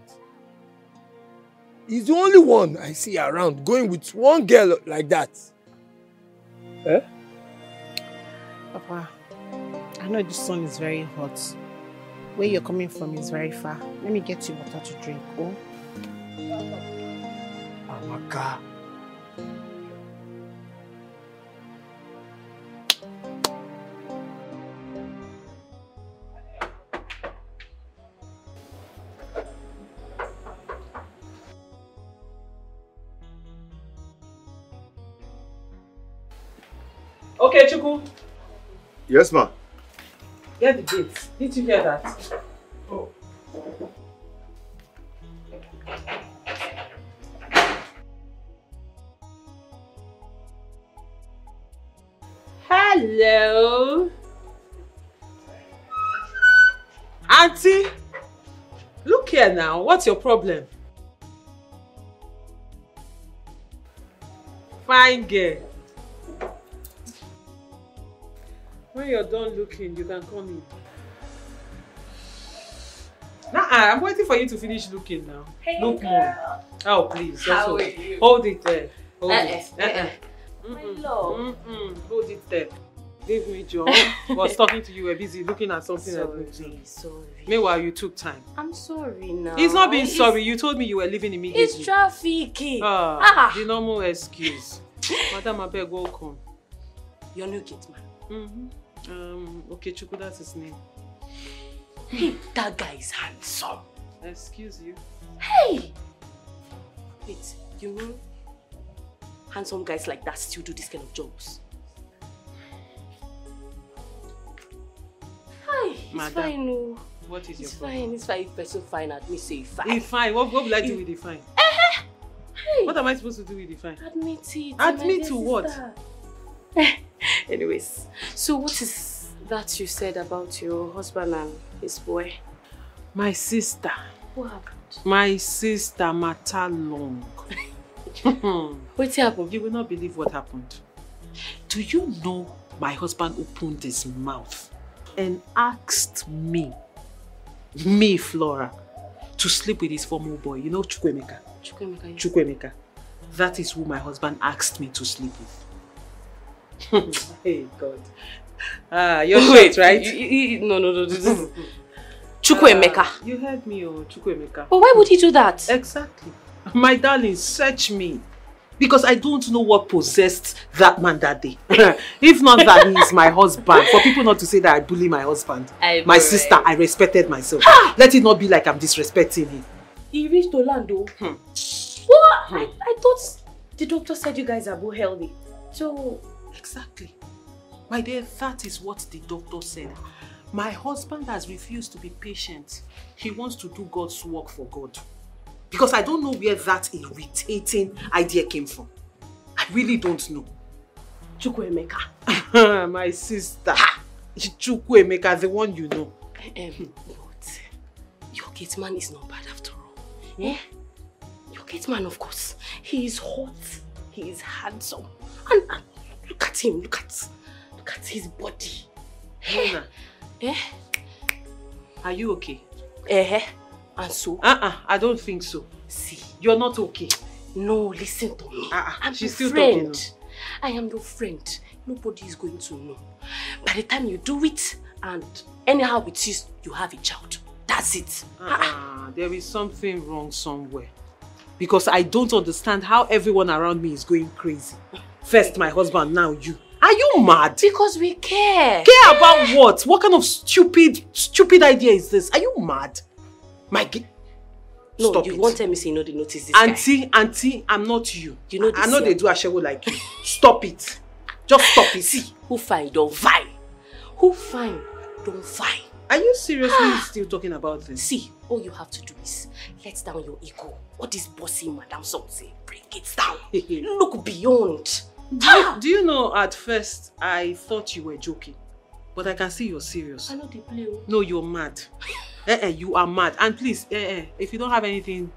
He's the only one I see around going with one girl like that. Papa, I know the sun is very hot. Where you're coming from is very far. Let me get you water to drink, oh? Amaka. Okay, Chuku. Yes, ma. Get the dates. Did you hear that? Oh. Hello. Auntie, look here now. What's your problem? Fine girl. When you're done looking, you can come in. I'm waiting for you to finish looking now. Hey, look girl. more. Oh, please. How are you? Hold it there. Hold it. My love. Hold it there. Leave me, John. Was talking to you. We're busy looking at something. Sorry. Meanwhile, you took time. I'm sorry now. It's not being sorry. You told me you were leaving immediately. It's traffic. The normal excuse. Madam Abeg, welcome. Your new gate man. Okay, Chuku, that's his name. Hey, that guy is handsome. Excuse you. Hey! Wait, you mean handsome guys like that still do this kind of jobs? Hi, it's Madam, fine. No. What is your It's problem? fine. It's fine. If person fine at me, say fine. It's fine. What will I do with the fine? Hey. What am I supposed to do with the fine? Admit it. Admit to what? Anyways, so what is that you said about your husband and his boy? My sister. What happened? My sister matter long. What happened? You will not believe what happened. Do you know my husband opened his mouth and asked me, Flora, to sleep with his former boy? You know Chukwemeka? Chukwemeka. That is who my husband asked me to sleep with. Hey God. You're Wait, short, right? No. This is Chukwemeka. You heard me, Chukwemeka. But why would he do that? Exactly. My darling, search me. Because I don't know what possessed that man that day. If not that he is my husband. For people not to say that I bully my husband. My sister, I respected myself. Let it not be like I'm disrespecting him. He reached Orlando. What? I thought the doctor said you guys are both healthy. So... Exactly. My dear, that is what the doctor said. My husband has refused to be patient. He wants to do God's work for God. Because I don't know where that irritating idea came from. I really don't know. Chukwemeka. My sister. Chukwemeka, the one you know. But your gate man is not bad after all. Eh? Your gate man, of course. He is hot. He is handsome. And look at him. Look at his body. Nona. Are you okay? And so? I don't think so. See. You're not okay. No, listen to me. I'm She's your still friend. talking. I am your friend. Nobody is going to know. By the time you do it, and anyhow it is, you have a child. That's it. There is something wrong somewhere. Because I don't understand how everyone around me is going crazy. First my husband, now you. Are you mad? Because we care. Care about what? What kind of stupid idea is this? Are you mad? No, Stop you it. won't tell me say you know they notice this guy. Auntie, I'm not you. You know I know they do a show like you. Stop it. Just stop it. See, who fine don't fine. Who fine don't fine. Are you seriously still talking about this? See, all you have to do is let down your ego. What this bossy madam song say, bring it down. Look beyond. Do you know, at first, I thought you were joking. But I can see you're serious. I know they play. No, you're mad. You are mad. And please, if you don't have anything,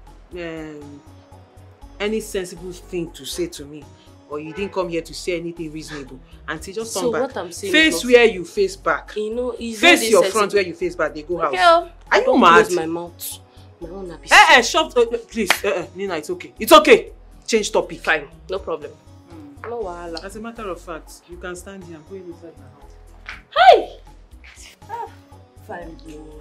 any sensible thing to say to me, or you didn't come here to say anything reasonable, Auntie, just turn back. What I'm saying face where you face back. You know, face your front where you face back. They go house. Girl, are you don't mad? Close my mouth. My own happy. Shut please. Nina, it's okay. It's okay. Change topic. Fine, no problem. No wahala. As a matter of fact, you can stand here and go inside my house. Hi! Fine girl.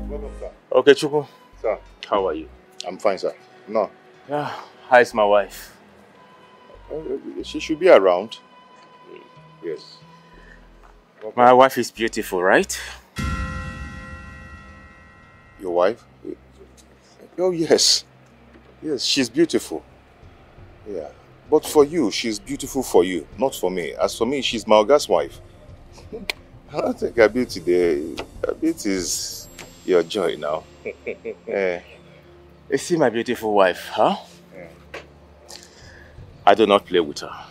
Welcome, sir. Okay, Chuku. Sir. How are you? I'm fine, sir. No. Yeah. How's my wife? She should be around. Yes. My wife is beautiful, right? Your wife? Oh, yes. Yes, she's beautiful. Yeah. But for you, she's beautiful for you, not for me. As for me, she's my Oga's wife. I don't think her beauty there. Her beauty is your joy now. You see my beautiful wife, huh? I do not play with her.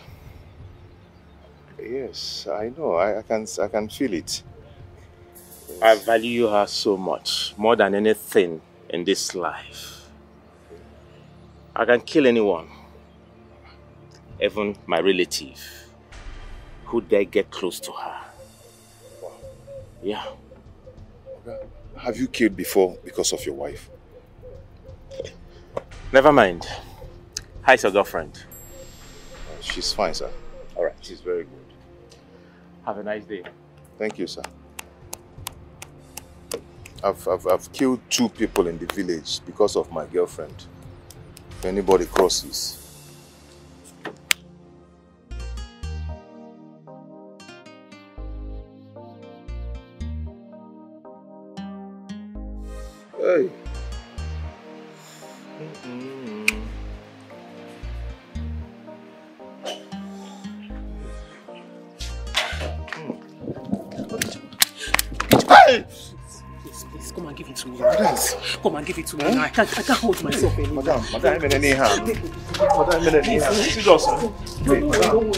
Yes, I know. I can feel it. Yes. I value her so much, more than anything in this life. I can kill anyone, even my relative, who dare get close to her. Wow. Yeah. Okay. Have you killed before because of your wife? Never mind. How's your girlfriend? She's fine, sir. All right. She's very good. Have a nice day. Thank you, sir. I've killed 2 people in the village because of my girlfriend. If anybody crosses. Hey. Hey! Please, come and give it to me. Please, come and give it to me. I can't hold myself anymore. Madam, I'm in any harm. Madam, I'm in any harm. Serious. Wait, madam.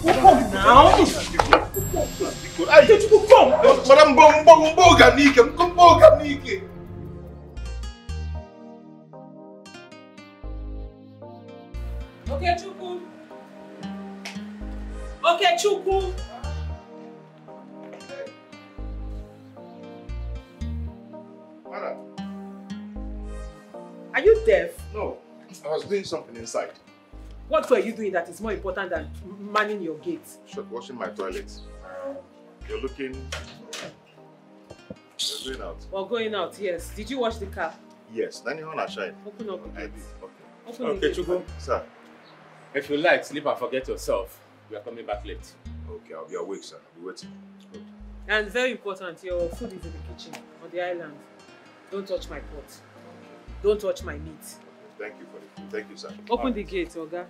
Come now. Madam, Boganike. Okay, Chuku. Okay, Chuku. Are you deaf? No, I was doing something inside. What were you doing that is more important than manning your gate? Washing my toilet. You're looking... You're going out. Or going out, yes. Did you wash the car? Yes. Then you want to shine. Open up the gate. Okay. Open the gate. Chuku. Sir. If you like, sleep and forget yourself. We are coming back late. Okay, I'll be awake, sir. I'll be waiting. Good. And very important, your food is in the kitchen on the island. Don't touch my pot. Don't touch my meat. Thank you for the food. Thank you, sir. Open the gate, Oga.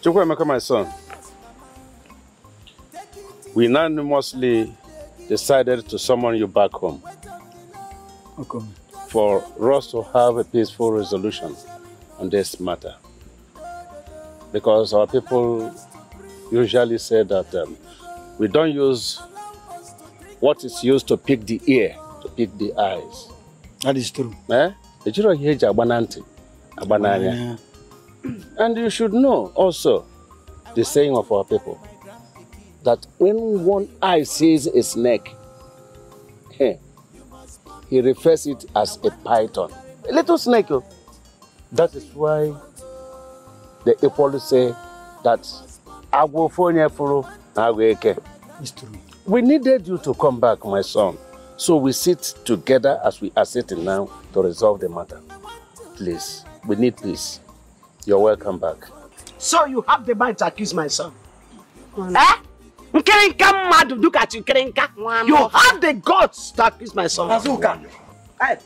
Chukwemeka, my son, we unanimously decided to summon you back home. Okay. For us to have a peaceful resolution on this matter. Because our people usually say that we don't use what is used to pick the ear, to pick the eyes. That is true. And you should know also the saying of our people, that when one eye sees a snake, he refers it as a python. A little snake. That is why the people say that it's true. We needed you to come back, my son. So we sit together as we are sitting now to resolve the matter. Please, we need peace. You're welcome back. So you have the mind to accuse my son? Eh? Look at you, Kerenka. You have the guts to accuse my son. Azuka,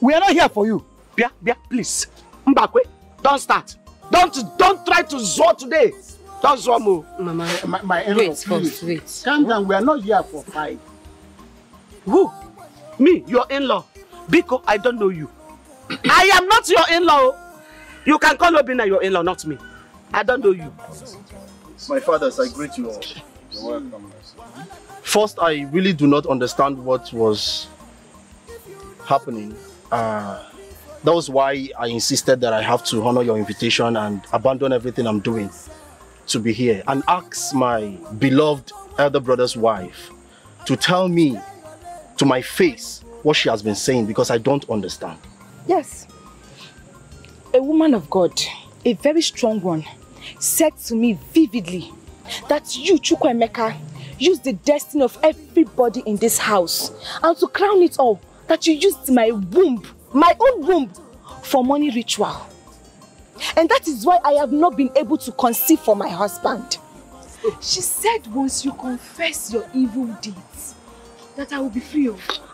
we are not here for you. Bia, please. Mbakwe, don't start. Don't try to zoe today. Don't zoe mo. Mama, my in-law, wait. Calm down, we are not here for fight. Who? Me, your in-law. Biko, I don't know you. I am not your in-law. You can call Obina your in-law, not me. I don't know you. My fathers, I greet you all. You're welcome. First, I really do not understand what was happening. That was why I insisted that I have to honor your invitation and abandon everything I'm doing to be here and ask my beloved elder brother's wife to tell me to my face what she has been saying, because I don't understand. Yes. A woman of God, a very strong one, said to me vividly that you, Chukwemeka, used the destiny of everybody in this house, and to crown it all, that you used my womb, my own womb, for money ritual. And that is why I have not been able to conceive for my husband. She said once you confess your evil deeds, that I will be free,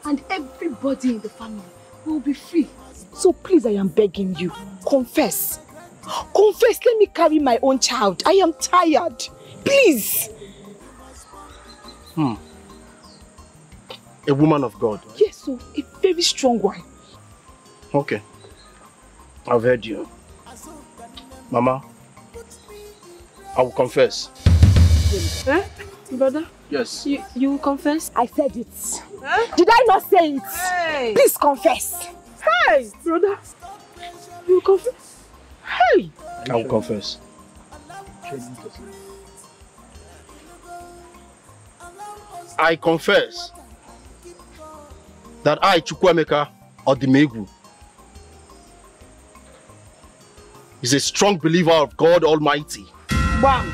and everybody in the family will be free. So please, I am begging you, confess. Confess, let me carry my own child. I am tired. Please. A woman of God. Yes, so a very strong one. Okay. I've heard you. Mama, I will confess. Eh? Brother? Yes. You will confess? I said it. Huh? Did I not say it? Hey. Please confess. Hey, brother. You will confess? Hey. I will confess. I confess that I, Chukwemeka Odimegu, is a strong believer of God Almighty. Bam.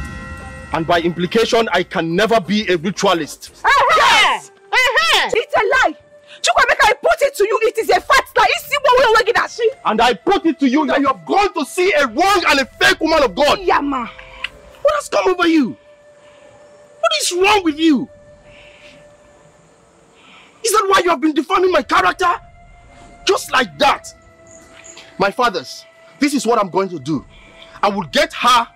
And by implication, I can never be a ritualist. Yes! It's a lie! Chukwemeka, I put it to you, it is a fact that and I put it to you that you have gone to see a wrong and a fake woman of God. Yama. What has come over you? What is wrong with you? Is that why you have been defaming my character? Just like that. My fathers, this is what I'm going to do. I will get her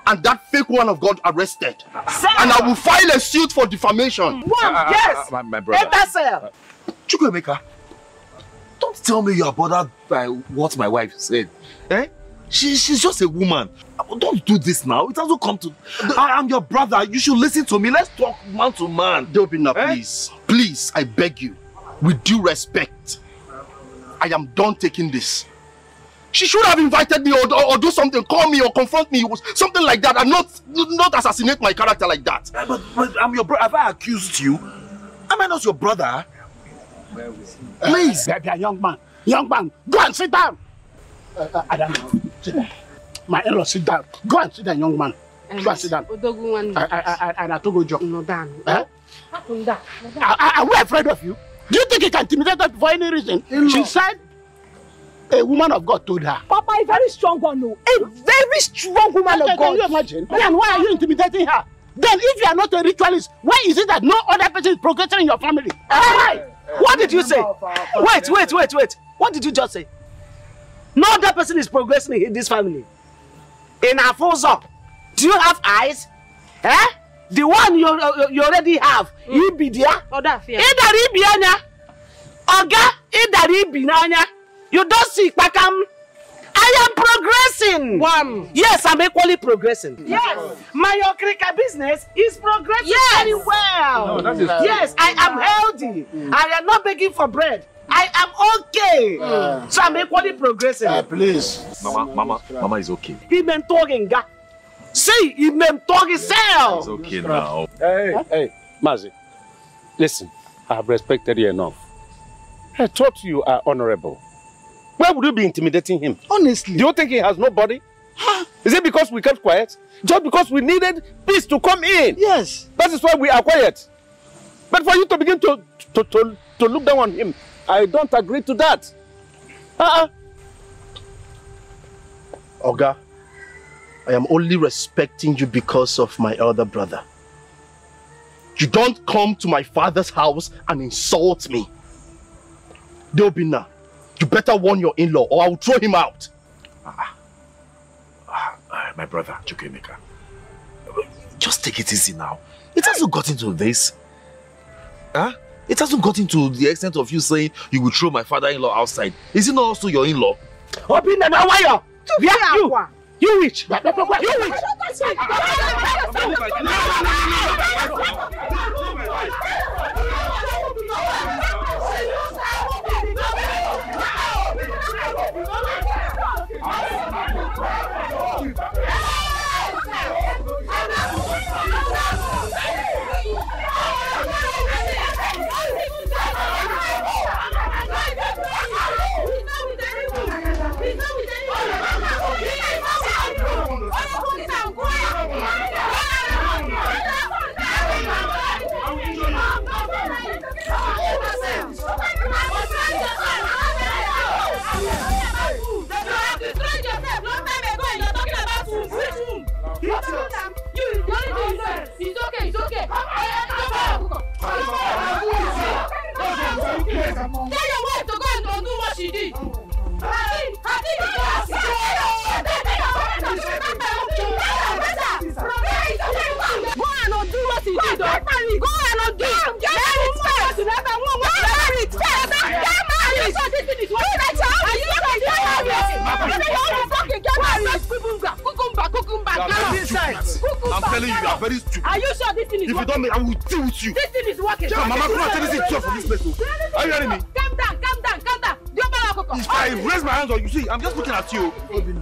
and that fake woman of God arrested. Sir. And I will file a suit for defamation. Yes! My brother. Chukwemeka, don't tell me you are bothered by what my wife said. Eh? She's just a woman. Don't do this now. It hasn't come to... I am your brother. You should listen to me. Let's talk man to man. Dobina, please. Please, I beg you. With due respect. I am done taking this. She should have invited me or do something. Call me or confront me. Something like that. And not assassinate my character like that. But I'm your brother. Have I accused you? Am I not your brother? Please. Young man, go and sit down. I don't know. Sit down. My in-law, sit down. Go and sit down, young man. Go and sit down. I told you job. No, Dan. Are we afraid of you? Do you think he can intimidate us for any reason? She said a woman of God told her. Papa, a very strong one, no. A very strong woman of God. Can you imagine? Then why are you intimidating her? Then if you are not a ritualist, why is it that no other person is progressing in your family? Hey! What did you say? Wait. What did you just say? No other person is progressing in this family. In Afuso, do you have eyes? Eh? The one you already have. Ibidia. Idari Ibianya. Oga, Idari Ibinanya. You don't see, Pakam. I am progressing. One. Yes, I'm equally progressing. Yes. My Okrika business is progressing very well. No, yes, I am healthy. I am not begging for bread. I am okay. So I'm equally progressing. Please. Mama is okay. He meant talking. See, he meant talking self. It's okay now. Hey, Mazi. Listen, I have respected you enough. I thought you are honorable. Why would you be intimidating him? Honestly. Do you think he has no body? Is it because we kept quiet? Just because we needed peace to come in? Yes. That is why we are quiet. But for you to begin to look down on him, I don't agree to that. Oga, I am only respecting you because of my elder brother. You don't come to my father's house and insult me. Deobina, you better warn your in-law or I will throw him out. My brother, Chukemeka. Just take it easy now. It hasn't gotten to this. It hasn't gotten to the extent of you saying you will throw my father-in-law outside. Is it not also your in-law? Obina, now why you? You witch! You witch! It's okay. Tell your wife to go and do what she did. Go and do what she did. Go and do it. I'm telling you, you are very stupid. Are you sure this thing is working? If you don't make, I will deal with you. This thing is working. Mama, come on, tell this thing to from this place. Are you hearing me? Calm down. If I raise my hands on you, see, I'm just looking at you.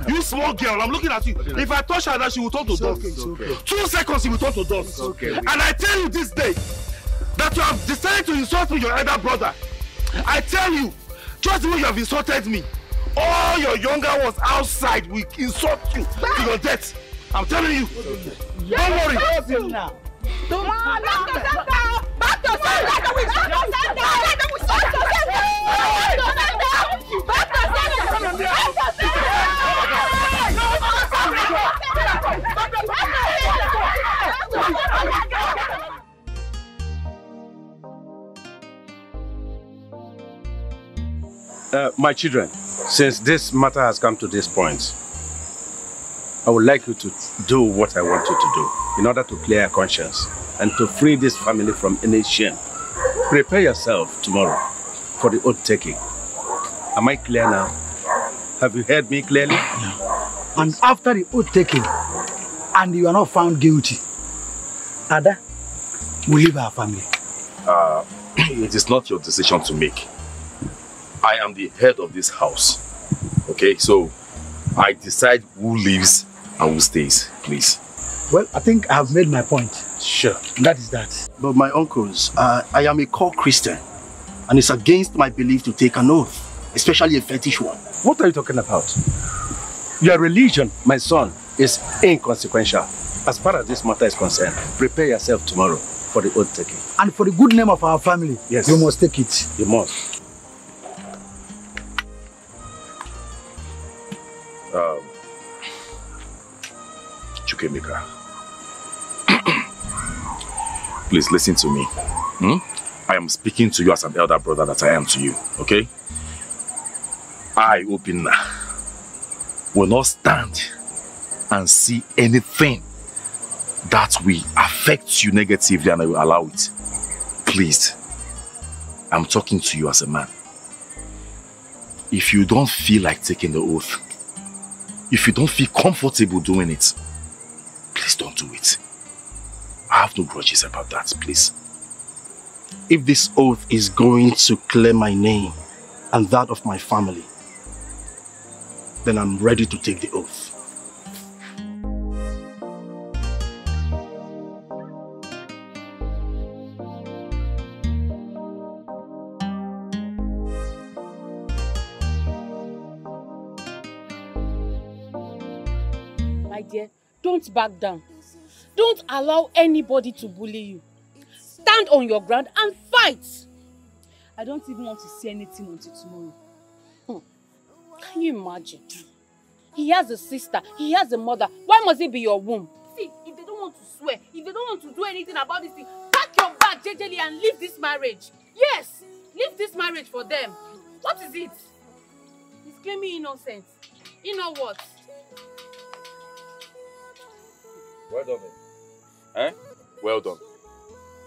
You small girl, I'm looking at you. If I touch her, she will turn to dust. 2 seconds, she will turn to dust. And I tell you this day that you have decided to insult me, your elder brother. I tell you, just the way you have insulted me, all your younger ones outside will insult you to your death. I'm telling you. Don't worry. My children, since this matter has come to this point, I would like you to do what I want you to do in order to clear your conscience and to free this family from any shame. Prepare yourself tomorrow for the oath taking. Am I clear now? Have you heard me clearly? And after the oath taking, and you are not found guilty, Ada will leave our family. It is not your decision to make. I am the head of this house. Okay, so I decide who leaves and who stays, please. Well, I think I have made my point. Sure. That is that. But my uncles, I am a core Christian, and it's against my belief to take an oath, especially a fetish one. What are you talking about? Your religion, my son, is inconsequential. As far as this matter is concerned, prepare yourself tomorrow for the oath taking. And for the good name of our family, yes, you must take it. You must. Chukemeka, please listen to me. I am speaking to you as an elder brother that I am to you, okay? I, Obinna, will not stand and see anything that will affect you negatively and I will allow it. Please, I'm talking to you as a man. If you don't feel like taking the oath, if you don't feel comfortable doing it, please don't do it. I have no grudges about that, please. If this oath is going to clear my name and that of my family, then I'm ready to take the oath. My dear, don't back down. Don't allow anybody to bully you. Stand on your ground and fight. I don't even want to see anything until tomorrow. Can you imagine? He has a sister, he has a mother. Why must it be your womb? See, if they don't want to swear, if they don't want to do anything about this thing, pack your bag, JJly, and leave this marriage. Yes, leave this marriage for them. What is it? He's claiming innocence. You know what? Well done, eh? Well done.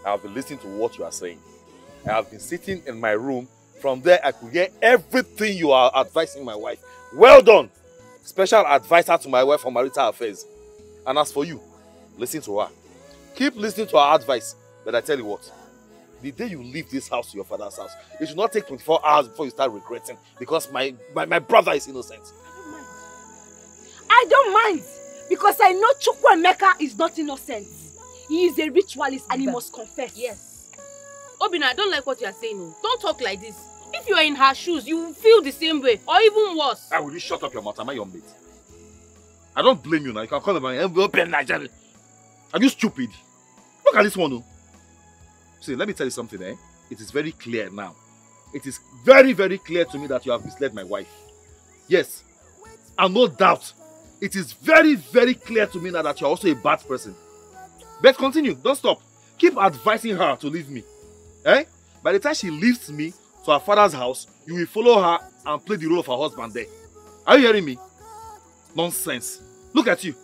I have been listening to what you are saying. I have been sitting in my room. From there, I could hear everything you are advising my wife. Well done! Special advisor to my wife on marital affairs. And as for you, listen to her. Keep listening to her advice. But I tell you what, the day you leave this house to your father's house, it should not take 24 hours before you start regretting, because my brother is innocent. I don't mind, because I know Chukwuemeka is not innocent. He is a ritualist and he must confess. Yes. Obina, I don't like what you are saying. Don't talk like this. If you are in her shoes, you will feel the same way, or even worse. Will you shut up your mouth? Am I your mate? I don't blame you now. You can call me open Nigeria. Are you stupid? Look at this one, though. See, let me tell you something, eh? It is very clear now. It is very, very clear to me that you have misled my wife. Yes, and no doubt, it is very, very clear to me now that you are also a bad person. But continue, don't stop. Keep advising her to leave me. Eh? By the time she leaves me to her father's house, you will follow her and play the role of her husband there. Are you hearing me? Nonsense. Look at you.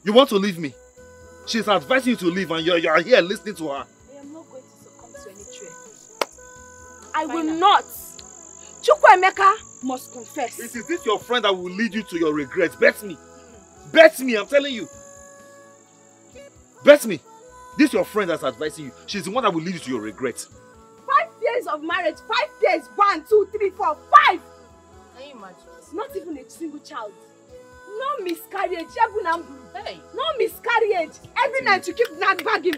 You want to leave me. She's advising you to leave and you are here listening to her. I am not going to succumb to any trend. I will not. Chukwuemeka must confess. Is this your friend that will lead you to your regrets? Bet me. Bet me, I'm telling you. Bet me. This your friend that's advising you. She's the one that will lead you to your regrets. 5 years of marriage, 5 days, 1, 2, 3, 4, 5. Can you imagine? Not even a single child. No miscarriage. Hey. No miscarriage. Every night you keep bagging.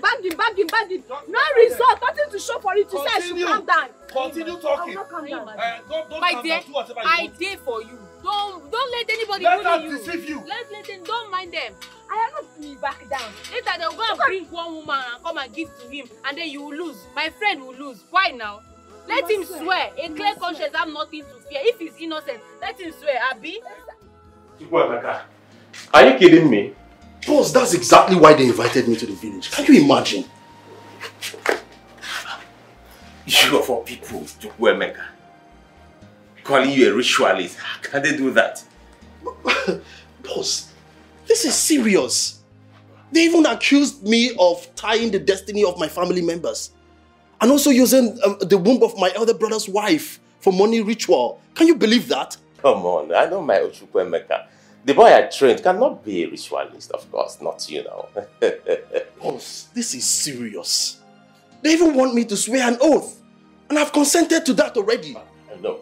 No result. Nothing to show for it to say I should calm down. Continue talking. I will not calm down. Don't My calm dear, down. Do whatever you I want. dare for you. Don't let anybody Let bully them you. deceive you. Let them. Don't mind them. I am not me back down. Later they'll go and bring one woman and come and give to him, and then you will lose. My friend will lose. Why now? Let him swear. A clear conscience have nothing to fear. If he's innocent, let him swear, Abi. Chukwuemeka, are you kidding me? Boss, that's exactly why they invited me to the village. Can you imagine? You for people, Chukwuemeka, calling you a ritualist. How can they do that? Boss, this is serious. They even accused me of tying the destiny of my family members. And also using the womb of my elder brother's wife for money ritual. Can you believe that? Come on, I know my Chukwuemeka. The boy I trained cannot be a ritualist, of course, not you know. Boss, this is serious. They even want me to swear an oath. And I've consented to that already. No.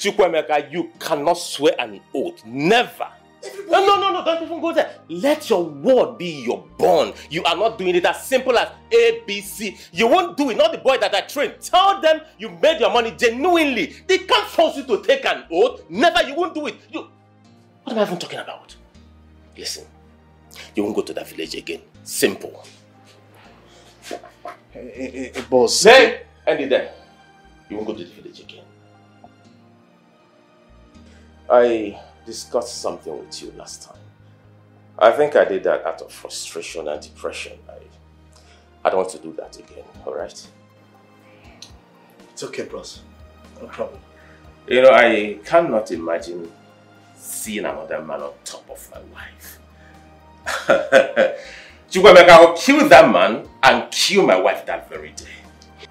Chukwuemeka, you cannot swear an oath. Never. No, don't even go there. Let your word be your bond. You are not doing it as simple as ABC. You won't do it, not the boy that I trained. Tell them you made your money genuinely. They can't force you to take an oath. Never, you won't do it. What am I even talking about? Listen, you won't go to that village again. Simple. Boss. Hey, end it there. You won't go to the village again. I discussed something with you last time. I think I did that out of frustration and depression. I don't want to do that again, alright? It's okay, bros. No problem. You know, I cannot imagine seeing another man on top of my wife. Chukwemeka, I'll kill that man and kill my wife that very day.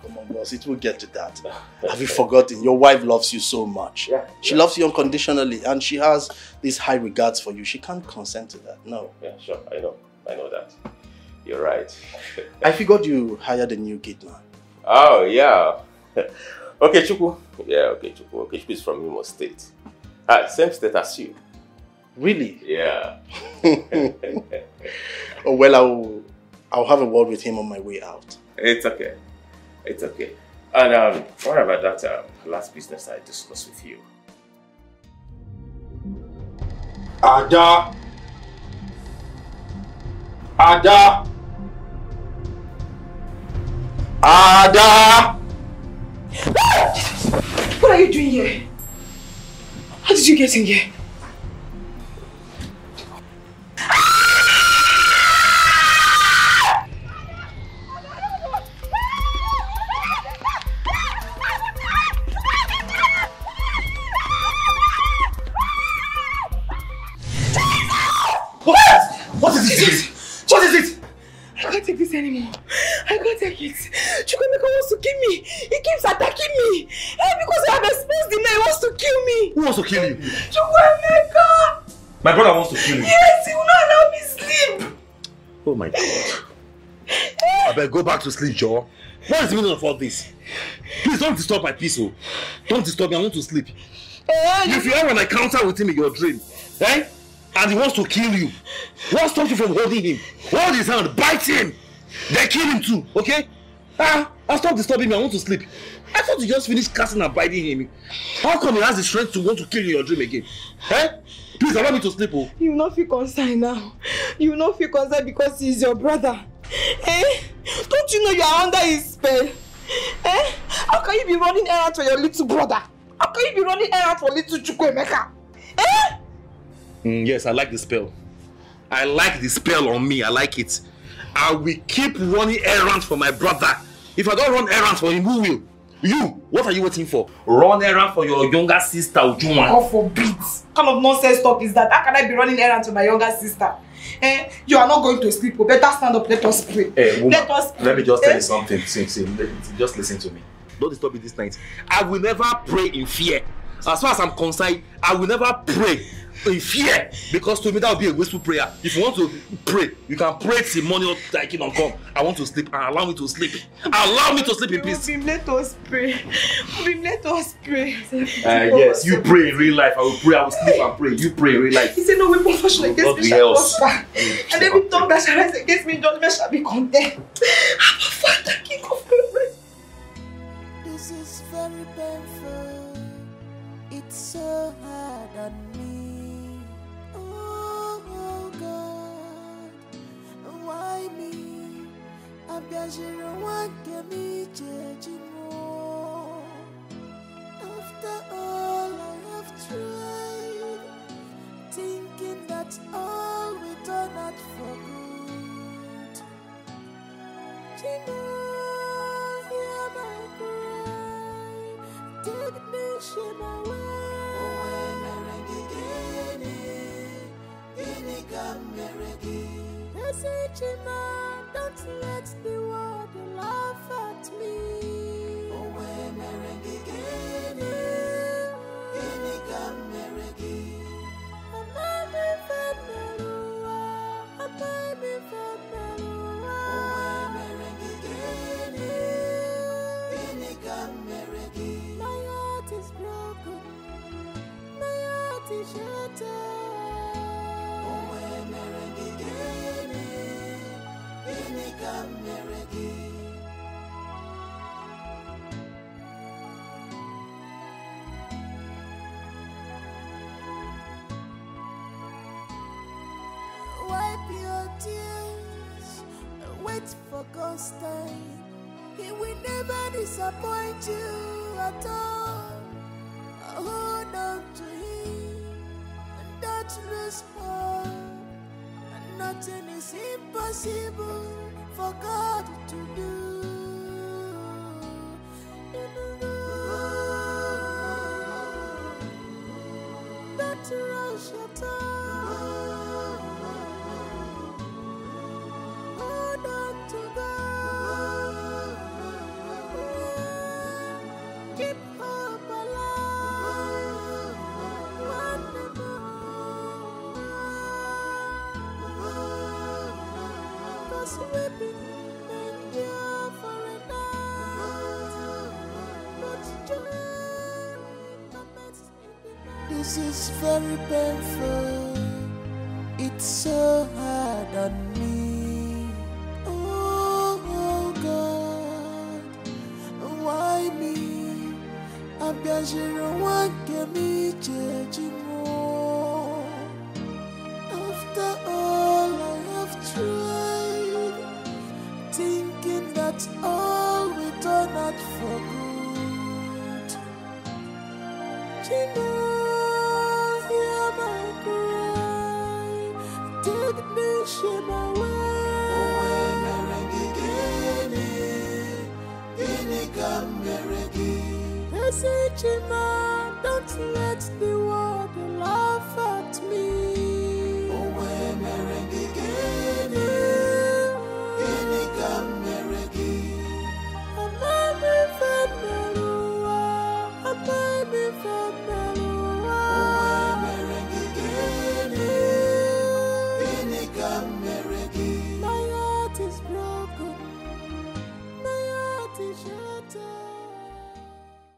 Come on, boss, it will get to that. Have you forgotten? Your wife loves you so much. Yeah, she loves you unconditionally and she has these high regards for you. She can't consent to that, no. Yeah, sure, I know that. You're right. I figured you hired a new gate man. Oh, yeah. Okay, Chukwu. Yeah, okay, Chukwu. Okay, Chukwu is from Imo State. Same state as you. Really? Yeah. Oh, well, I'll have a word with him on my way out. It's okay. It's okay. And what about that last business I discussed with you? Ada! Ada! Ada! What are you doing here? How did you get in here? What is it? What is it? I can't take this anymore. I can't take it. Chukwemeka wants to kill me. He keeps attacking me. Because I have exposed him now, he wants to kill me. Who wants to kill you? Chukwemeka! My brother wants to kill you. Yes, he will not allow me sleep. Oh my God. I better go back to sleep, Joe. What is the meaning of all this? Please don't disturb my peace, oh. Don't disturb me, I want to sleep. If you have an encounter with him in your dream, and he wants to kill you, what stops you from holding him? Hold his hand, bite him, then kill him too, okay? I'll stop disturbing me, I want to sleep. I thought you just finished casting and biting him. How come he has the strength to want to kill you in your dream again? Please allow me to sleep, oh. You will not feel concerned now. You will not feel concerned because he is your brother. Don't you know you are under his spell? How can you be running errands for your little brother? How can you be running errands for little Chukwemeka? Yes, I like the spell. I like the spell on me. I like it. I will keep running errands for my brother. If I don't run errands for him, who will? You! What are you waiting for? Run errands for your younger sister, Ujuma. God forbid. What kind of nonsense talk is that? How can I be running errands for my younger sister? You are not going to sleep. Better stand up. Let us pray. Woman, let us pray. Let me just tell you something. Just listen to me. Don't disturb me this night. I will never pray in fear. As far as I'm concerned, I will never pray in fear, because to me that will be a wasteful prayer. If you want to pray, you can pray till morning or kingdom come. I want to sleep and allow me to sleep. Allow me to sleep in peace. Let us pray. Let us pray. Yes, you pray in real life. I will pray. I will sleep and pray. You pray in real life. He said, no weapon fashioned against me shall prosper. And every tongue that shall rise against me in judgment shall be condemned. Our Father, King of glory. This is very painful. It's so hard on me. Oh God, why me? I'm just one me judging more. After all I have tried, thinking that all will turn out for good. Hear my cry, take me, shame away. Don't let the world laugh at me. My heart is broken, my heart is shattered. Wipe your tears, wait for God's time. He will never disappoint you at all. Hold on to Him, don't lose hope. Nothing is impossible for God to do. Don't rush This is very painful. It's so hard on me. Oh God, why me? I'm just one me, judging.